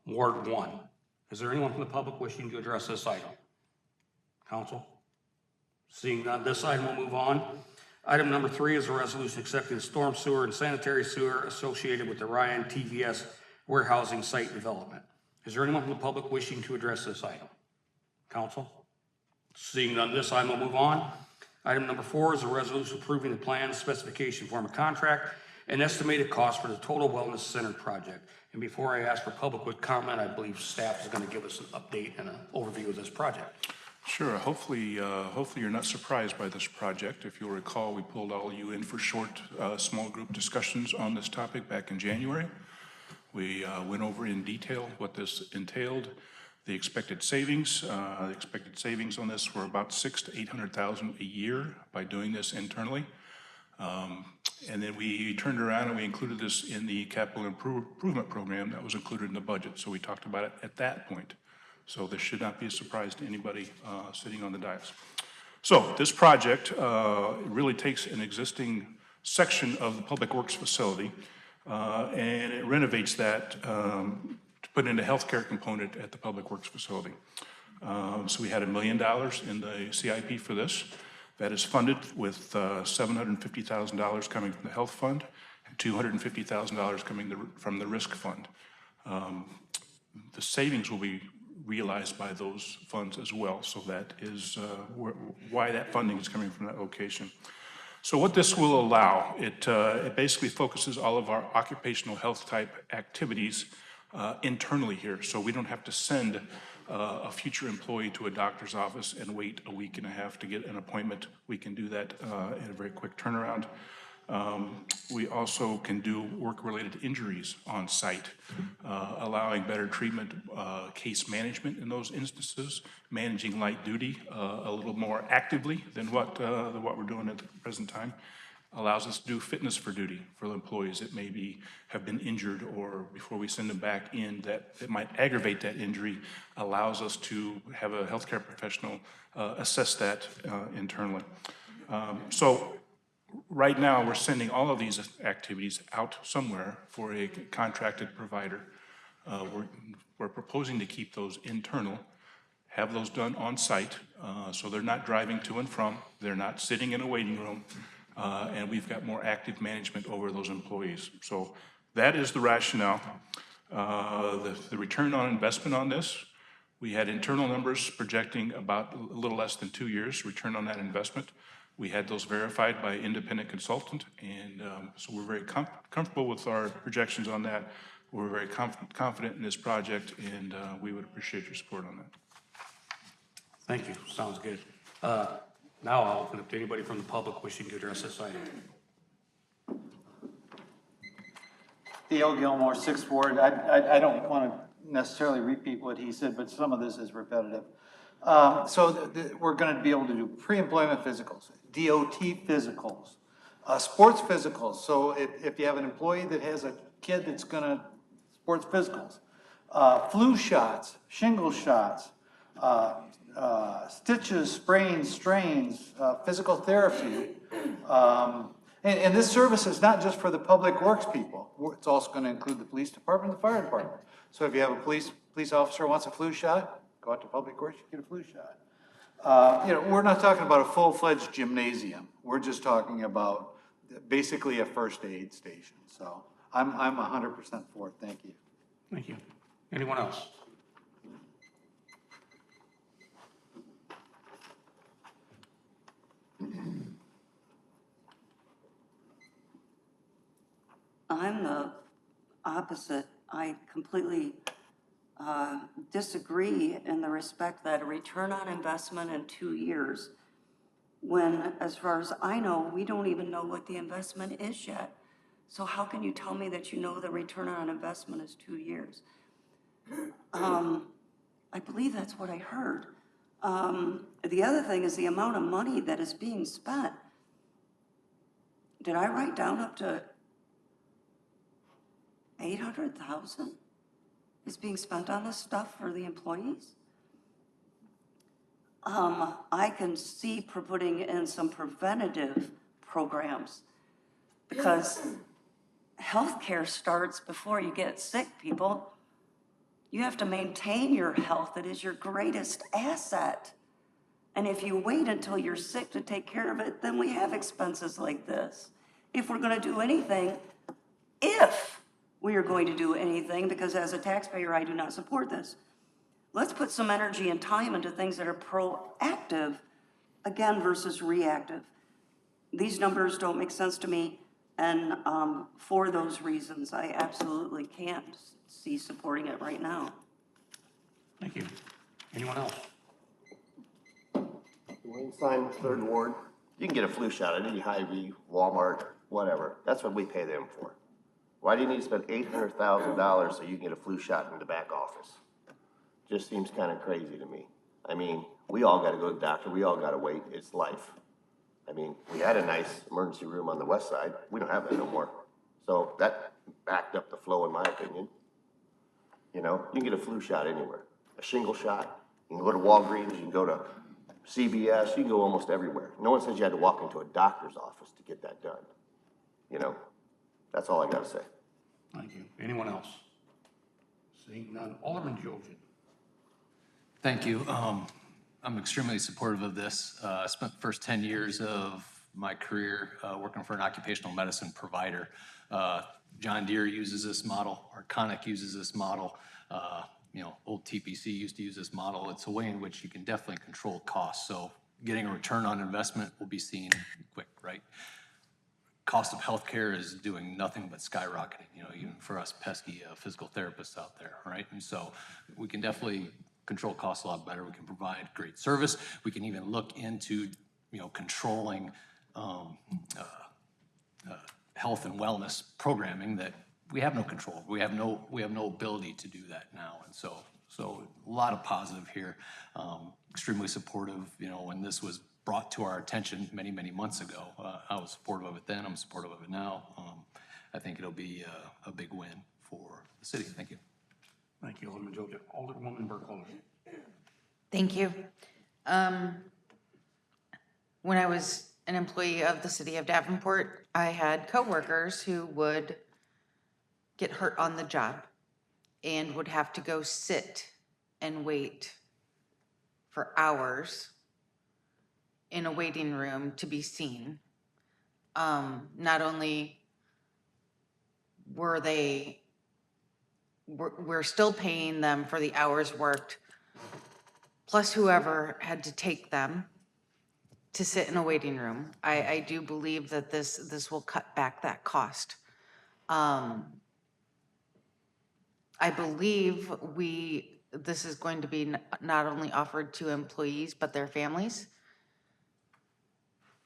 Speaker 9: Ward 1. Is there anyone from the public wishing to address this item? Council? Seeing none, this item will move on. Item number 3 is a resolution accepting the storm sewer and sanitary sewer associated with the Ryan TVS warehousing site development. Is there anyone from the public wishing to address this item? Council? Seeing none, this item will move on. Item number 4 is a resolution approving the plan, specification, form of contract, and estimated cost for the Total Wellness Center project. And before I ask for public comment, I believe staff is going to give us an update and an overview of this project.
Speaker 16: Sure. Hopefully you're not surprised by this project. If you'll recall, we pulled all of you in for short, small group discussions on this topic back in January. We went over in detail what this entailed, the expected savings. The expected savings on this were about $600,000 to $800,000 a year by doing this internally. And then we turned around and we included this in the capital improvement program that was included in the budget. So we talked about it at that point. So this should not be a surprise to anybody sitting on the dais. So this project really takes an existing section of the Public Works facility and it renovates that to put in a healthcare component at the Public Works facility. So we had $1 million in the CIP for this. That is funded with $750,000 coming from the health fund and $250,000 coming from the risk fund. The savings will be realized by those funds as well. So that is why that funding is coming from that location. So what this will allow, it basically focuses all of our occupational health type activities internally here. So we don't have to send a future employee to a doctor's office and wait a week and a half to get an appointment. We can do that in a very quick turnaround. We also can do work-related injuries on site, allowing better treatment, case management in those instances, managing light duty a little more actively than what we're doing at the present time. Allows us to do fitness for duty for the employees that maybe have been injured or before we send them back in that might aggravate that injury, allows us to have a healthcare professional assess that internally. So right now we're sending all of these activities out somewhere for a contracted provider. We're proposing to keep those internal, have those done on site so they're not driving to and from, they're not sitting in a waiting room. And we've got more active management over those employees. So that is the rationale. The return on investment on this, we had internal numbers projecting about a little less than 2 years return on that investment. We had those verified by an independent consultant, and so we're very comfortable with our projections on that. We're very confident in this project, and we would appreciate your support on that.
Speaker 9: Thank you. Sounds good. Now I'll open up to anybody from the public wishing to address this item.
Speaker 22: Theo Gilmore, 6th Ward. I don't want to necessarily repeat what he said, but some of this is repetitive. So we're going to be able to do pre-employment physicals, DOT physicals, sports physicals. So if you have an employee that has a kid that's going to sports physicals, flu shots, shingle shots, stitches, sprains, strains, physical therapy. And this service is not just for the public works people. It's also going to include the police department and the fire department. So if you have a police officer who wants a flu shot, go out to public works, you get a flu shot. We're not talking about a full-fledged gymnasium. We're just talking about basically a first aid station. So I'm 100% for it. Thank you.
Speaker 9: Thank you. Anyone else?
Speaker 7: I'm the opposite. I completely disagree in the respect that a return on investment in 2 years, when, as far as I know, we don't even know what the investment is yet. So how can you tell me that you know the return on investment is 2 years? I believe that's what I heard. The other thing is the amount of money that is being spent. did I write down up to 800,000 is being spent on this stuff for the employees? I can see putting in some preventative programs because healthcare starts before you get sick, people. You have to maintain your health. It is your greatest asset. And if you wait until you're sick to take care of it, then we have expenses like this. If we're gonna do anything, if we are going to do anything, because as a taxpayer, I do not support this, let's put some energy and time into things that are proactive, again, versus reactive. These numbers don't make sense to me, and for those reasons, I absolutely can't see supporting it right now.
Speaker 9: Thank you. Anyone else?
Speaker 2: Wayne Simon, Third Ward. You can get a flu shot at any Hy-Vee, Walmart, whatever. That's what we pay them for. Why do you need to spend $800,000 so you can get a flu shot in the back office? Just seems kind of crazy to me. I mean, we all got to go to the doctor. We all got to wait. It's life. I mean, we had a nice emergency room on the west side. We don't have that no more. So that backed up the flow, in my opinion. You know, you can get a flu shot anywhere. A shingle shot. You can go to Walgreens. You can go to CVS. You can go almost everywhere. No one says you had to walk into a doctor's office to get that done. You know, that's all I got to say.
Speaker 9: Thank you. Anyone else? Seeing none. Alderman Jojen.
Speaker 17: Thank you. I'm extremely supportive of this. I spent the first 10 years of my career working for an occupational medicine provider. John Deere uses this model. Arconic uses this model. You know, old TPC used to use this model. It's a way in which you can definitely control costs. So getting a return on investment will be seen quick, right? Cost of healthcare is doing nothing but skyrocketing, you know, even for us pesky physical therapists out there, right? And so we can definitely control costs a lot better. We can provide great service. We can even look into, you know, controlling health and wellness programming that we have no control. We have no ability to do that now. And so a lot of positive here. Extremely supportive. You know, when this was brought to our attention many, many months ago, I was supportive of it then. I'm supportive of it now. I think it'll be a big win for the city. Thank you.
Speaker 9: Thank you, Alderman Jojen. Alderwoman Burkholder.
Speaker 4: Thank you. When I was an employee of the city of Davenport, I had coworkers who would get hurt on the job and would have to go sit and wait for hours in a waiting room to be seen. Not only we're still paying them for the hours worked, plus whoever had to take them to sit in a waiting room. I do believe that this will cut back that cost. I believe this is going to be not only offered to employees, but their families.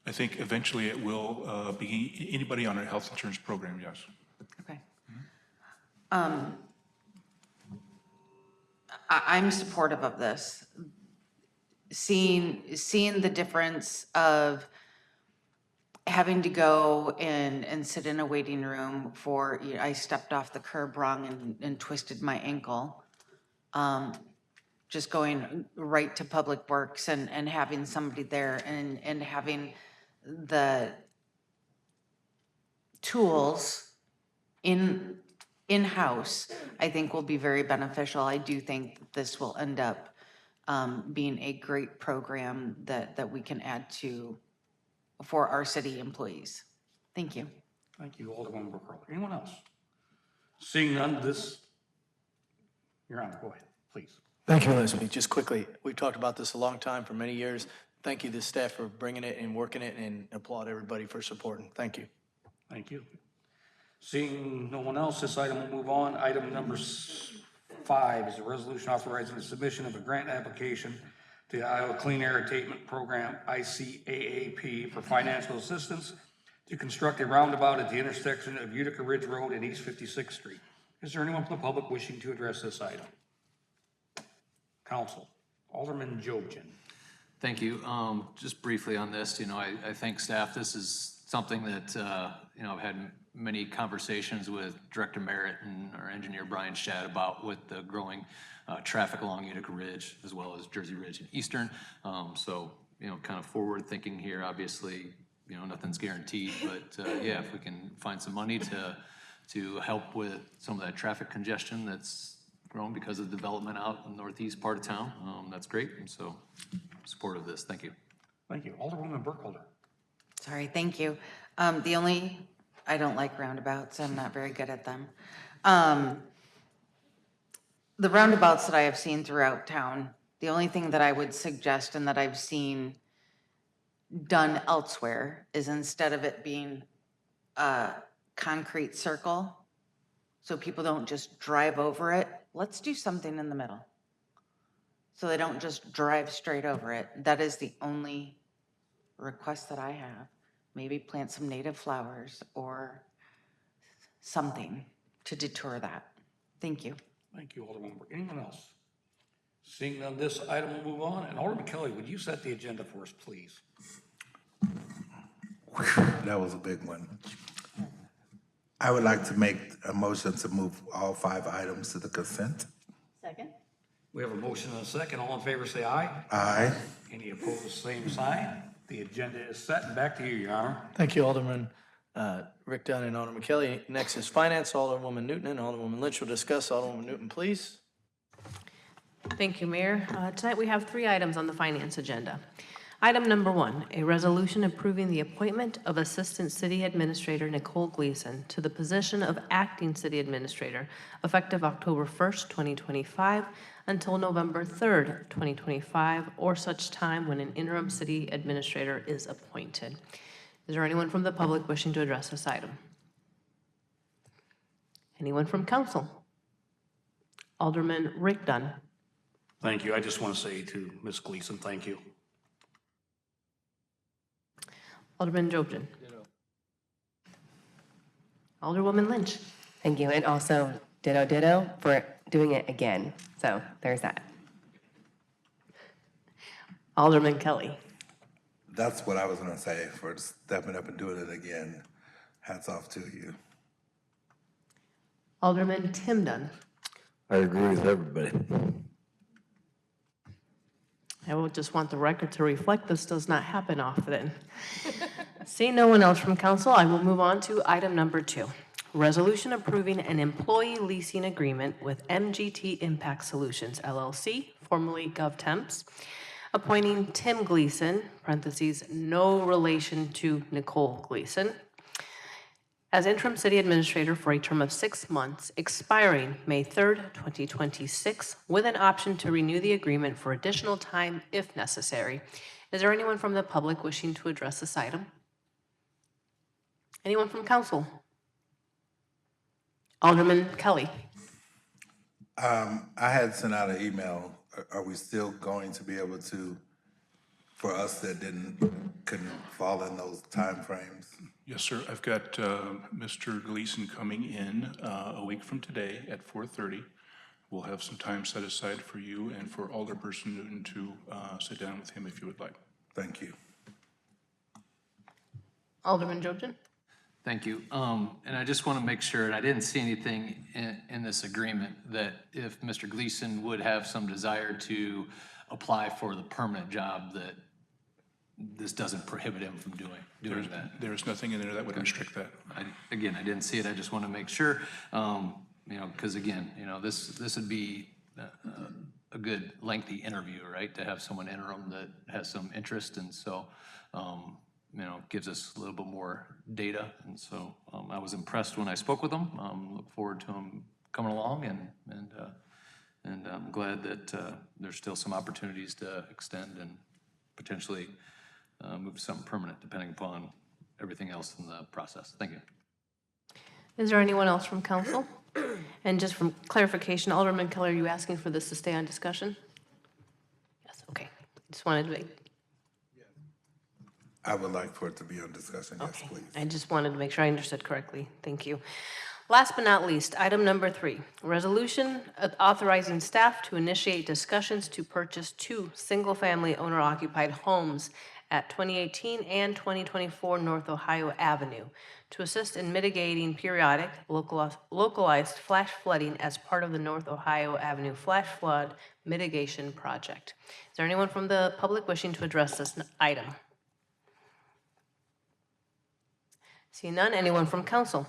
Speaker 16: I think eventually it will be anybody on a health insurance program, yes.
Speaker 4: Okay. I'm supportive of this. Seeing the difference of having to go and sit in a waiting room for, I stepped off the curb wrong and twisted my ankle. Just going right to Public Works and having somebody there and having the tools in-house, I think will be very beneficial. I do think this will end up being a great program that we can add to for our city employees. Thank you.
Speaker 9: Thank you, Alderwoman Burkholder. Anyone else? Seeing none, Your Honor, go ahead, please.
Speaker 1: Thank you, Elizabeth. Just quickly, we've talked about this a long time, for many years. Thank you to staff for bringing it and working it, and applaud everybody for supporting. Thank you.
Speaker 9: Thank you. Seeing no one else, this item will move on. Item number 5 is a resolution authorizing the submission of a grant application to the Iowa Clean Air Attainment Program, ICAAP, for financial assistance to construct a roundabout at the intersection of Utica Ridge Road and East 56th Street. Is there anyone from the public wishing to address this item? Council. Alderman Jojen.
Speaker 17: Thank you. Just briefly on this, you know, I thank staff. This is something that, I've had many conversations with Director Merritt and our engineer Brian Shad about with the growing traffic along Utica Ridge as well as Jersey Ridge and Eastern. So, kind of forward thinking here, obviously, nothing's guaranteed, but yeah, if we can find some money to help with some of that traffic congestion that's grown because of development out in the northeast part of town, that's great. And so, support of this. Thank you.
Speaker 9: Thank you. Alderwoman Burkholder.
Speaker 4: Sorry, thank you. I don't like roundabouts. I'm not very good at them. The roundabouts that I have seen throughout town, the only thing that I would suggest and that I've seen done elsewhere is instead of it being a concrete circle, so people don't just drive over it, let's do something in the middle. So they don't just drive straight over it. That is the only request that I have. Maybe plant some native flowers or something to deter that. Thank you.
Speaker 9: Thank you, Alderwoman Burke. Anyone else? Seeing none, this item will move on. And Alderman Kelly, would you set the agenda for us, please?
Speaker 10: That was a big one. I would like to make a motion to move all 5 items to the consent.
Speaker 8: Second?
Speaker 9: We have a motion and a second. All in favor, say aye.
Speaker 10: Aye.
Speaker 9: Any opposed, same sign. The agenda is set, and back to you, Your Honor.
Speaker 1: Thank you, Alderman Rick Dunn and Alderman Kelly. Next is Finance. Alderwoman Newton and Alderwoman Lynch will discuss. Alderwoman Newton, please.
Speaker 11: Thank you, Mayor. Tonight we have 3 items on the finance agenda. Item number 1, a resolution approving the appointment of Assistant City Administrator Nicole Gleason to the position of Acting City Administrator effective October 1st, 2025 until November 3rd, 2025, or such time when an interim city administrator is appointed. Is there anyone from the public wishing to address this item? Anyone from council? Alderman Rick Dunn.
Speaker 9: Thank you. I just want to say to Ms. Gleason, thank you.
Speaker 11: Alderman Jobson. Alderwoman Lynch.
Speaker 6: Thank you. And also ditto for doing it again. So there's that.
Speaker 11: Alderman Kelly.
Speaker 10: That's what I was gonna say, for stepping up and doing it again. Hats off to you.
Speaker 11: Alderman Tim Dunn.
Speaker 2: I agree with everybody.
Speaker 11: I would just want the record to reflect this does not happen often. Seeing no one else from council, I will move on to item number 2. Resolution approving an employee leasing agreement with MGT Impact Solutions LLC, formerly GovTemps, appointing Tim Gleason, parentheses, no relation to Nicole Gleason, as interim city administrator for a term of 6 months, expiring May 3rd, 2026, with an option to renew the agreement for additional time if necessary. Is there anyone from the public wishing to address this item? Anyone from council? Alderman Kelly.
Speaker 10: I had sent out an email. Are we still going to be able to, for us that couldn't fall in those timeframes?
Speaker 16: Yes, sir. I've got Mr. Gleason coming in a week from today at 4:30. We'll have some time set aside for you and for Alderperson Newton to sit down with him if you would like.
Speaker 10: Thank you.
Speaker 11: Alderman Jobson.
Speaker 17: Thank you. And I just want to make sure, and I didn't see anything in this agreement, that if Mr. Gleason would have some desire to apply for the permanent job, that this doesn't prohibit him from doing that.
Speaker 16: There's nothing in there that would restrict that.
Speaker 17: Again, I didn't see it. I just want to make sure, because again, this would be a good lengthy interview, right? To have someone interim that has some interest, and so, gives us a little bit more data. And so I was impressed when I spoke with him. Look forward to him coming along, and I'm glad that there's still some opportunities to extend and potentially move to something permanent, depending upon everything else in the process. Thank you.
Speaker 11: Is there anyone else from council? And just from clarification, Alderman Keller, are you asking for this to stay on discussion? Yes, okay. Just wanted to make.
Speaker 10: I would like for it to be on discussion, yes,
Speaker 11: Okay.
Speaker 10: please.
Speaker 11: I just wanted to make sure I understood correctly. Thank you. Last but not least, item number 3, resolution authorizing staff to initiate discussions to purchase 2 single-family owner-occupied homes at 2018 and 2024 North Ohio Avenue to assist in mitigating periodic localized flash flooding as part of the North Ohio Avenue Flash Flood Mitigation Project. Is there anyone from the public wishing to address this item? Seeing none, anyone from council?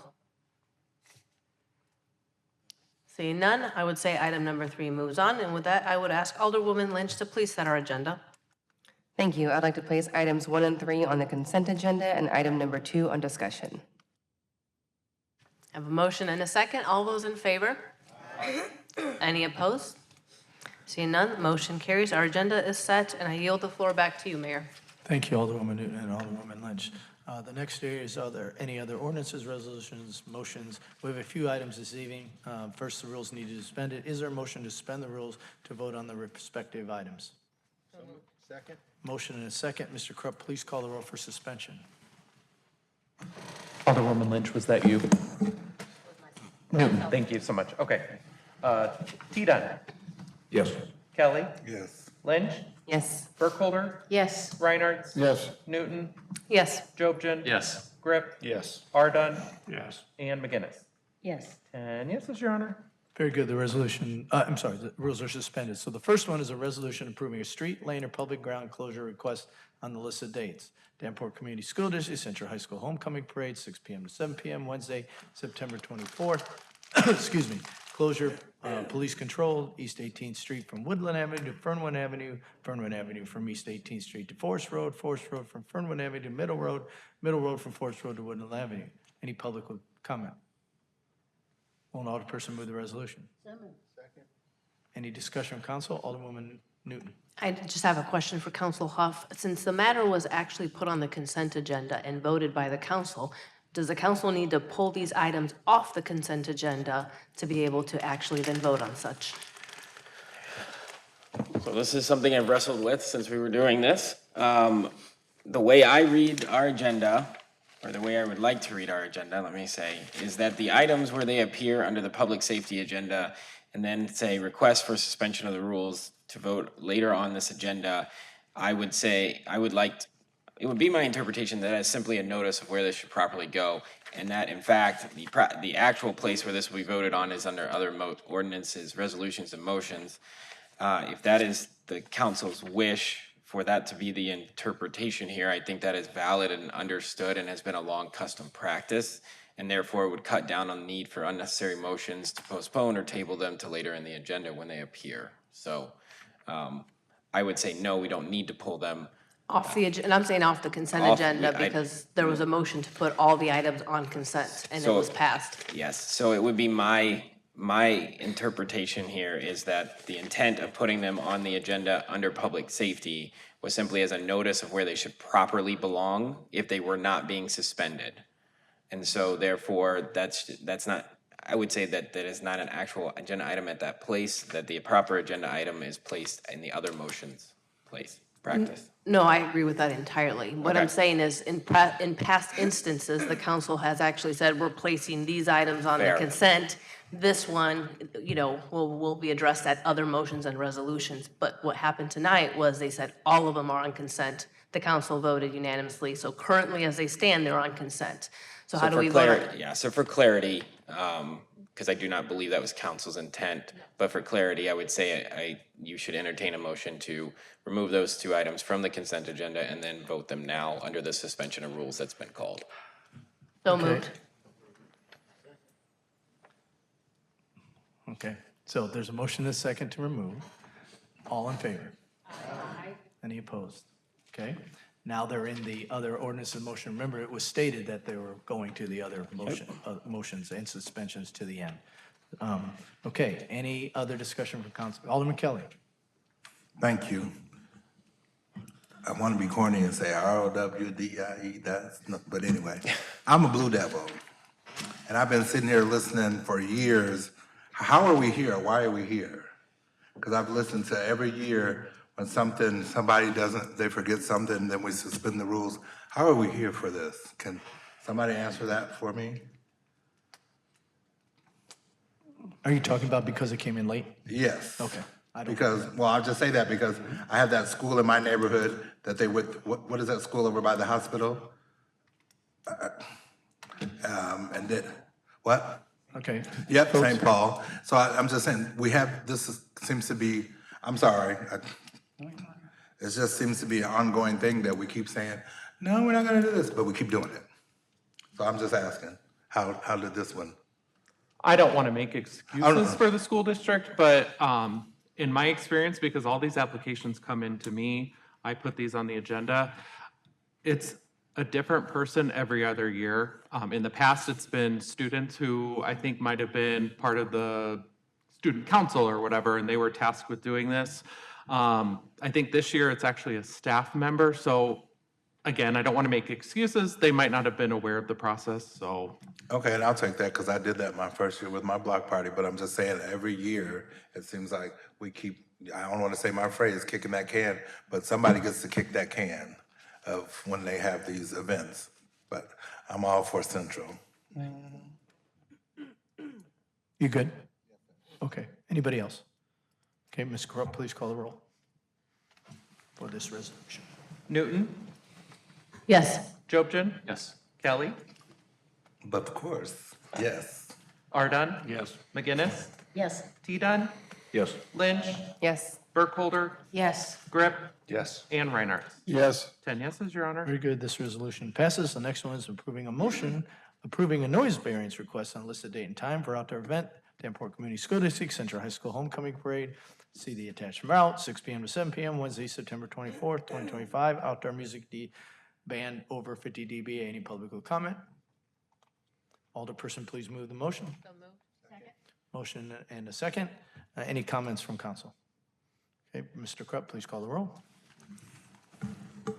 Speaker 11: Seeing none, I would say item number 3 moves on, and with that, I would ask Alderwoman Lynch to please set our agenda.
Speaker 6: Thank you. I'd like to place items 1 and 3 on the consent agenda and item number 2 on discussion.
Speaker 11: I have a motion and a second. All those in favor? Any opposed? Seeing none, the motion carries. Our agenda is set, and I yield the floor back to you, Mayor.
Speaker 1: Thank you, Alderwoman Newton and Alderwoman Lynch. The next area is, are there any other ordinances, resolutions, motions? We have a few items this evening. First, the rules need to be suspended. Is there a motion to suspend the rules to vote on the respective items?
Speaker 2: Second.
Speaker 1: Motion and a second. Mr. Krupp, please call the roll for suspension.
Speaker 3: Alderwoman Lynch, was that you? Newton, thank you so much. Okay. T-Dunn.
Speaker 10: Yes.
Speaker 3: Kelly.
Speaker 10: Yes.
Speaker 3: Lynch.
Speaker 6: Yes.
Speaker 3: Burkholder.
Speaker 4: Yes.
Speaker 3: Reinhardt.
Speaker 10: Yes.
Speaker 3: Newton.
Speaker 11: Yes.
Speaker 3: Jobson.
Speaker 17: Yes.
Speaker 3: Grip.
Speaker 10: Yes.
Speaker 3: Ardun.
Speaker 9: Yes.
Speaker 3: And McGinnis.
Speaker 8: Yes.
Speaker 3: 10 yeses, Your Honor.
Speaker 1: Very good. The resolution, the rules are suspended. So the first one is a resolution approving a street, lane, or public ground closure request on the listed dates. Davenport Community School District Central High School Homecoming Parade, 6 p.m. to 7 p.m., Wednesday, September 24th. Excuse me. Closure, police control, East 18th Street from Woodland Avenue to Fernwood Avenue, Fernwood Avenue from East 18th Street to Forest Road from Fernwood Avenue to Middle Road from Forest Road to Woodland Avenue. Any public with comment? Will an alderperson move the resolution?
Speaker 2: Second.
Speaker 1: Any discussion from council? Alderwoman Newton.
Speaker 11: I just have a question for Council Huff. Since the matter was actually put on the consent agenda and voted by the council, does the council need to pull these items off the consent agenda to be able to actually then vote on such?
Speaker 18: So this is something I've wrestled with since we were doing this. The way I read our agenda, or the way I would like to read our agenda, let me say, is that the items where they appear under the public safety agenda and then say request for suspension of the rules to vote later on this agenda, I would say, it would be my interpretation that is simply a notice of where this should properly go, and that in fact, the actual place where this will be voted on is under other ordinances, resolutions, and motions. If that is the council's wish for that to be the interpretation here, I think that is valid and understood and has been a long custom practice, and therefore would cut down on the need for unnecessary motions to postpone or table them to later in the agenda when they appear. So I would say, no, we don't need to pull them
Speaker 11: Off the, and I'm saying off the consent
Speaker 18: Off-
Speaker 11: agenda
Speaker 18: I-
Speaker 11: because there was a motion to put all the items on consent and it
Speaker 18: So-
Speaker 11: was passed.
Speaker 18: Yes, so it would be my interpretation here is that the intent of putting them on the agenda under public safety was simply as a notice of where they should properly belong if they were not being suspended. And so therefore, that's not, I would say that that is not an actual agenda item at that place, that the proper agenda item is placed in the other motions place, practice.
Speaker 11: No, I agree with that entirely. What I'm
Speaker 18: Okay.
Speaker 11: saying is, in past instances, the council has actually said, we're placing these items on the
Speaker 18: Fair.
Speaker 11: consent. This one, will be addressed at other motions and resolutions. But what happened tonight was they said all of them are on consent. The council voted unanimously. So currently, as they stand, they're on consent. So how do
Speaker 18: for
Speaker 11: we vote on
Speaker 18: clarity- Yeah, so for clarity, because I do not believe that was council's intent, but for clarity, I would say you should entertain a motion to remove those two items from the consent agenda and then vote them now under the suspension of rules that's been called.
Speaker 11: So
Speaker 1: Okay.
Speaker 11: moved.
Speaker 1: Okay, so there's a motion and a second to remove. All in favor? Any opposed? Okay, now they're in the other ordinance and motion. Remember, it was stated that they were going to the other motions and suspensions to the end. Okay, any other discussion from council? Alderman Kelly?
Speaker 10: Thank you. I want to be corny and say ROWDIE, but anyway, I'm a Blue Devil. And I've been sitting here listening for years. How are we here? Why are we here? Because I've listened to every year when somebody doesn't, they forget something, then we suspend the rules. How are we here for this? Can somebody answer that for me?
Speaker 1: Are you talking about because it came in late?
Speaker 10: Yes.
Speaker 1: Okay.
Speaker 10: Because, well, I'll just say that because I have that school in my neighborhood that they would, what is that school over by the hospital? And then, what?
Speaker 1: Okay.
Speaker 10: Yep, St. Paul. So I'm just saying, seems to be, I'm sorry. It just seems to be an ongoing thing that we keep saying, no, we're not gonna do this, but we keep doing it. So I'm just asking, how did this one?
Speaker 3: I don't want to make excuses for the school district, but in my experience, because all these applications come into me, I put these on the agenda. It's a different person every other year. In the past, it's been students who I think might have been part of the student council or whatever, and they were tasked with doing this. I think this year it's actually a staff member. So again, I don't want to make excuses. They might not have been aware of the process, so.
Speaker 10: Okay, and I'll take that because I did that my first year with my block party, but I'm just saying every year, it seems like we keep, I don't want to say my phrase, kicking that can, but somebody gets to kick that can of when they have these events. But I'm all for Central.
Speaker 1: You good? Okay. Anybody else? Okay, Ms. Krupp, please call the roll for this resolution.
Speaker 3: Newton,
Speaker 8: Yes.
Speaker 3: Jobson,
Speaker 17: Yes.
Speaker 3: Kelly,
Speaker 10: But of course, yes.
Speaker 3: Ardon,
Speaker 9: Yes.
Speaker 3: McGinnis,
Speaker 8: Yes.
Speaker 3: T-Dunn,
Speaker 9: Yes.
Speaker 3: Lynch,
Speaker 6: Yes.
Speaker 3: Burkholder,
Speaker 4: Yes.
Speaker 3: Grip,
Speaker 5: Yes.
Speaker 3: and Reinhardt.
Speaker 22: Yes.
Speaker 3: 10 yeses, Your Honor.
Speaker 1: Very good. This resolution passes. The next one is approving a motion approving a noise variance request on listed date and time for outdoor event, Davenport Community School District Central High School Homecoming Parade. See the attached route, 6 p.m. to 7 p.m., Wednesday, September 24th, 2025. Outdoor music band over 50 dB. Any public comment? Alderperson, please move the motion. Motion and a second. Any comments from council? Okay, Mr. Krupp, please call the roll.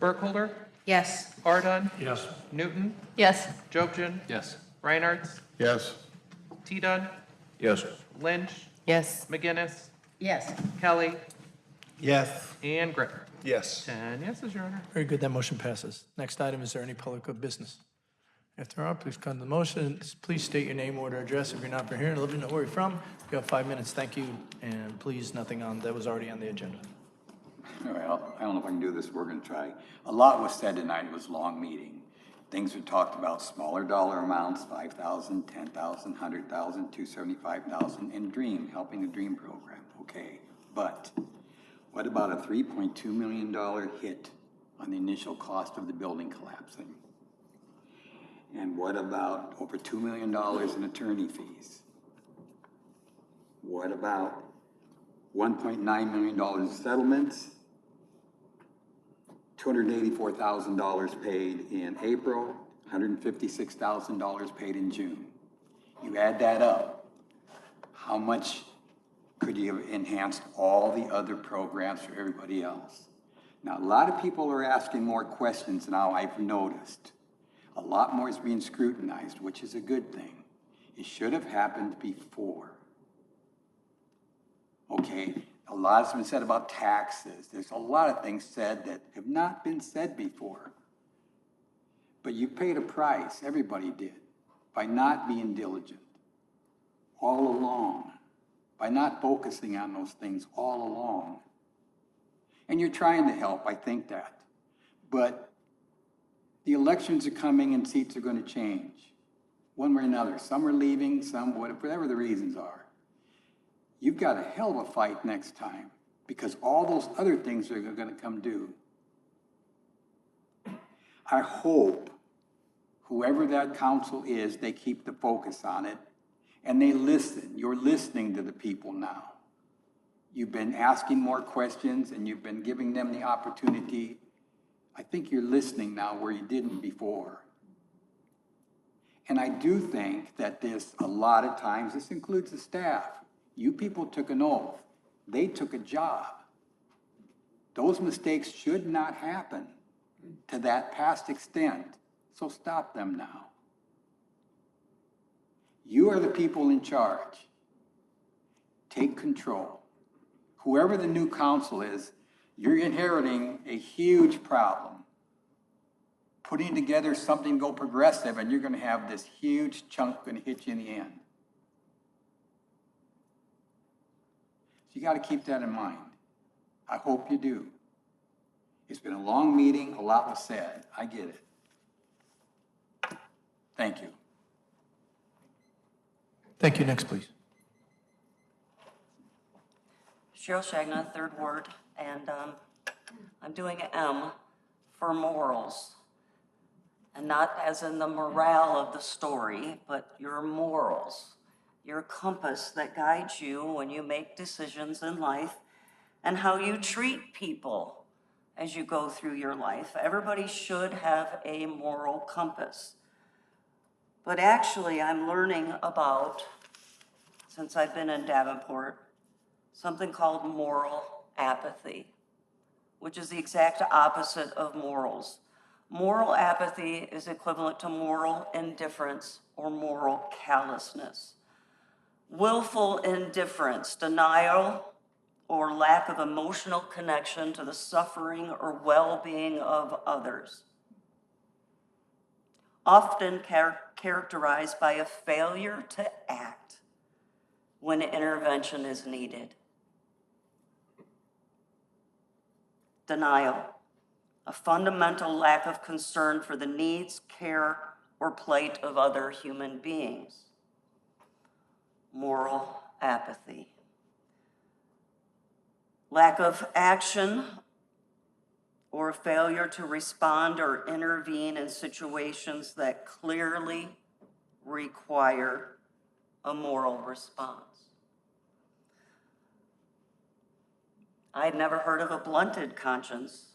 Speaker 3: Burkholder,
Speaker 4: Yes.
Speaker 3: Ardon,
Speaker 9: Yes.
Speaker 3: Newton,
Speaker 8: Yes.
Speaker 3: Jobson,
Speaker 17: Yes.
Speaker 3: Reinhardt,
Speaker 22: Yes.
Speaker 3: T-Dunn,
Speaker 9: Yes.
Speaker 3: Lynch,
Speaker 6: Yes.
Speaker 3: McGinnis,
Speaker 8: Yes.
Speaker 3: Kelly,
Speaker 10: Yes.
Speaker 3: and Grip.
Speaker 5: Yes.
Speaker 3: 10 yeses, Your Honor.
Speaker 1: Very good, that motion passes. Next item, is there any public business? If there are, please come to the motion. Please state your name, order, address. If you're not from here, living, know where you're from. You have 5 minutes, thank you. And please, nothing on, that was already on the agenda.
Speaker 13: Well, I don't know if I can do this, we're gonna try. A lot was said tonight, it was a long meeting. Things were talked about, smaller dollar amounts, 5,000, 10,000, 100,000, 275,000, and DREAM, helping the DREAM program, okay. But what about a $3.2 million hit on the initial cost of the building collapsing? And what about over $2 million in attorney fees? What about $1.9 million in settlements? $284,000 paid in April, $156,000 paid in June. You add that up, how much could you have enhanced all the other programs for everybody else? Now, a lot of people are asking more questions now, I've noticed. A lot more is being scrutinized, which is a good thing. It should have happened before. Okay, a lot has been said about taxes. There's a lot of things said that have not been said before. But you paid a price, everybody did, by not being diligent all along, by not focusing on those things all along. And you're trying to help, I think that. But the elections are coming and seats are going to change, one way or another. Some are leaving, some, whatever the reasons are. You've got a hell of a fight next time because all those other things are going to come due. I hope whoever that council is, they keep the focus on it and they listen. You're listening to the people now. You've been asking more questions and you've been giving them the opportunity. I think you're listening now where you didn't before. And I do think that this, a lot of times, this includes the staff. You people took an oath. They took a job. Those mistakes should not happen to that past extent. So stop them now. You are the people in charge. Take control. Whoever the new council is, you're inheriting a huge problem. Putting together something go progressive and you're going to have this huge chunk going to hit you in the end. You got to keep that in mind. I hope you do. It's been a long meeting, a lot was said. I get it. Thank you.
Speaker 1: Thank you. Next, please.
Speaker 7: Cheryl Shagna, Third Ward, and I'm doing an M for morals. And not as in the morale of the story, but your morals, your compass that guides you when you make decisions in life and how you treat people as you go through your life. Everybody should have a moral compass. But actually, I'm learning about, since I've been in Davenport, something called moral apathy, which is the exact opposite of morals. Moral apathy is equivalent to moral indifference or moral callousness. Willful indifference, denial, or lack of emotional connection to the suffering or well-being of others. Often characterized by a failure to act when intervention is needed. Denial, a fundamental lack of concern for the needs, care, or plight of other human beings. Moral apathy. Lack of action or failure to respond or intervene in situations that clearly require a moral response. I had never heard of a blunted conscience,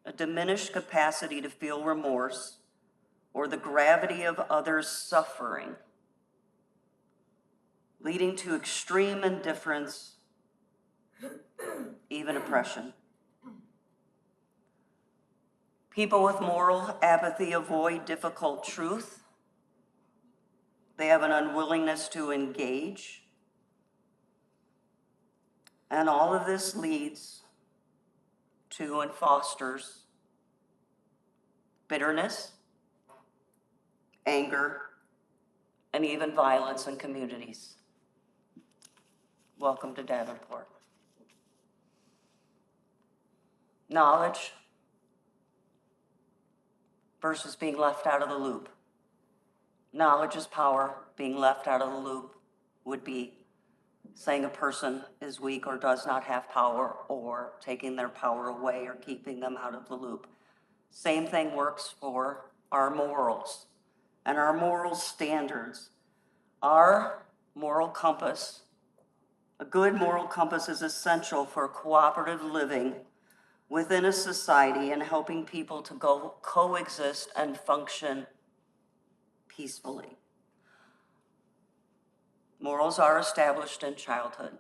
Speaker 7: a diminished capacity to feel remorse or the gravity of others' suffering, leading to extreme indifference, even oppression. People with moral apathy avoid difficult truth. They have an unwillingness to engage. And all of this leads to and fosters bitterness, anger, and even violence in communities. Welcome to Davenport. Knowledge versus being left out of the loop. Knowledge is power. Being left out of the loop would be saying a person is weak or does not have power, or taking their power away or keeping them out of the loop. Same thing works for our morals and our moral standards. Our moral compass, a good moral compass, is essential for cooperative living within a society and helping people to coexist and function peacefully. Morals are established in childhood.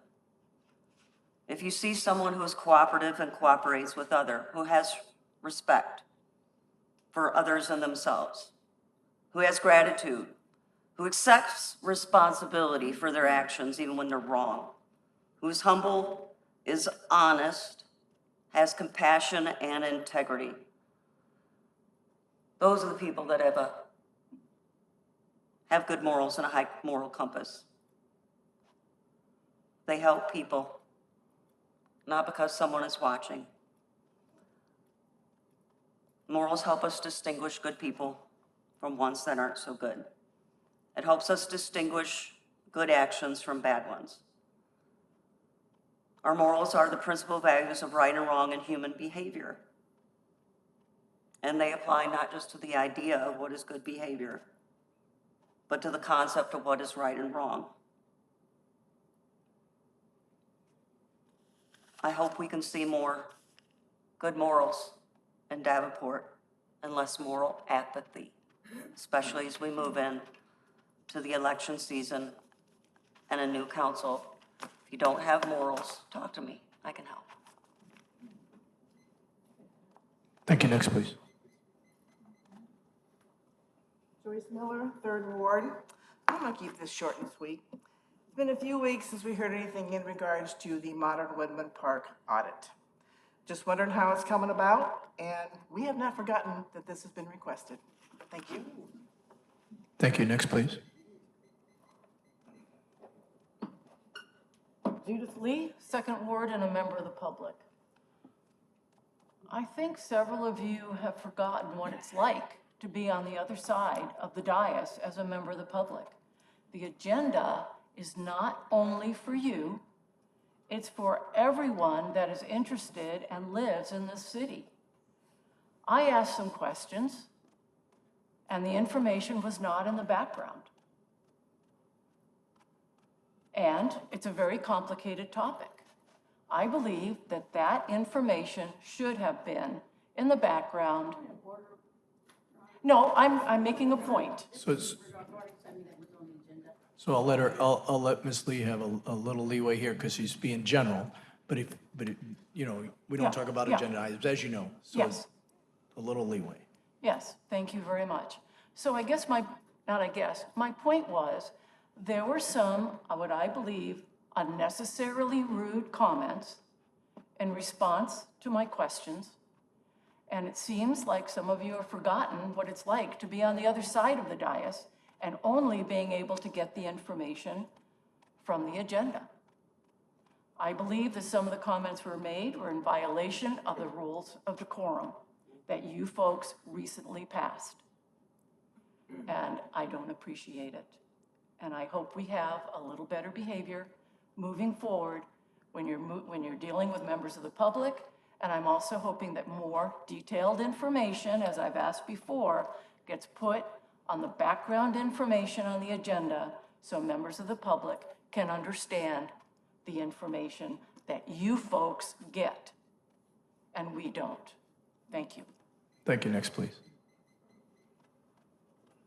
Speaker 7: If you see someone who is cooperative and cooperates with others, who has respect for others and themselves, who has gratitude, who accepts responsibility for their actions even when they're wrong, who is humble, is honest, has compassion and integrity. Those are the people that have good morals and a high moral compass. They help people, not because someone is watching. Morals help us distinguish good people from ones that aren't so good. It helps us distinguish good actions from bad ones. Our morals are the principal values of right and wrong in human behavior. And they apply not just to the idea of what is good behavior, but to the concept of what is right and wrong. I hope we can see more good morals in Davenport and less moral apathy, especially as we move in to the election season and a new council. If you don't have morals, talk to me. I can help.
Speaker 1: Thank you. Next, please.
Speaker 20: Joyce Miller, Third Ward. I'm gonna keep this short and sweet. It's been a few weeks since we heard anything in regards to the modern Woodman Park audit. Just wondering how it's coming about, and we have not forgotten that this has been requested. Thank you.
Speaker 1: Thank you. Next, please.
Speaker 14: Judith Lee, Second Ward, and a member of the public. I think several of you have forgotten what it's like to be on the other side of the dais as a member of the public. The agenda is not only for you, it's for everyone that is interested and lives in this city. I asked some questions, and the information was not in the background. And it's a very complicated topic. I believe that that information should have been in the background. No, I'm making a point.
Speaker 1: So I'll let Ms. Lee have a little leeway here because she's being general. But you know, we
Speaker 14: Yeah,
Speaker 1: don't talk about
Speaker 14: yeah.
Speaker 1: agenda items, as you know. So
Speaker 14: Yes.
Speaker 1: a little leeway.
Speaker 14: Yes, thank you very much. So I guess my point was, there were some, what I believe, unnecessarily rude comments in response to my questions. And it seems like some of you have forgotten what it's like to be on the other side of the dais and only being able to get the information from the agenda. I believe that some of the comments were made were in violation of the rules of decorum that you folks recently passed. And I don't appreciate it. And I hope we have a little better behavior moving forward when you're dealing with members of the public. And I'm also hoping that more detailed information, as I've asked before, gets put on the background information on the agenda so members of the public can understand the information that you folks get and we don't. Thank you.
Speaker 1: Thank you. Next, please.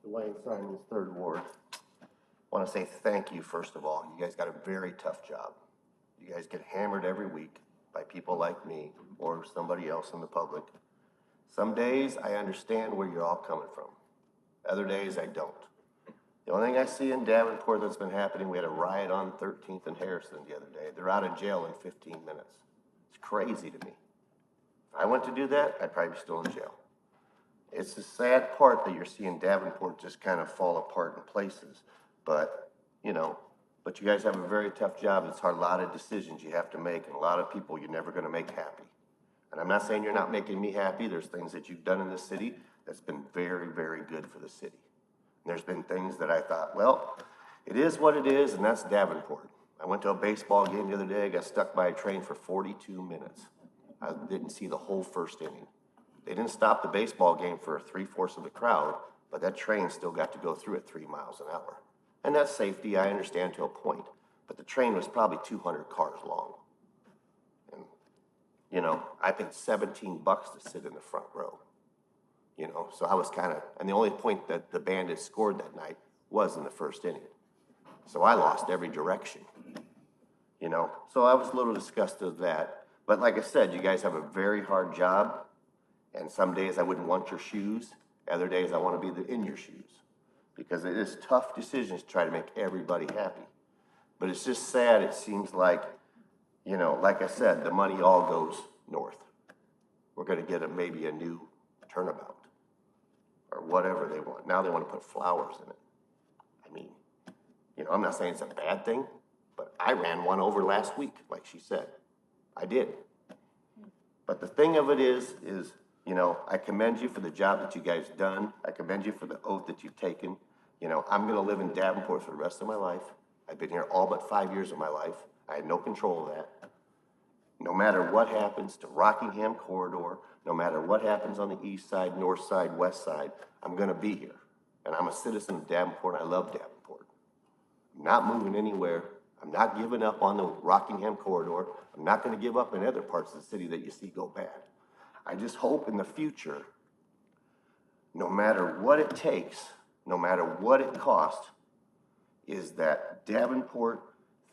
Speaker 2: Dwayne Simons, Third Ward. Want to say thank you, first of all. You guys got a very tough job. You guys get hammered every week by people like me or somebody else in the public. Some days I understand where you're all coming from. Other days I don't. The only thing I see in Davenport that's been happening, we had a riot on 13th and Harrison the other day. They're out of jail in 15 minutes. It's crazy to me. If I went to do that, I'd probably be still in jail. It's the sad part that you're seeing Davenport just kind of fall apart in places. But, you know, but you guys have a very tough job. It's a lot of decisions you have to make, and a lot of people you're never gonna make happy. And I'm not saying you're not making me happy. There's things that you've done in this city that's been very, very good for the city. And there's been things that I thought, well, it is what it is, and that's Davenport. I went to a baseball game the other day. I got stuck by a train for 42 minutes. I didn't see the whole first inning. They didn't stop the baseball game for 3/4 of the crowd, but that train still got to go through at 3 miles an hour. And that's safety, I understand to a point, but the train was probably 200 cars long. And, you know, I paid $17 to sit in the front row. You know, so I was kind of, and the only point that the Bandits scored that night was in the first inning. So I lost every direction, you know. So I was a little disgusted of that. But like I said, you guys have a very hard job. And some days I wouldn't want your shoes. Other days I want to be in your shoes. Because it is tough decisions to try to make everybody happy. But it's just sad. It seems like, you know, like I said, the money all goes north. We're going to get maybe a new turnabout or whatever they want. Now they want to put flowers in it. I mean, you know, I'm not saying it's a bad thing, but I ran one over last week, like she said. I did. But the thing of it is, you know, I commend you for the job that you guys done. I commend you for the oath that you've taken. You know, I'm going to live in Davenport for the rest of my life. I've been here all but 5 years of my life. I had no control of that. No matter what happens to Rockingham Corridor, no matter what happens on the east side, north side, west side, I'm going to be here. And I'm a citizen of Davenport, and I love Davenport. I'm not moving anywhere. I'm not giving up on the Rockingham Corridor. I'm not going to give up in other parts of the city that you see go bad. I just hope in the future, no matter what it takes, no matter what it costs, is that Davenport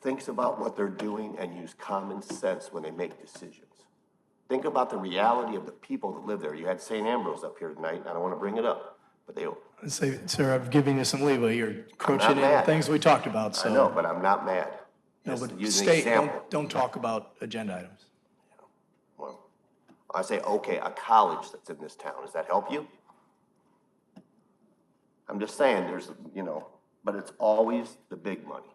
Speaker 2: thinks about what they're doing and use common sense when they make decisions. Think about the reality of the people that live there. You had St. Ambrose up here tonight, and I don't want to bring it up, but they...
Speaker 1: Say, sir, I'm giving you some leeway. You're encroaching in
Speaker 2: mad.
Speaker 1: things we talked about, so.
Speaker 2: I know, but I'm not mad.
Speaker 1: No,
Speaker 2: Just
Speaker 1: but
Speaker 2: use an
Speaker 1: state,
Speaker 2: example.
Speaker 1: don't talk about agenda items.
Speaker 2: Well, I say, okay, a college that's in this town, does that help you? I'm just saying, there's, you know, but it's always the big money.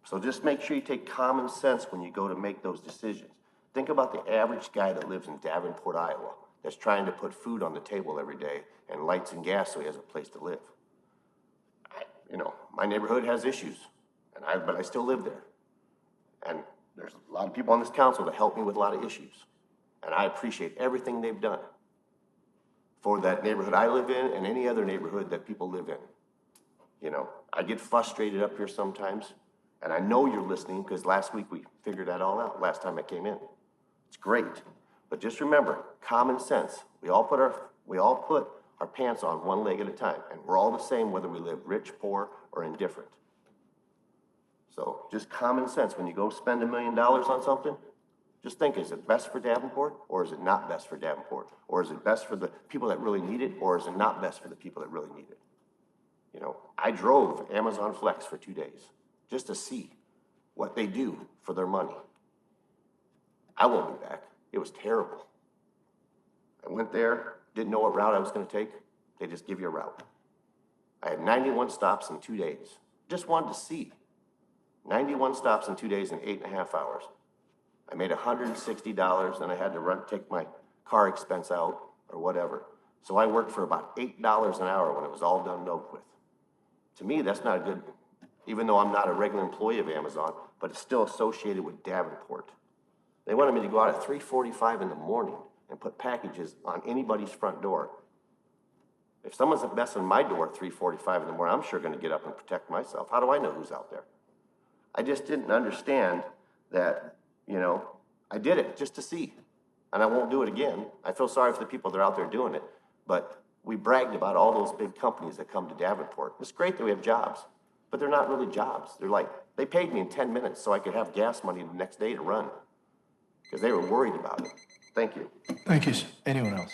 Speaker 2: So just make sure you take common sense when you go to make those decisions. Think about the average guy that lives in Davenport, Iowa, that's trying to put food on the table every day and lights and gas so he has a place to live. You know, my neighborhood has issues, but I still live there. And there's a lot of people on this council that help me with a lot of issues. And I appreciate everything they've done for that neighborhood I live in and any other neighborhood that people live in. You know, I get frustrated up here sometimes, and I know you're listening because last week we figured that all out, last time I came in. It's great. But just remember, common sense. We all put our pants on one leg at a time, and we're all the same whether we live rich, poor, or indifferent. So just common sense. When you go spend $1 million on something, just think, is it best for Davenport, or is it not best for Davenport? Or is it best for the people that really need it, or is it not best for the people that really need it? You know, I drove Amazon Flex for 2 days just to see what they do for their money. I won't be back. It was terrible. I went there, didn't know what route I was going to take. They just give you a route. I had 91 stops in 2 days. Just wanted to see. 91 stops in 2 days in 8.5 hours. I made $160, and I had to take my car expense out or whatever. So I worked for about $8 an hour when it was all done and over with. To me, that's not a good, even though I'm not a regular employee of Amazon, but it's still associated with Davenport. They wanted me to go out at 3:45 in the morning and put packages on anybody's front door. If someone's messing my door at 3:45 in the morning, I'm sure going to get up and protect myself. How do I know who's out there? I just didn't understand that, you know, I did it just to see, and I won't do it again. I feel sorry for the people that are out there doing it, but we bragged about all those big companies that come to Davenport. It's great that we have jobs, but they're not really jobs. They're like, they paid me in 10 minutes so I could have gas money the next day to run because they were worried about it. Thank you.
Speaker 1: Thank you. Anyone else?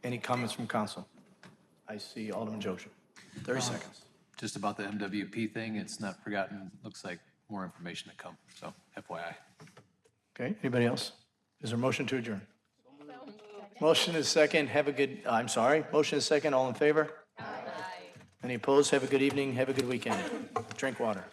Speaker 1: Any comments from council? I see Alderman Joseph. 30 seconds.
Speaker 17: Just about the MWP thing, it's not forgotten. Looks like more information to come, so FYI.
Speaker 1: Okay, anybody else? Is there a motion to adjourn? Motion is second. Have a good, motion is second. All in favor? Aye. Any opposed? Have a good evening. Have a good weekend. Drink water.